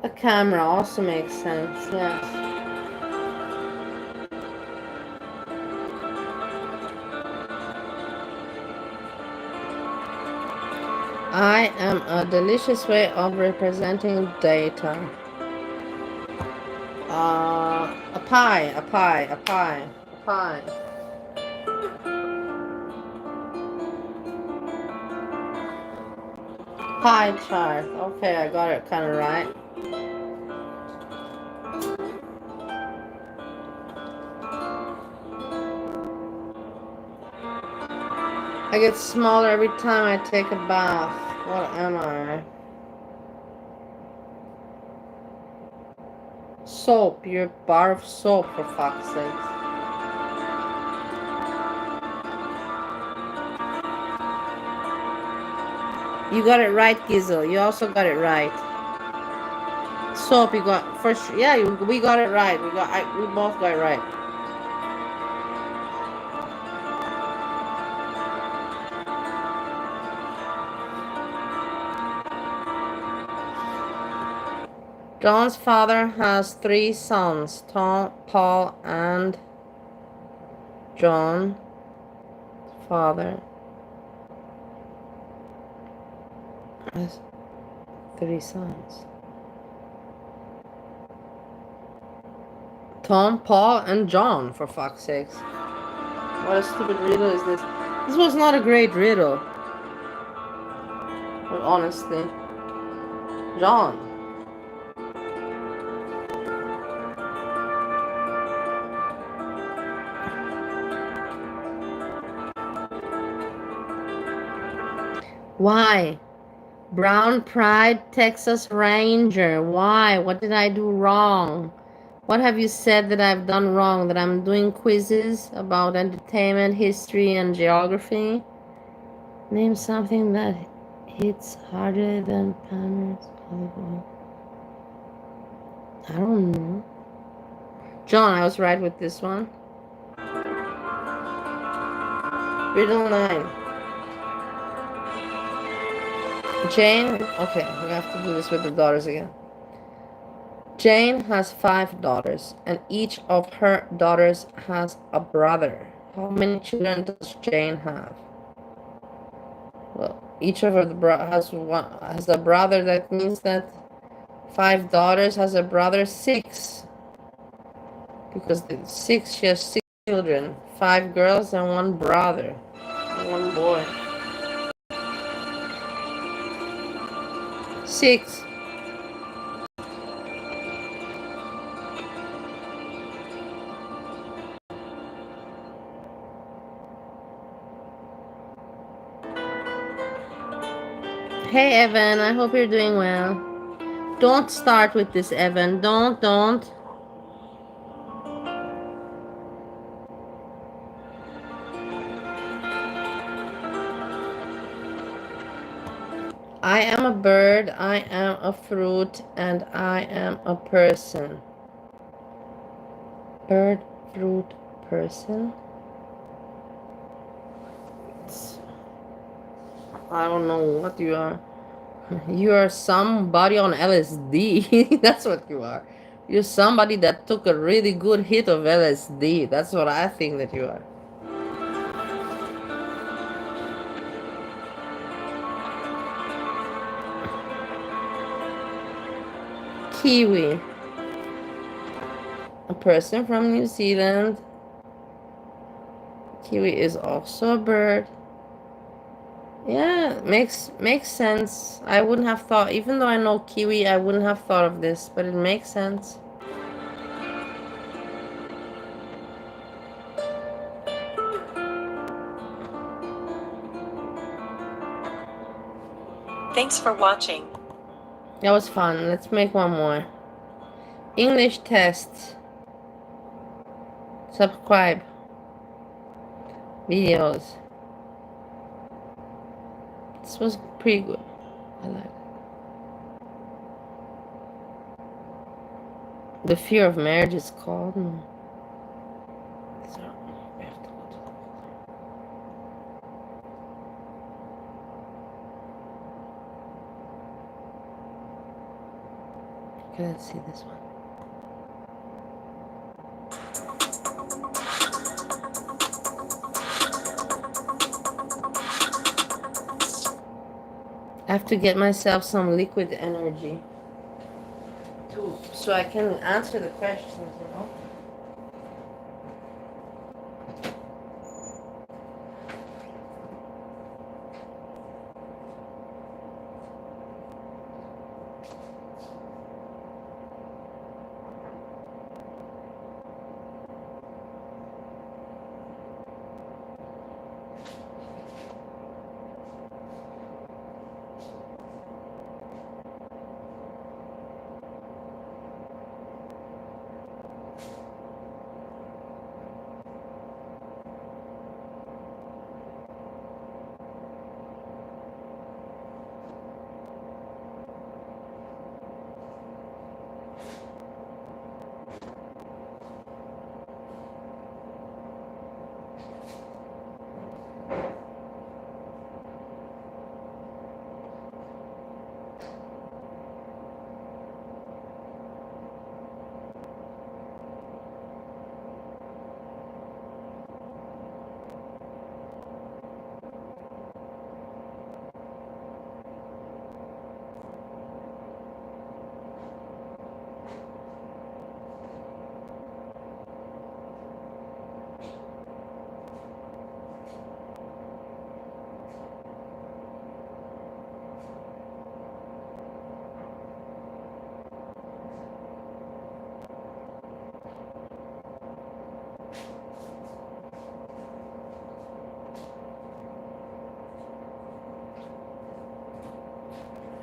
Speaker 1: A camera also makes sense, yes. I am a delicious way of representing data. A pie, a pie, a pie, a pie. Pie chart. Okay, I got it kind of right. I get smaller every time I take a bath. What am I? Soap. You're a bar of soap, for fuck's sake. You got it right, Gizzle. You also got it right. Soap, you got first. Yeah, we got it right. We both got it right. John's father has 3 sons, Tom, Paul, and John. Father has 3 sons. Tom, Paul, and John, for fuck's sakes. What a stupid riddle is this? This was not a great riddle. But honestly. John. Why? Brown Pride, Texas Ranger. Why? What did I do wrong? What have you said that I've done wrong? That I'm doing quizzes about entertainment, history, and geography? Name something that hits harder than Palmer's volleyball. I don't know. John, I was right with this one. Riddle 9. Jane, okay, we have to do this with the daughters again. Jane has 5 daughters, and each of her daughters has a brother. How many children does Jane have? Well, each of her has a brother. That means that 5 daughters has a brother. 6. Because she has 6 children, 5 girls and 1 brother, and 1 boy. 6. Hey Evan, I hope you're doing well. Don't start with this, Evan. Don't. I am a bird, I am a fruit, and I am a person. Bird, fruit, person. I don't know what you are. You are somebody on LSD. That's what you are. You're somebody that took a really good hit of LSD. That's what I think that you are. Kiwi. A person from New Zealand. Kiwi is also a bird. Yeah, makes sense. I wouldn't have thought, even though I know kiwi, I wouldn't have thought of this, but it makes sense.
Speaker 23: Thanks for watching.
Speaker 1: That was fun. Let's make one more. English test. Subscribe. Videos. This was pretty good. I like it. The fear of marriage is called. So, we have to go to okay, let's see this one. I have to get myself some liquid energy so I can answer the questions, you know.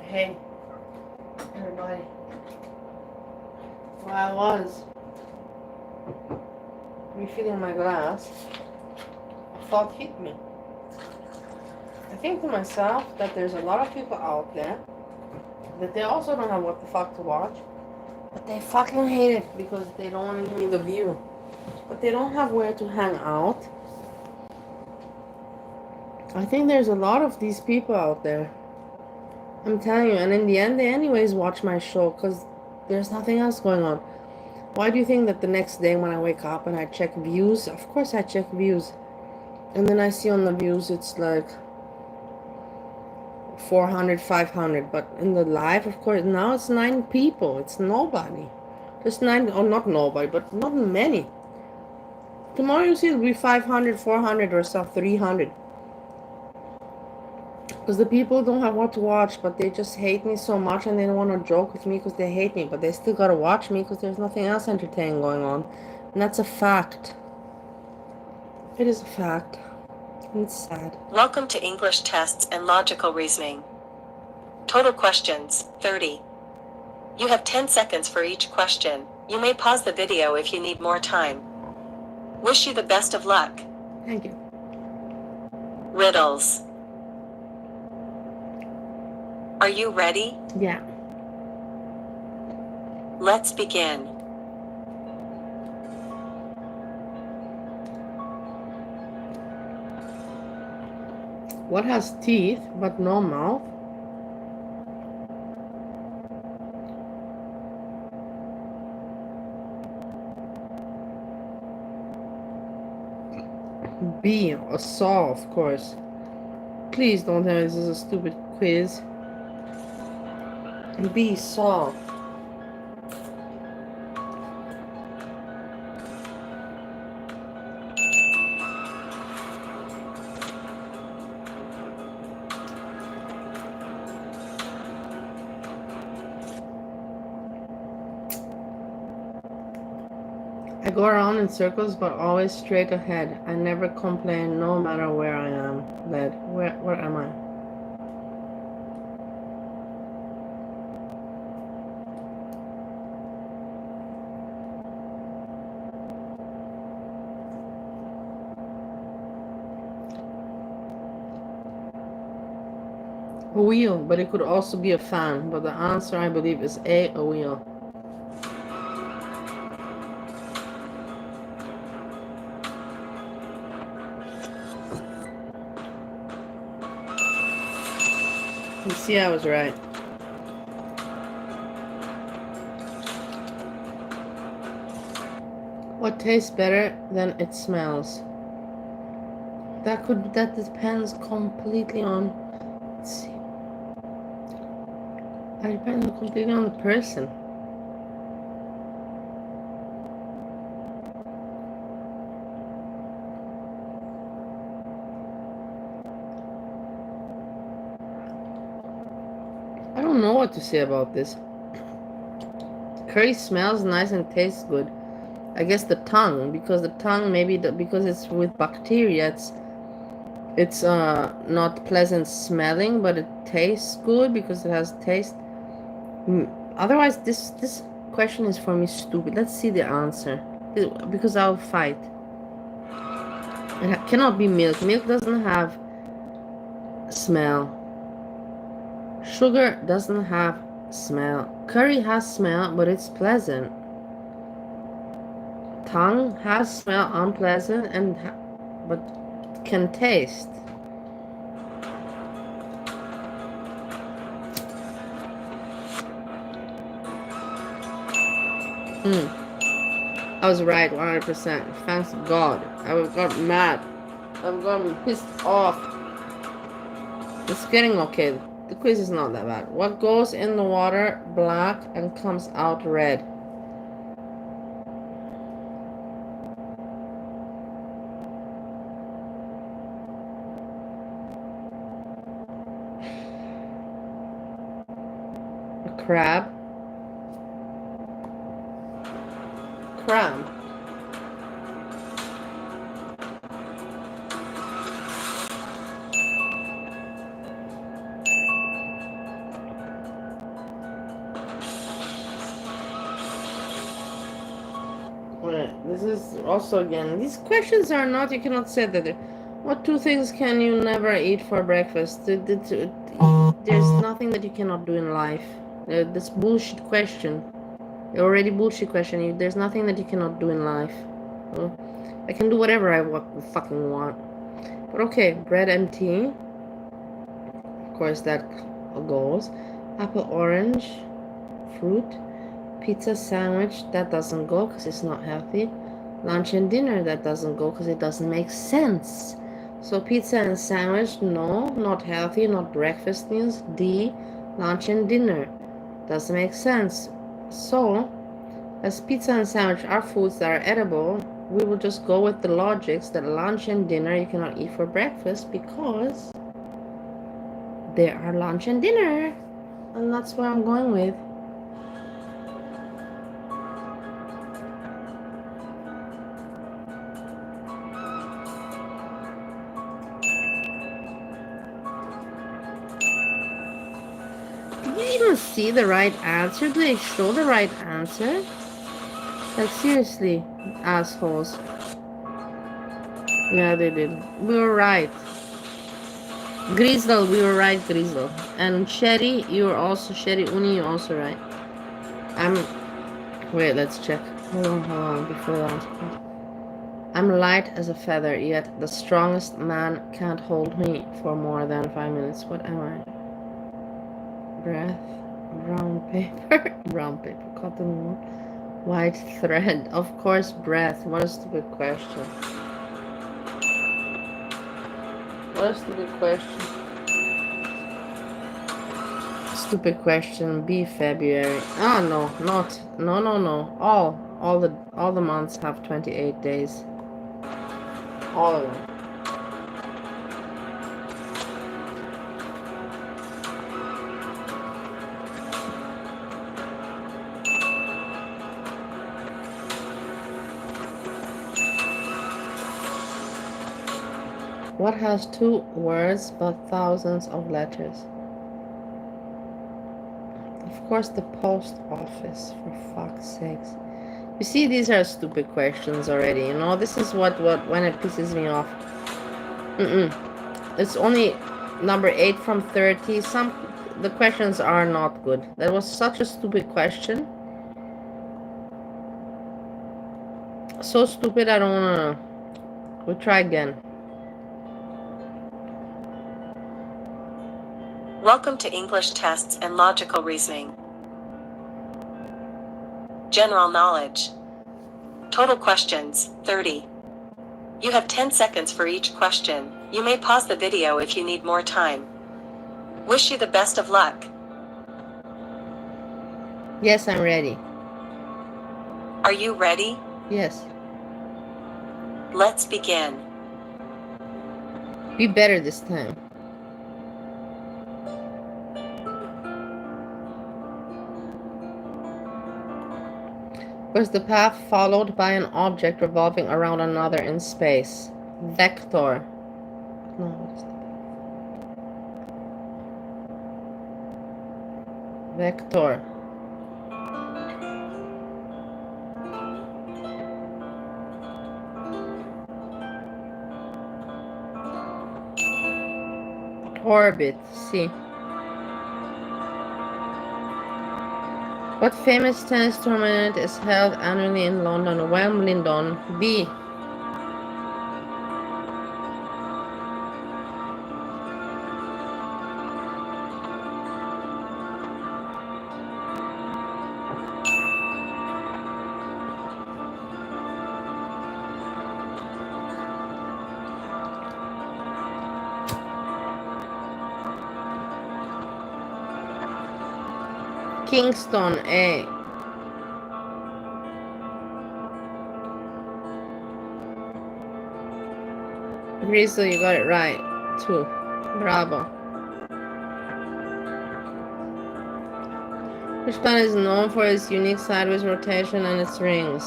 Speaker 1: Hey, everybody. While I was refilling my glass, a thought hit me. I think to myself that there's a lot of people out there that they also don't have what the fuck to watch, but they fucking hate it because they don't want to give me the view. But they don't have where to hang out. I think there's a lot of these people out there. I'm telling you, and in the end, they anyways watch my show because there's nothing else going on. Why do you think that the next day when I wake up and I check views, of course I check views, and then I see on the views it's like 400, 500, but in the live, of course, now it's 9 people. It's nobody. Just 9, or not nobody, but not many. Tomorrow you see it'll be 500, 400 or stuff, 300. Because the people don't have what to watch, but they just hate me so much and they don't want to joke with me because they hate me. But they still gotta watch me because there's nothing else entertaining going on. And that's a fact. It is a fact. And it's sad.
Speaker 23: Welcome to English tests and logical reasoning. Total questions, 30. You have 10 seconds for each question. You may pause the video if you need more time. Wish you the best of luck.
Speaker 1: Thank you.
Speaker 23: Riddles. Are you ready?
Speaker 1: Yeah.
Speaker 23: Let's begin.
Speaker 1: What has teeth but no mouth? B, a saw, of course. Please don't tell me this is a stupid quiz. B, saw. I go around in circles, but always straight ahead. I never complain, no matter where I am led. Where am I? A wheel, but it could also be a fan. But the answer, I believe, is A, a wheel. You see, I was right. What tastes better than it smells? That depends completely on, let's see. That depends completely on the person. I don't know what to say about this. Curry smells nice and tastes good. I guess the tongue, because the tongue because it's with bacteria, it's not pleasant smelling, but it tastes good because it has taste. Otherwise, this question is for me stupid. Let's see the answer, because I'll fight. It cannot be milk. Milk doesn't have smell. Sugar doesn't have smell. Curry has smell, but it's pleasant. Tongue has smell, unpleasant, but can taste. I was right, 100%. Thanks God. I would have got mad. I would have gotten pissed off. It's getting okay. The quiz is not that bad. What goes in the water black and comes out red? A crab. Crab. This is also, again, these questions are not, you cannot say that. What 2 things can you never eat for breakfast? There's nothing that you cannot do in life. This bullshit question. Already bullshit question. There's nothing that you cannot do in life. I can do whatever I fucking want. But okay, bread and tea. Of course, that goes. Apple, orange, fruit. Pizza, sandwich, that doesn't go because it's not healthy. Lunch and dinner, that doesn't go because it doesn't make sense. So pizza and sandwich, no, not healthy, not breakfast meals. D, lunch and dinner, doesn't make sense. So As pizza and sandwich are foods that are edible, we will just go with the logics that lunch and dinner you cannot eat for breakfast because they are lunch and dinner. And that's what I'm going with. Did you even see the right answer? Did they show the right answer? Like, seriously, assholes. Yeah, they did. We were right. Grizzle, we were right, Grizzle. And Sherry, you were also, Sherry Uni, you're also right. Wait, let's check. Hold on, before that. I'm light as a feather, yet the strongest man can't hold me for more than 5 minutes. What am I? Breath, brown paper, brown paper, cotton wool, white thread. Of course, breath. What a stupid question. What a stupid question. Stupid question. B, February. Oh no, no. All the months have 28 days. All of them. What has 2 words but thousands of letters? Of course, the post office, for fuck's sakes. You see, these are stupid questions already, you know? This is what when it pisses me off. It's only number 8 from 30. The questions are not good. That was such a stupid question. So stupid, I don't wanna... We'll try again.
Speaker 23: Welcome to English Tests and Logical Reasoning. General Knowledge. Total questions, 30. You have 10 seconds for each question. You may pause the video if you need more time. Wish you the best of luck.
Speaker 1: Yes, I'm ready.
Speaker 23: Are you ready?
Speaker 1: Yes.
Speaker 23: Let's begin.
Speaker 1: Be better this time. Was the path followed by an object revolving around another in space? Vector. No, what is that? Vector. Orbit. C. What famous tennis tournament is held annually in London? Wimbledon. B. Kingston. A. Grizzly, you got it right. 2. Bravo. Which planet is known for its unique sideways rotation and its rings?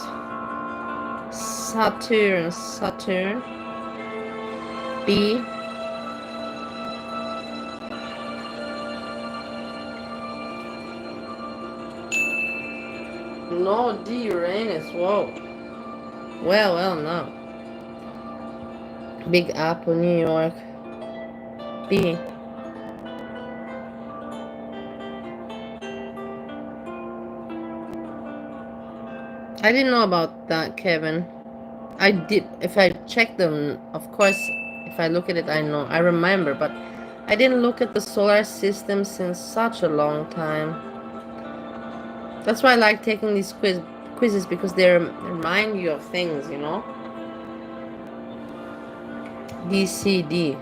Speaker 1: Saturn. Saturn. B. No, D. Uranus. Whoa. Well, no. Big Apple, New York. B. I didn't know about that, Kevin. I did. If I check them, of course, if I look at it, I know. I remember, but I didn't look at the solar system since such a long time. That's why I like taking these quizzes, because they remind you of things, you know? D, C, D.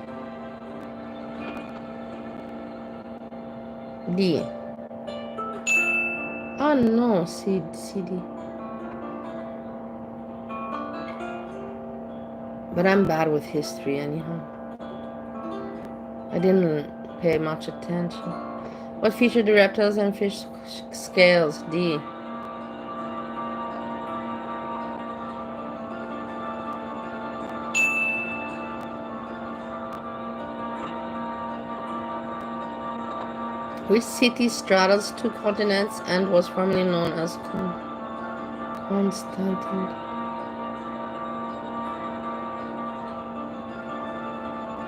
Speaker 1: D. Oh no, C, D. But I'm bad with history anyhow. I didn't pay much attention. What feature do reptiles and fish scales? D. Which city straddles 2 continents and was formerly known as Constantine?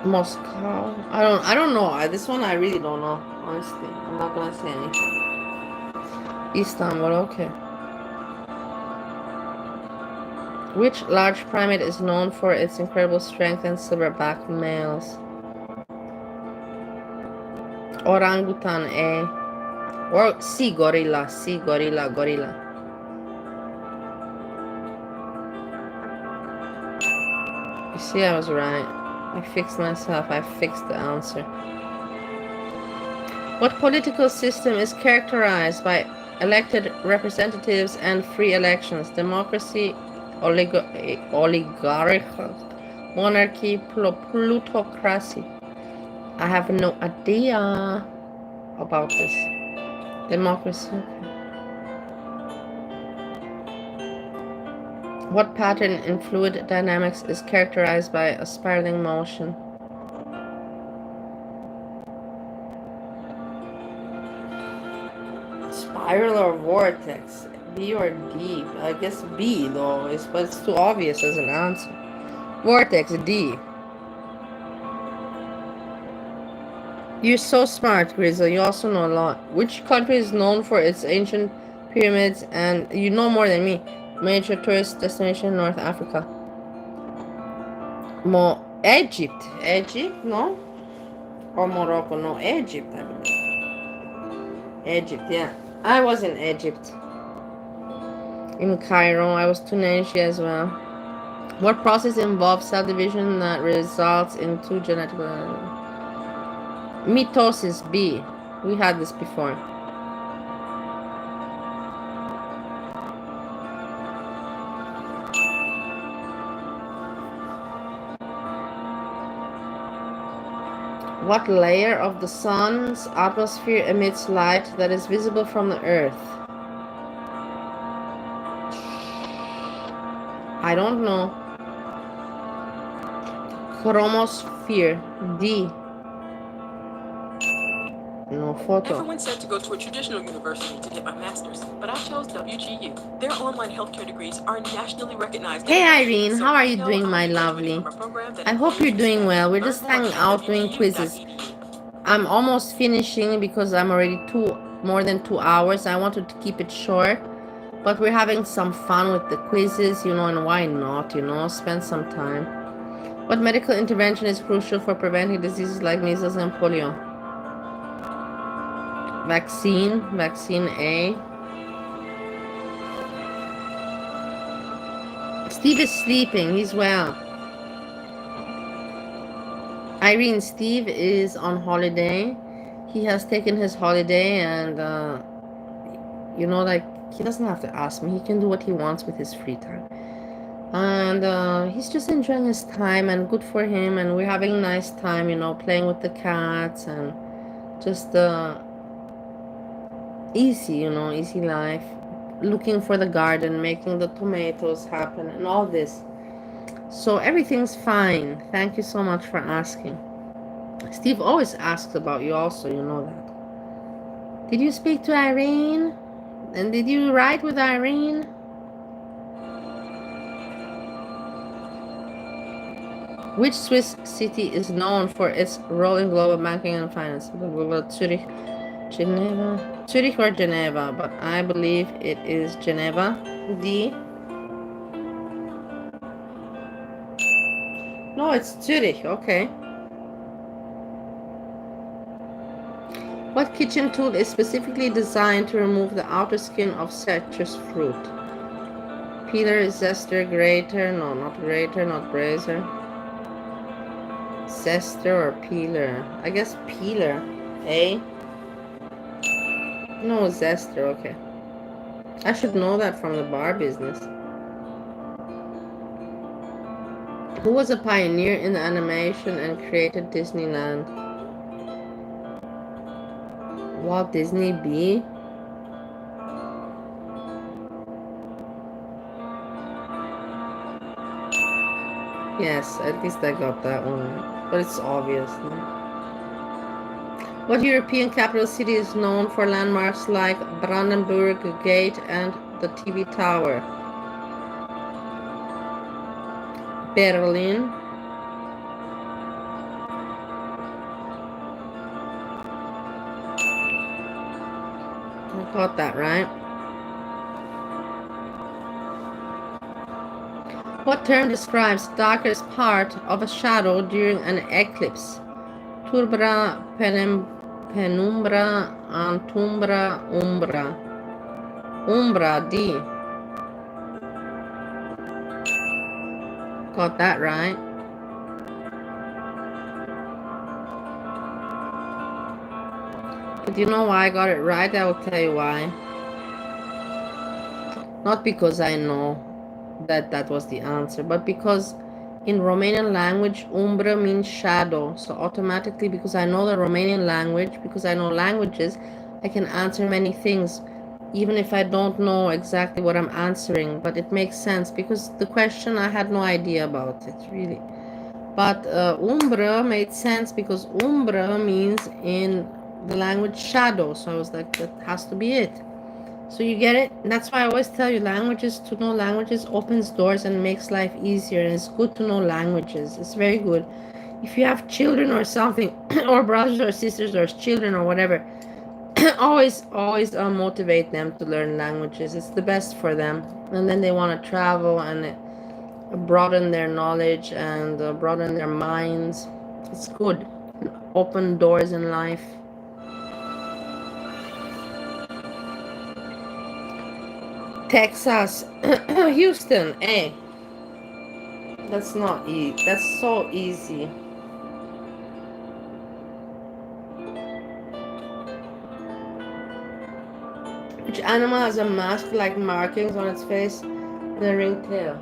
Speaker 1: Moscow. I don't know. This one I really don't know. Honestly, I'm not gonna say anything. Istanbul. Okay. Which large primate is known for its incredible strength and silverback males? Orangutan. A. Or C. Gorilla. C. Gorilla. Gorilla. You see, I was right. I fixed myself. I fixed the answer. What political system is characterized by elected representatives and free elections? Democracy, oligarchical, monarchy, plutocracy. I have no idea about this. Democracy. What pattern in fluid dynamics is characterized by a spiraling motion? Spiral or vortex? B or D? I guess B though, but it's too obvious as an answer. Vortex, D. You're so smart, Grizzle. You also know a lot. Which country is known for its ancient pyramids? And you know more than me. Major tourist destination, North Africa. Egypt. Egypt, no? Or Morocco, no. Egypt, I believe. Egypt, yeah. I was in Egypt. In Cairo. I was Tunisia as well. What process involves cell division that results in 2 genetic... Mitosis, B. We had this before. What layer of the sun's atmosphere emits light that is visible from the earth? I don't know. Chromosphere, D. No photo.
Speaker 3: Everyone said to go to a traditional university to get my master's, but I chose WGU. Their online healthcare degrees are nationally recognized.
Speaker 1: Hey Irene, how are you doing, my lovely? I hope you're doing well. We're just hanging out doing quizzes. I'm almost finishing because I'm already more than 2 hours. I wanted to keep it short, but we're having some fun with the quizzes, you know, and why not, you know, spend some time. What medical intervention is crucial for preventing diseases like measles and polio? Vaccine A. Steve is sleeping, he's well. Irene, Steve is on holiday. He has taken his holiday and, you know, like, he doesn't have to ask me. He can do what he wants with his free time. And he's just enjoying his time, and good for him. And we're having a nice time, you know, playing with the cats and just easy, you know, easy life. Looking for the garden, making the tomatoes happen and all this. So everything's fine. Thank you so much for asking. Steve always asks about you also, you know that. Did you speak to Irene? And did you write with Irene? Which Swiss city is known for its role in global banking and finance? Zurich, Geneva, Zurich or Geneva, but I believe it is Geneva. D. No, it's Zurich. Okay. What kitchen tool is specifically designed to remove the outer skin of citrus fruit? Peeler, zester, grater? No, not grater, not brazier. Zester or peeler? I guess peeler. A. No, zester. Okay. I should know that from the bar business. Who was a pioneer in animation and created Disneyland? Walt Disney B? Yes, at least I got that one. But it's obvious. No? What European capital city is known for landmarks like Brandenburg Gate and the TV Tower? Berlin. I got that right. What term describes the darkest part of a shadow during an eclipse? Turbra, penumbra, antumbra, umbra. Umbra, D. Got that right. But you know why I got it right? I will tell you why. Not because I know that was the answer, but because in Romanian language, umbra means shadow. So automatically, because I know the Romanian language, because I know languages, I can answer many things, even if I don't know exactly what I'm answering. But it makes sense because the question, I had no idea about it, really. But umbra made sense because umbra means in the language shadow. So I was like, that has to be it. So you get it? That's why I always tell you, languages, to know languages opens doors and makes life easier. And it's good to know languages. It's very good. If you have children or something, or brothers or sisters or children or whatever, always motivate them to learn languages. It's the best for them. And then they want to travel and broaden their knowledge and broaden their minds. It's good. Open doors in life. Texas. Houston, eh? That's not easy. That's so easy. Which animal has a mask-like markings on its face and a ringed tail?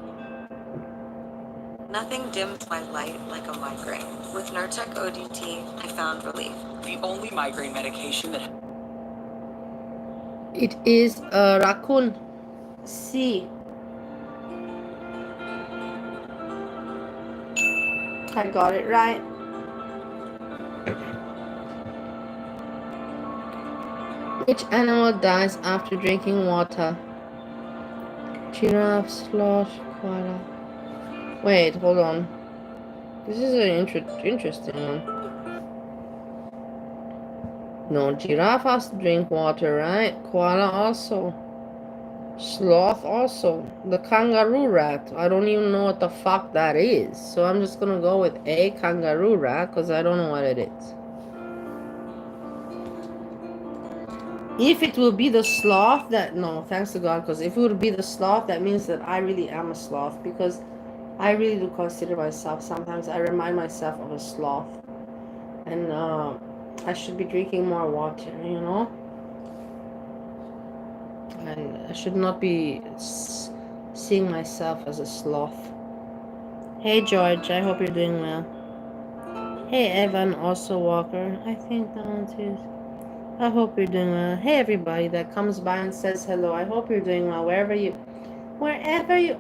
Speaker 17: Nothing dimmed my light like a migraine. With Nurtec ODT, I found relief.
Speaker 10: The only migraine medication that
Speaker 1: It is a raccoon. C. I got it right. Which animal dies after drinking water? Giraffe, sloth, koala. Wait, hold on. This is an interesting one. No, giraffe has to drink water, right? Koala also. Sloth also. The kangaroo rat. I don't even know what the fuck that is. So I'm just gonna go with A, kangaroo rat, because I don't know what it is. If it will be the sloth, no, thanks to God, because if it would be the sloth, that means that I really am a sloth, because I really do consider myself, sometimes I remind myself of a sloth, and I should be drinking more water, you know, and I should not be seeing myself as a sloth. Hey George, I hope you're doing well. Hey Evan, also Walker, I think that one too. I hope you're doing well. Hey everybody that comes by and says hello. I hope you're doing well wherever you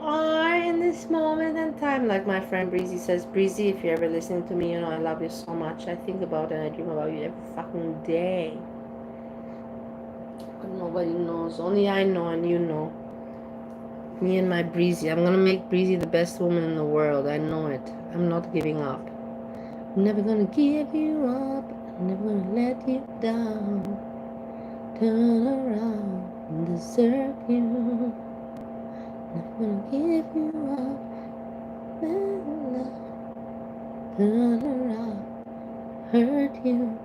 Speaker 1: are in this moment in time. Like my friend Breezy says, Breezy, if you're ever listening to me, you know I love you so much. I think about and I dream about you every fucking day. But nobody knows. Only I know and you know. Me and my Breezy. I'm gonna make Breezy the best woman in the world. I know it. I'm not giving up. I'm never gonna give you up. I'm never gonna let you down. Turn around and desert you. Never gonna give you up. Turn around, hurt you.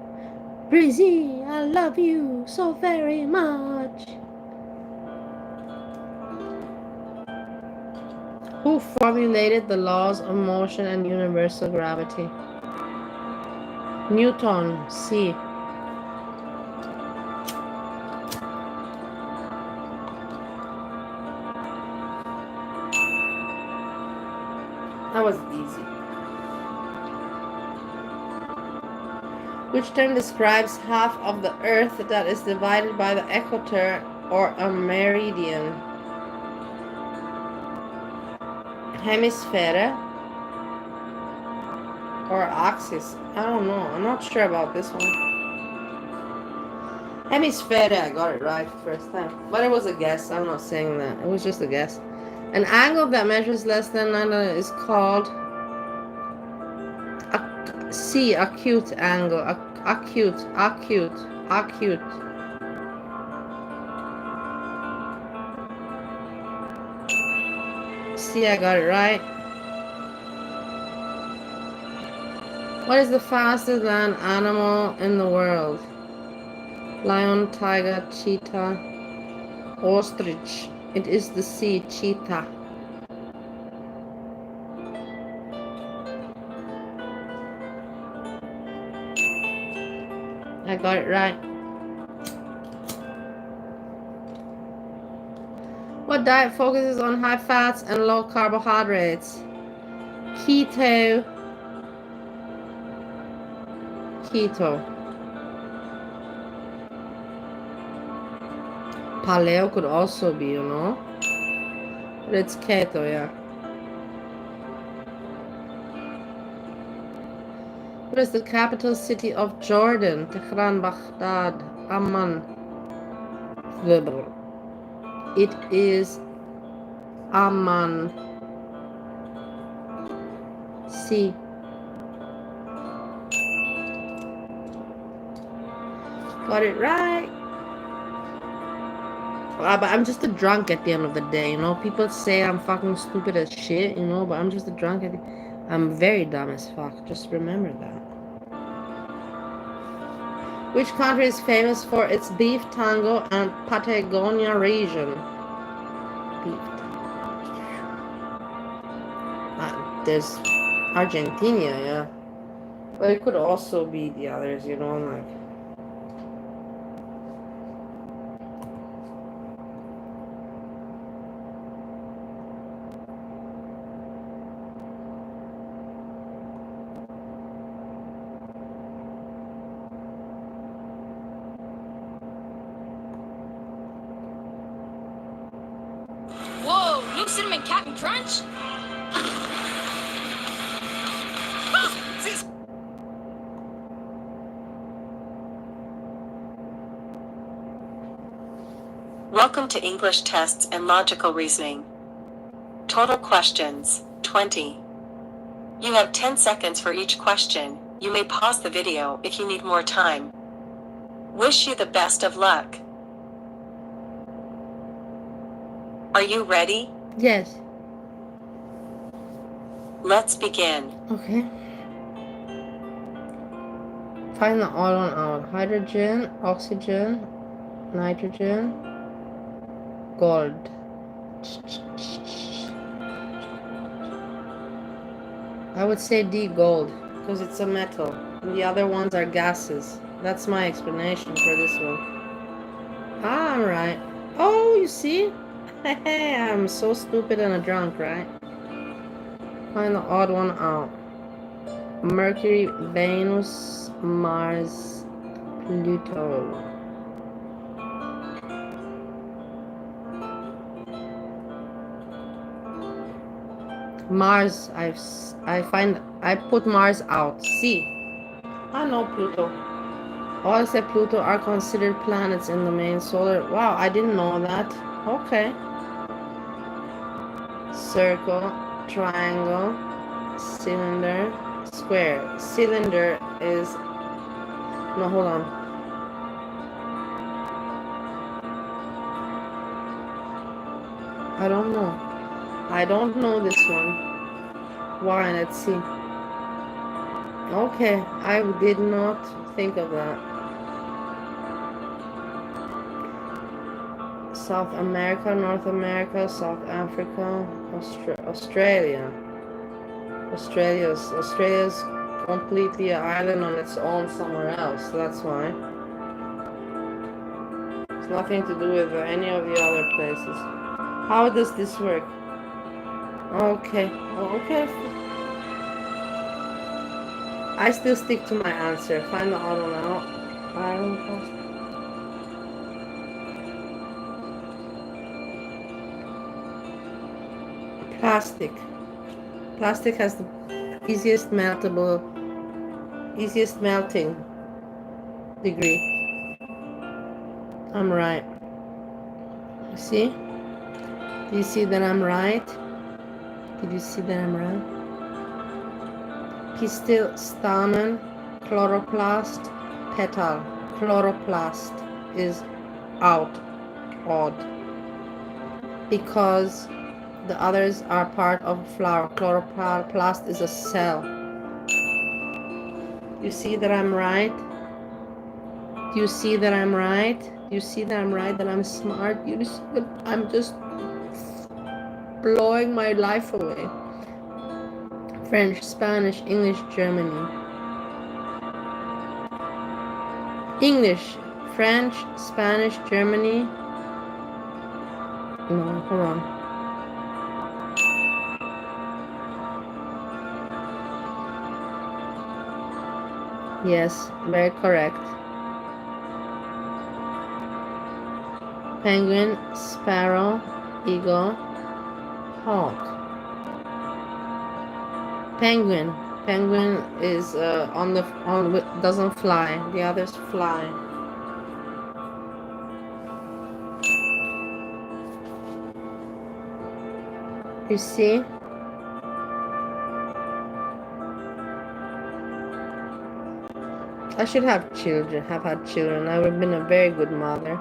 Speaker 1: Breezy, I love you so very much. Who formulated the laws of motion and universal gravity? Newton, C. That was easy. Which term describes half of the Earth that is divided by the equator or a meridian? Hemisphere or axis? I don't know. I'm not sure about this one. Hemisphere, I got it right first time. But it was a guess. I'm not saying that. It was just a guess. An angle that measures less than 90 is called acute angle. Acute. See, I got it right. What is the fastest land animal in the world? Lion, tiger, cheetah, ostrich. It is the sea, cheetah. I got it right. What diet focuses on high fats and low carbohydrates? Keto. Paleo could also be, you know. But it's keto, yeah. What is the capital city of Jordan? Tehran, Baghdad, Amman. It is Amman. C. Got it right. But I'm just a drunk at the end of the day, you know. People say I'm fucking stupid as shit, you know, but I'm just a drunk at the... I'm very dumb as fuck. Just remember that. Which country is famous for its beef tango and Patagonia region? Beef tango. There's Argentina, yeah. But it could also be the others, you know, like...
Speaker 5: Whoa, new cinnamon Captain Crunch?
Speaker 23: Welcome to English tests and logical reasoning. Total questions, 20. You have 10 seconds for each question. You may pause the video if you need more time. Wish you the best of luck. Are you ready?
Speaker 1: Yes.
Speaker 23: Let's begin.
Speaker 1: Okay. Find the odd one out. Hydrogen, oxygen, nitrogen, gold. I would say D, gold, because it's a metal. And the other ones are gases. That's my explanation for this one. Ah, I'm right. Oh, you see? I'm so stupid and a drunk, right? Find the odd one out. Mercury, Venus, Mars, Pluto. Mars, I put Mars out. C. I know Pluto. All except Pluto are considered planets in the main solar. Wow, I didn't know that. Okay. Circle, triangle, cylinder, square. Cylinder is... No, hold on. I don't know. I don't know this one. Why? Let's see. Okay, I did not think of that. South America, North America, South Africa, Australia. Australia's completely an island on its own somewhere else. That's why. It's nothing to do with any of the other places. How does this work? Okay. Okay. I still stick to my answer. Find the other one out. Iron plastic. Plastic has the easiest melting degree. I'm right. You see? Do you see that I'm right? Did you see that I'm right? Pistil, stamen, chloroplast, petal. Chloroplast is out, odd. Because the others are part of a flower. Chloroplast is a cell. You see that I'm right? Do you see that I'm right? Do you see that I'm right? That I'm smart? You see that I'm just blowing my life away. French, Spanish, English, Germany. English, French, Spanish, Germany. No, hold on. Yes, very correct. Penguin, sparrow, eagle, hawk. Penguin. Penguin is doesn't fly. The others fly. You see? I should have had children. I would have been a very good mother.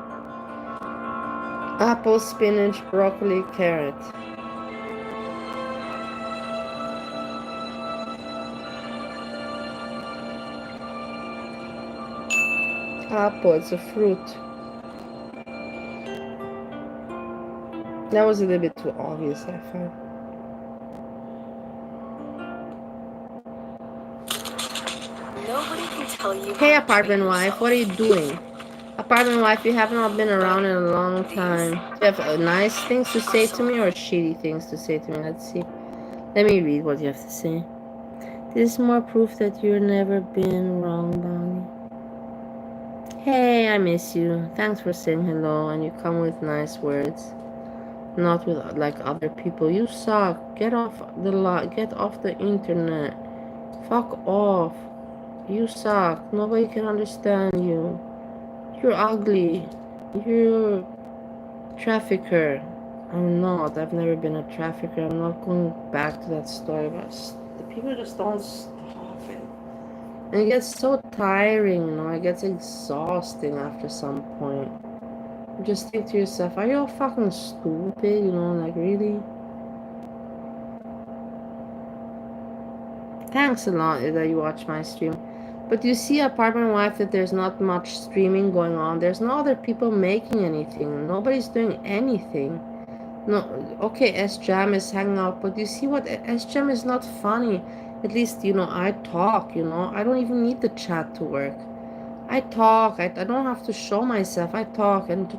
Speaker 1: Apple, spinach, broccoli, carrot. Apple, it's a fruit. That was a little bit too obvious, I found.
Speaker 17: Nobody can tell you.
Speaker 1: Hey, apartment wife, what are you doing? Apartment wife, you have not been around in a long time. Do you have nice things to say to me or shitty things to say to me? Let's see. Let me read what you have to say. This is more proof that you've never been wrong, Bonnie. Hey, I miss you. Thanks for saying hello, and you come with nice words. Not with like other people. You suck. Get off the internet. Fuck off. You suck. Nobody can understand you. You're ugly. You're a trafficker. I'm not. I've never been a trafficker. I'm not going back to that story, but the people just don't stop it. And it gets so tiring, you know. It gets exhausting after some point. You just think to yourself, are you all fucking stupid? You know, like really? Thanks a lot that you watch my stream. But you see, apartment wife, that there's not much streaming going on. There's no other people making anything. Nobody's doing anything. No, okay, S-Jam is hanging out, but you see what? S-Jam is not funny. At least, you know, I talk, you know. I don't even need the chat to work. I talk. I don't have to show myself. I talk and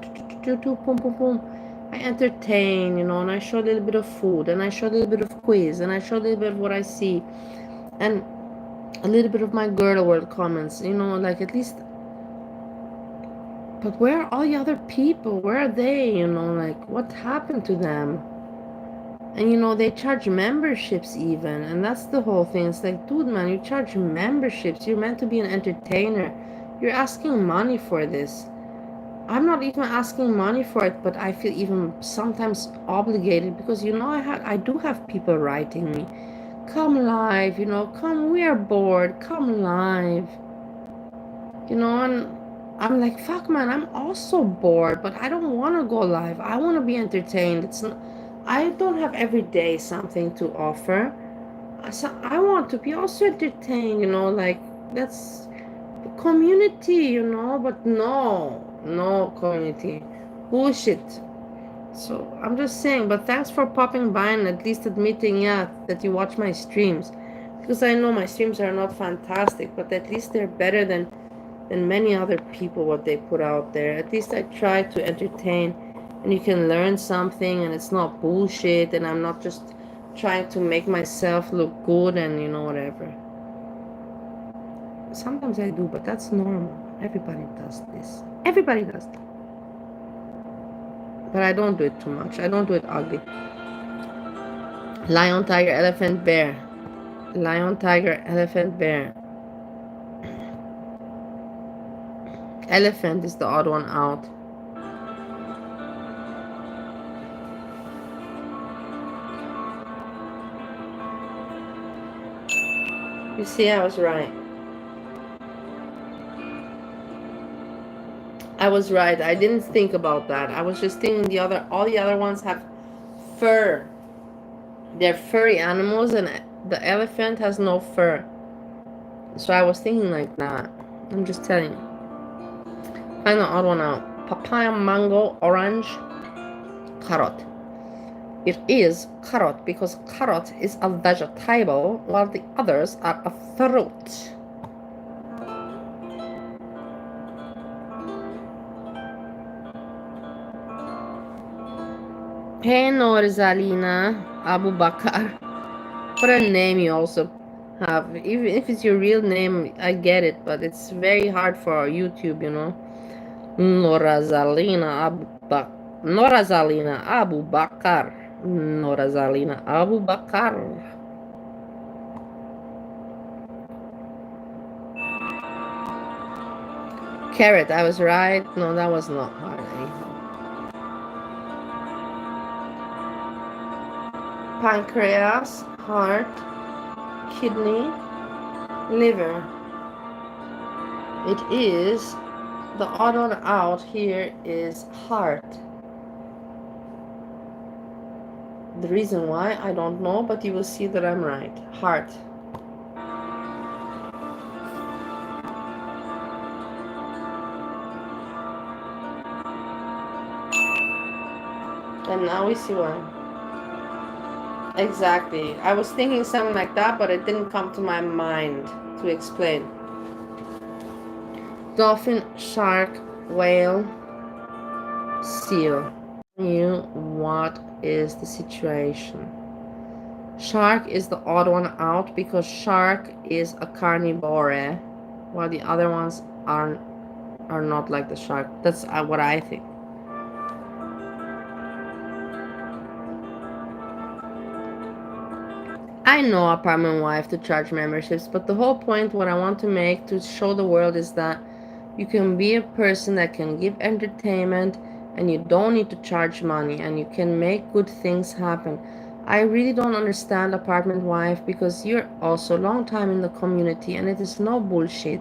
Speaker 1: boom, boom, boom. I entertain, you know, and I show a little bit of food, and I show a little bit of quiz, and I show a little bit of what I see. And a little bit of my girl world comments, you know, like at least. But where are all the other people? Where are they? You know, like what happened to them? And you know, they charge memberships even, and that's the whole thing. It's like, dude, man, you charge memberships. You're meant to be an entertainer. You're asking money for this. I'm not even asking money for it, but I feel even sometimes obligated because, you know, I do have people writing me. Come live, you know, come, we are bored, come live. You know, and I'm like, fuck, man, I'm also bored, but I don't want to go live. I want to be entertained. I don't have every day something to offer. So I want to be also entertained, you know, like, that's community, you know, but no community. Bullshit. So I'm just saying, but thanks for popping by and at least admitting, yeah, that you watch my streams. Because I know my streams are not fantastic, but at least they're better than many other people, what they put out there. At least I try to entertain, and you can learn something, and it's not bullshit, and I'm not just trying to make myself look good and, you know, whatever. Sometimes I do, but that's normal. Everybody does this. Everybody does that. But I don't do it too much. I don't do it ugly. Lion, tiger, elephant, bear. Lion, tiger, elephant, bear. Elephant is the odd one out. You see, I was right. I was right. I didn't think about that. I was just thinking all the other ones have fur. They're furry animals, and the elephant has no fur. So I was thinking like that. I'm just telling you. Find the odd one out. Papaya, mango, orange, carrot. It is carrot because carrot is a vegetable while the others are a fruit. Hey, Norzalina Abu Bakar. What a name you also have. Even if it's your real name, I get it, but it's very hard for YouTube, you know. Norazalina Abu Bakar. Norazalina Abu Bakar. Norazalina Abu Bakar. Carrot, I was right. No, that was not hard. Pancreas, heart, kidney, liver. It is, the odd one out here is heart. The reason why, I don't know, but you will see that I'm right. Heart. And now we see why. Exactly. I was thinking something like that, but it didn't come to my mind to explain. Dolphin, shark, whale, seal. What is the situation? Shark is the odd one out because shark is a carnivore, while the other ones are not like the shark. That's what I think. I know apartment wife to charge memberships, but the whole point what I want to make to show the world is that you can be a person that can give entertainment and you don't need to charge money and you can make good things happen. I really don't understand apartment wife because you're also a long time in the community and it is no bullshit.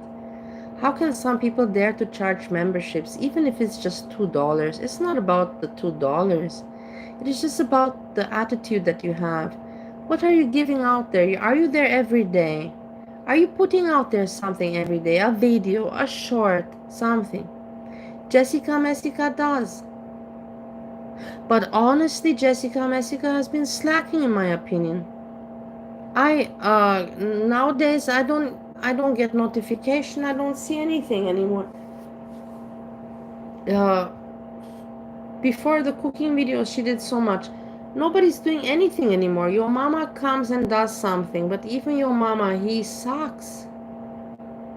Speaker 1: How can some people dare to charge memberships even if it's just $2? It's not about the $2. It is just about the attitude that you have. What are you giving out there? Are you there every day? Are you putting out there something every day? A video, a short, something. Jessica Messica does. But honestly, Jessica Messica has been slacking in my opinion. Nowadays I don't get notification. I don't see anything anymore. Before the cooking videos, she did so much. Nobody's doing anything anymore. Your mama comes and does something, but even your mama, he sucks.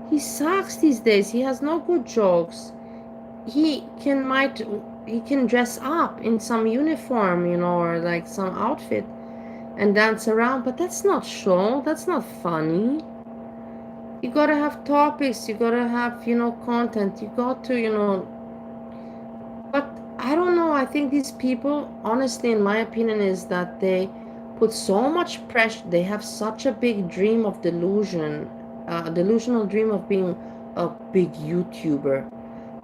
Speaker 1: He sucks these days. He has no good jokes. He can dress up in some uniform, you know, or like some outfit and dance around, but that's not show. That's not funny. You gotta have topics. You gotta have, you know, content. You got to, you know. But I don't know. I think these people, honestly, in my opinion, is that they put so much pressure. They have such a big dream of delusion, delusional dream of being a big YouTuber.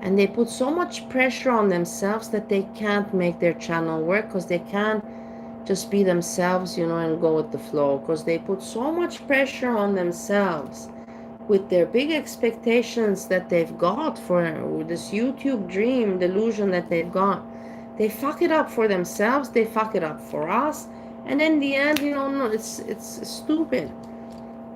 Speaker 1: And they put so much pressure on themselves that they can't make their channel work because they can't just be themselves, you know, and go with the flow. Because they put so much pressure on themselves with their big expectations that they've got for this YouTube dream delusion that they've got. They fuck it up for themselves, they fuck it up for us, and in the end, you know, no, it's stupid.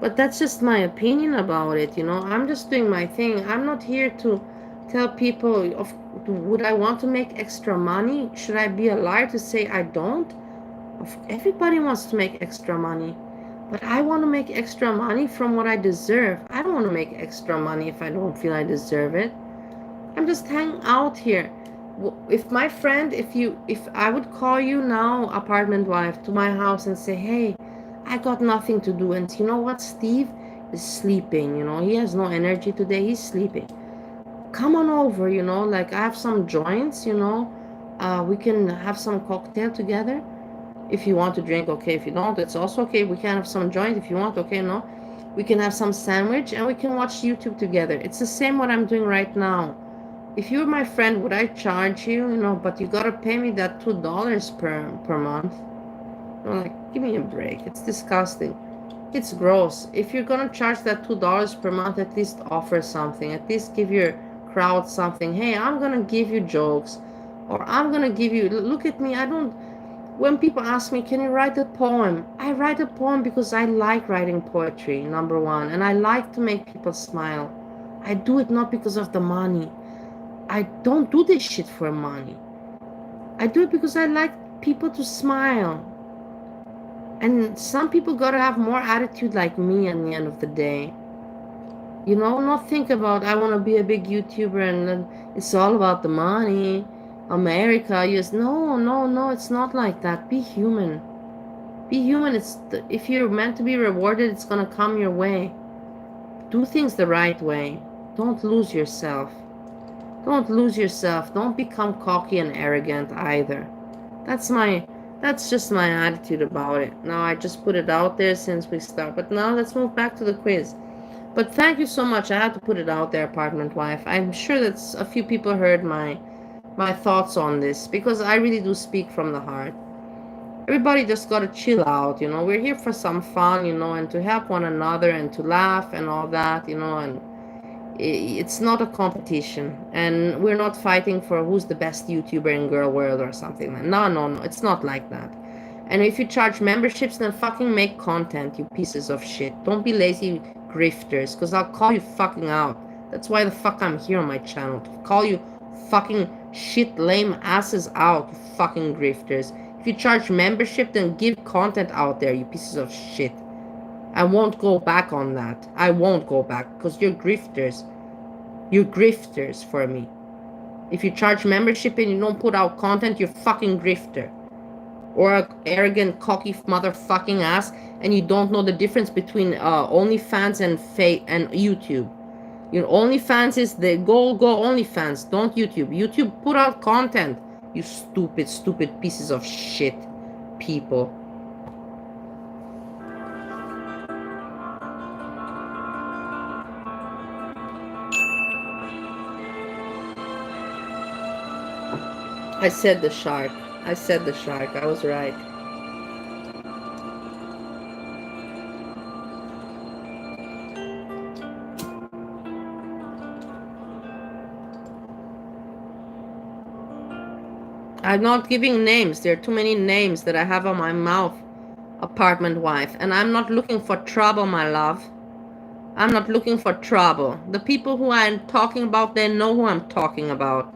Speaker 1: But that's just my opinion about it, you know. I'm just doing my thing. I'm not here to tell people, would I want to make extra money? Should I be a liar to say I don't? Everybody wants to make extra money. But I want to make extra money from what I deserve. I don't want to make extra money if I don't feel I deserve it. I'm just hanging out here. If my friend, if I would call you now, apartment wife, to my house and say, hey, I got nothing to do. And you know what? Steve is sleeping, you know. He has no energy today. He's sleeping. Come on over, you know. Like, I have some joints, you know. We can have some cocktail together. If you want to drink, okay. If you don't, it's also okay. We can have some joint if you want, okay, no. We can have some sandwich and we can watch YouTube together. It's the same what I'm doing right now. If you were my friend, would I charge you? You know, but you gotta pay me that $2 per month. You know, like, give me a break. It's disgusting. It's gross. If you're gonna charge that $2 per month, at least offer something. At least give your crowd something. Hey, I'm gonna give you jokes. Or I'm gonna give you, look at me, I don't, when people ask me, can you write a poem? I write a poem because I like writing poetry, number one. And I like to make people smile. I do it not because of the money. I don't do this shit for money. I do it because I like people to smile. And some people gotta have more attitude like me at the end of the day. You know, not think about, I want to be a big YouTuber and it's all about the money. America, US. No, it's not like that. Be human. Be human. If you're meant to be rewarded, it's gonna come your way. Do things the right way. Don't lose yourself. Don't lose yourself. Don't become cocky and arrogant either. That's just my attitude about it. Now I just put it out there since we start. But now let's move back to the quiz. But thank you so much. I had to put it out there, apartment wife. I'm sure that a few people heard my thoughts on this because I really do speak from the heart. Everybody just gotta chill out, you know. We're here for some fun, you know, and to help one another and to laugh and all that, you know, and it's not a competition. And we're not fighting for who's the best YouTuber in girl world or something. No, it's not like that. And if you charge memberships, then fucking make content, you pieces of shit. Don't be lazy grifters, because I'll call you fucking out. That's why the fuck I'm here on my channel, to call you fucking shit lame asses out, you fucking grifters. If you charge membership, then give content out there, you pieces of shit. I won't go back on that. I won't go back, because you're grifters. You're grifters for me. If you charge membership and you don't put out content, you're fucking grifter. Or an arrogant, cocky motherfucking ass, and you don't know the difference between OnlyFans and YouTube. You know, OnlyFans is the go OnlyFans, don't YouTube. YouTube, put out content. You stupid pieces of shit people. I said the shark. I said the shark. I was right. I'm not giving names. There are too many names that I have on my mouth, apartment wife. And I'm not looking for trouble, my love. I'm not looking for trouble. The people who I'm talking about, they know who I'm talking about.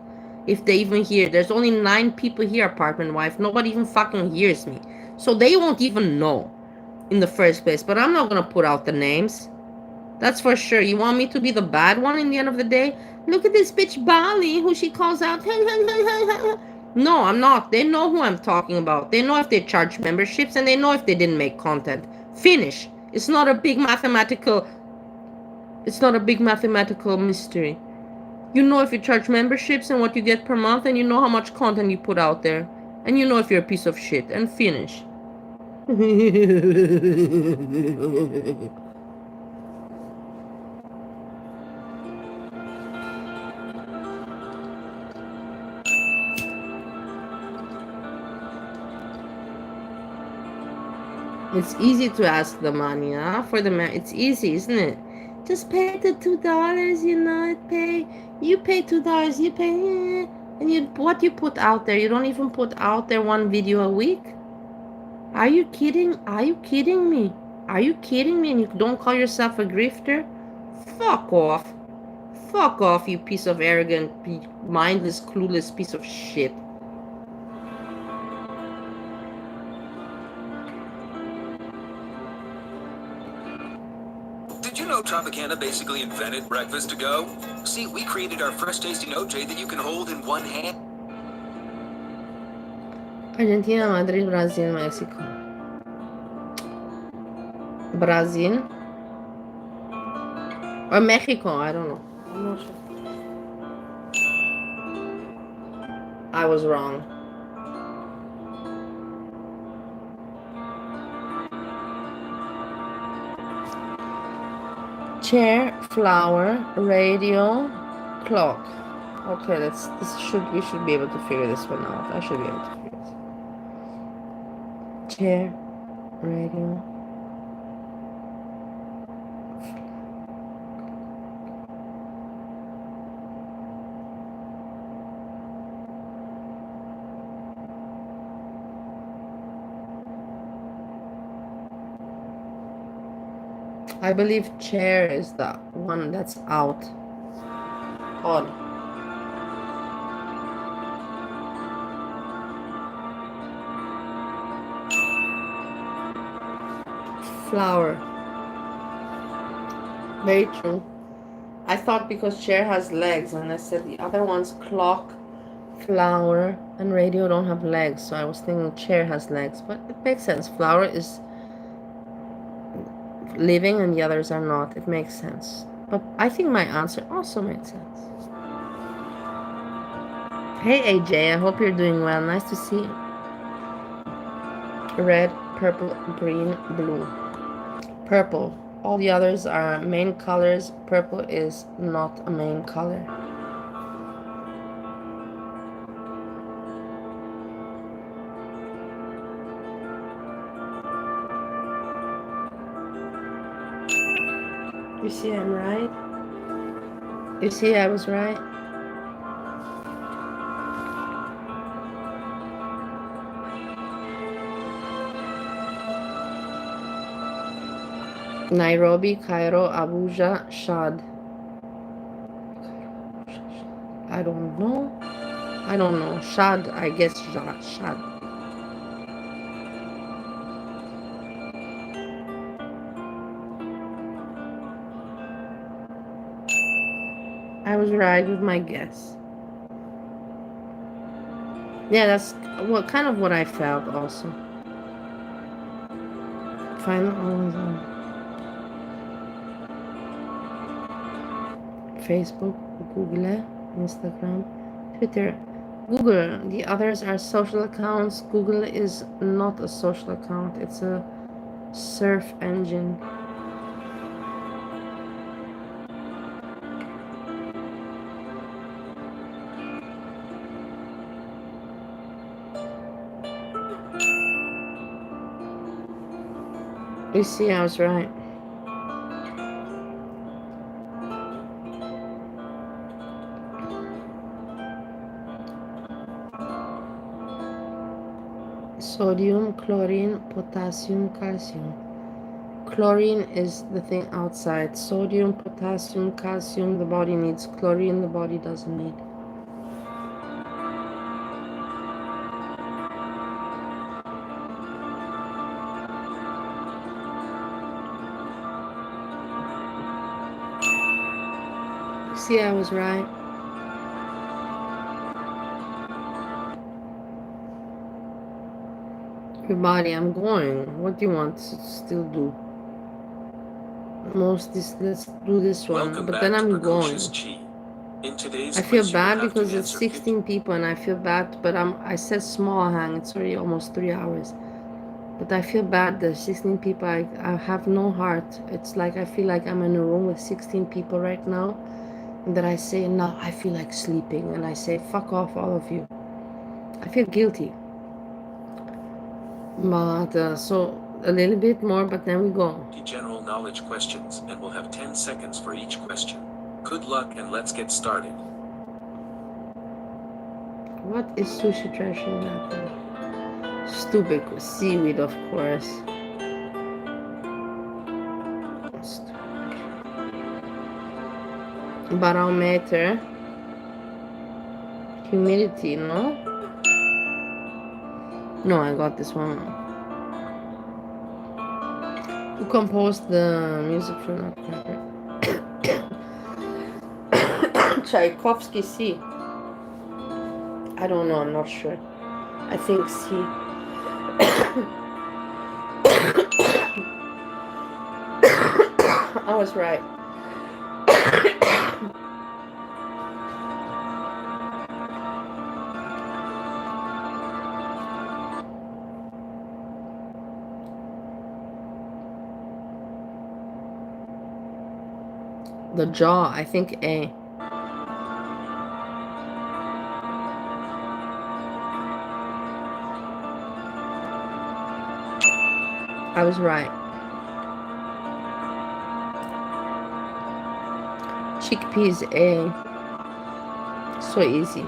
Speaker 1: If they even hear. There's only 9 people here, apartment wife. Nobody even fucking hears me. So they won't even know in the first place. But I'm not gonna put out the names. That's for sure. You want me to be the bad one in the end of the day? Look at this bitch Bali, who she calls out. No, I'm not. They know who I'm talking about. They know if they charge memberships and they know if they didn't make content. Finish. It's not a big mathematical mystery. You know if you charge memberships and what you get per month, and you know how much content you put out there. And you know if you're a piece of shit. And finish. It's easy to ask the money, huh? For the man, it's easy, isn't it? Just pay the $2, you know. You pay $2, you pay, and what you put out there, you don't even put out there 1 video a week. Are you kidding? Are you kidding me? Are you kidding me? And you don't call yourself a grifter? Fuck off. Fuck off, you piece of arrogant, mindless, clueless piece of shit.
Speaker 4: Did you know Tropicana basically invented breakfast to go? See, we created our fresh tasting OJ that you can hold in one hand.
Speaker 1: Argentina, Madrid, Brazil, Mexico. Brazil or Mexico, I don't know. I'm not sure. I was wrong. Chair, flower, radio, clock. Okay, we should be able to figure this one out. I should be able to figure this. Chair, radio. I believe chair is the one that's out. Odd. Flower. Very true. I thought because chair has legs, and I said the other ones, clock, flower, and radio don't have legs, so I was thinking chair has legs, but it makes sense. Flower is living and the others are not. It makes sense. But I think my answer also makes sense. Hey AJ, I hope you're doing well. Nice to see you. Red, purple, green, blue. Purple. All the others are main colors. Purple is not a main color. You see I'm right? You see I was right? Nairobi, Cairo, Abuja, Shad. I don't know. I don't know. Shad, I guess Shad. I was right with my guess. Yeah, that's kind of what I felt also. Final on Facebook, Google, Instagram, Twitter. Google, the others are social accounts. Google is not a social account, it's a search engine. You see, I was right. Sodium, chlorine, potassium, calcium. Chlorine is the thing outside. Sodium, potassium, calcium, the body needs. Chlorine, the body doesn't need. See, I was right. Everybody, I'm going. What do you want to still do? Let's do this one.
Speaker 6: Welcome
Speaker 1: but
Speaker 6: back
Speaker 1: then I'm
Speaker 6: to
Speaker 1: going.
Speaker 6: Chi. In today's
Speaker 1: I feel
Speaker 6: quiz, you will
Speaker 1: bad
Speaker 6: have to
Speaker 1: because it's
Speaker 6: answer
Speaker 1: 16 people and I feel bad, but I said small hang. It's already almost 3 hours. But I feel bad. There's 16 people. I have no heart. It's like I feel like I'm in a room with 16 people right now. And that I say, no, I feel like sleeping. And I say, fuck off, all of you. I feel guilty. But so a little bit more, but then we go.
Speaker 6: General knowledge questions, and we'll have 10 seconds for each question. Good luck, and let's get started.
Speaker 1: What is sushi trash in that? Stupid seaweed, of course. Barometer. Humidity, no? No, I got this one. Who composed the music for Nutcracker? Tchaikovsky, C. I don't know, I'm not sure. I think C. I was right. The Jaw, I think A. I was right. Chickpeas, A. So easy.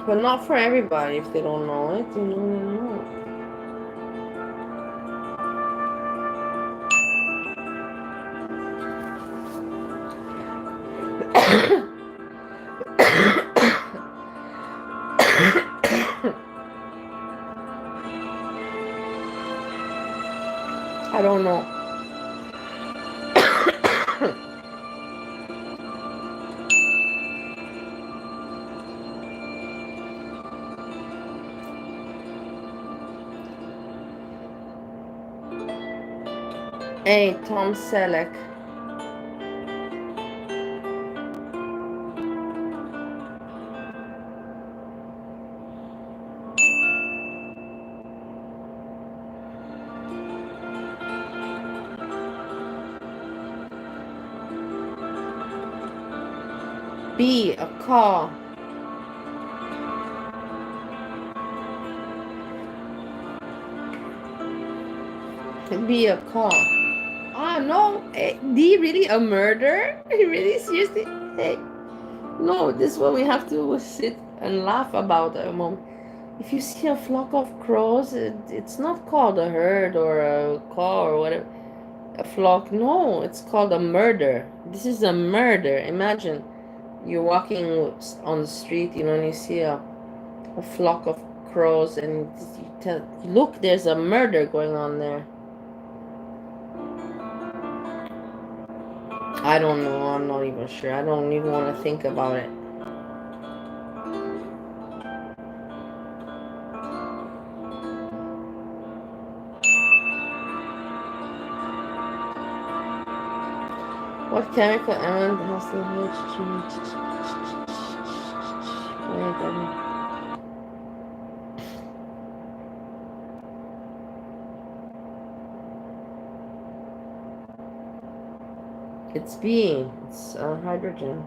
Speaker 1: But not for everybody if they don't know it. You know. I don't know. A. Tom Selleck. B. A car. B. A car. Ah, no. D. Really? A murder? Really? Seriously? Hey. No, this one we have to sit and laugh about a moment. If you see a flock of crows, it's not called a herd or a call or whatever. A flock, no, it's called a murder. This is a murder. Imagine you're walking on the street, you know, and you see a flock of crows, and you tell, look, there's a murder going on there. I don't know. I'm not even sure. I don't even want to think about it. What chemical element has the It's B. It's hydrogen.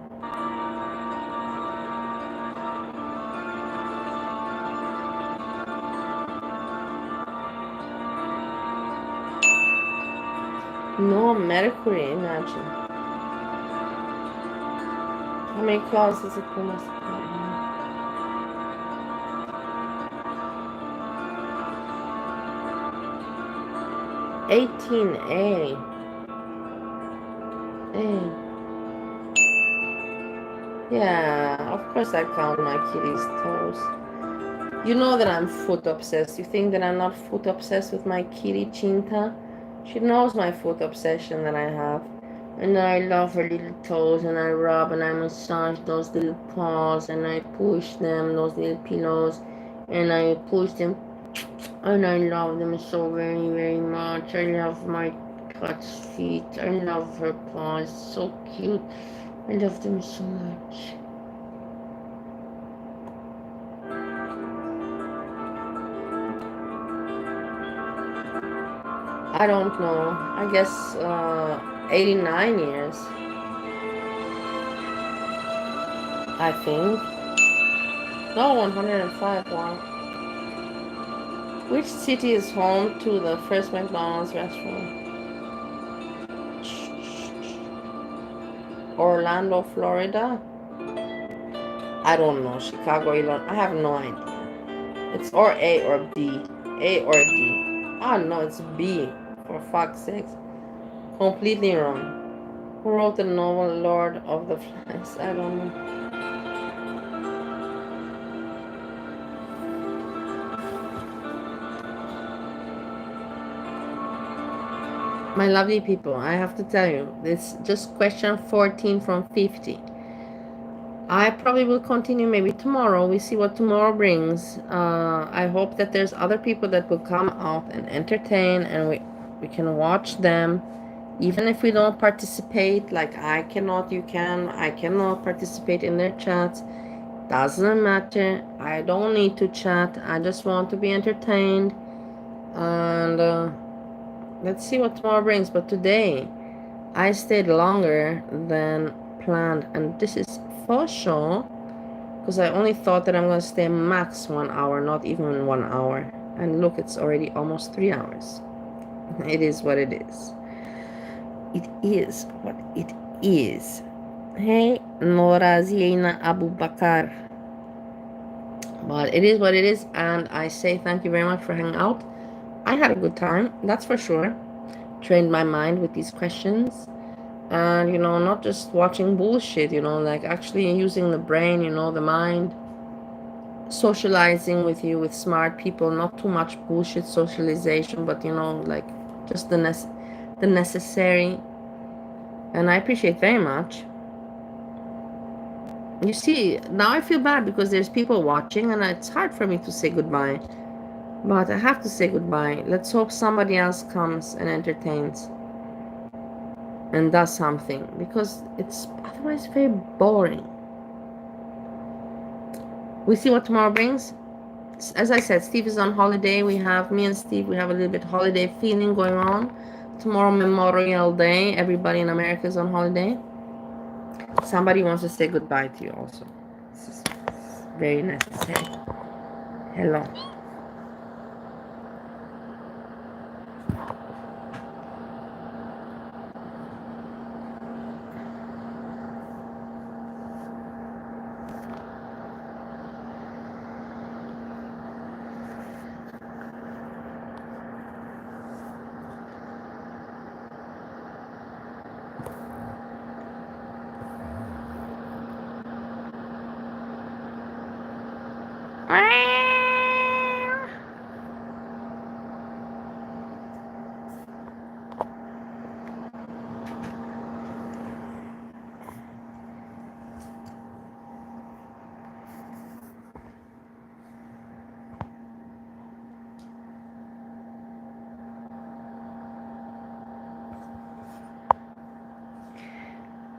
Speaker 1: No, mercury, imagine. How many claws does it come as? 18A. Yeah, of course I count my kitty's toes. You know that I'm foot obsessed. You think that I'm not foot obsessed with my kitty Chinta? She knows my foot obsession that I have. And I love her little toes, and I rub and I massage those little paws, and I push them, those little pillows, and I push them, and I love them so very, very much. I love my cat's feet. I love her paws. So cute. I love them so much. I don't know. I guess 89 years. I think. No, 105. Wow. Which city is home to the first McDonald's restaurant? Orlando, Florida? I don't know. Chicago, Illinois. I have no idea. It's or A or B. A or D. Ah, no, it's B. For fuck's sake. Completely wrong. Who wrote the novel Lord of the Flies? I don't know. My lovely people, I have to tell you, it's just question 14 from 50. I probably will continue maybe tomorrow. We see what tomorrow brings. I hope that there's other people that will come out and entertain, and we can watch them. Even if we don't participate, like I cannot, you can, I cannot participate in their chats. Doesn't matter. I don't need to chat. I just want to be entertained. And let's see what tomorrow brings. But today, I stayed longer than planned. And this is for sure. Because I only thought that I'm going to stay max 1 hour, not even 1 hour. And look, it's already almost 3 hours. It is what it is. It is what it is. Hey, Nora Ziena Abu Bakar. But it is what it is, and I say thank you very much for hanging out. I had a good time, that's for sure. Trained my mind with these questions. And, you know, not just watching bullshit, you know, like actually using the brain, you know, the mind. Socializing with you, with smart people, not too much bullshit socialization, but, you know, like just the necessary. And I appreciate very much. You see, now I feel bad because there's people watching and it's hard for me to say goodbye. But I have to say goodbye. Let's hope somebody else comes and entertains and does something, because it's otherwise very boring. We see what tomorrow brings. As I said, Steve is on holiday. We have me and Steve, we have a little bit holiday feeling going on. Tomorrow, Memorial Day. Everybody in America is on holiday. Somebody wants to say goodbye to you also. This is very necessary. Hello.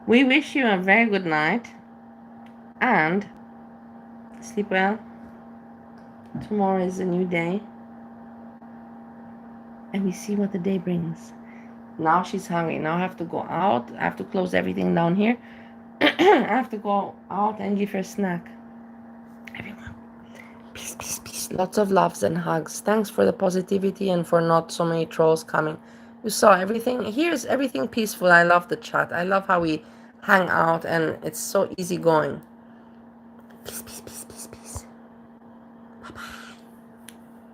Speaker 1: We wish you a very good night and sleep well. Tomorrow is a new day and we see what the day brings. Now she's hungry. Now I have to go out. I have to close everything down here. I have to go out and give her a snack. Everyone, peace, peace, peace. Lots of loves and hugs. Thanks for the positivity and for not so many trolls coming. You saw everything. Here's everything peaceful. I love the chat. I love how we hang out and it's so easy going. Peace, peace, peace.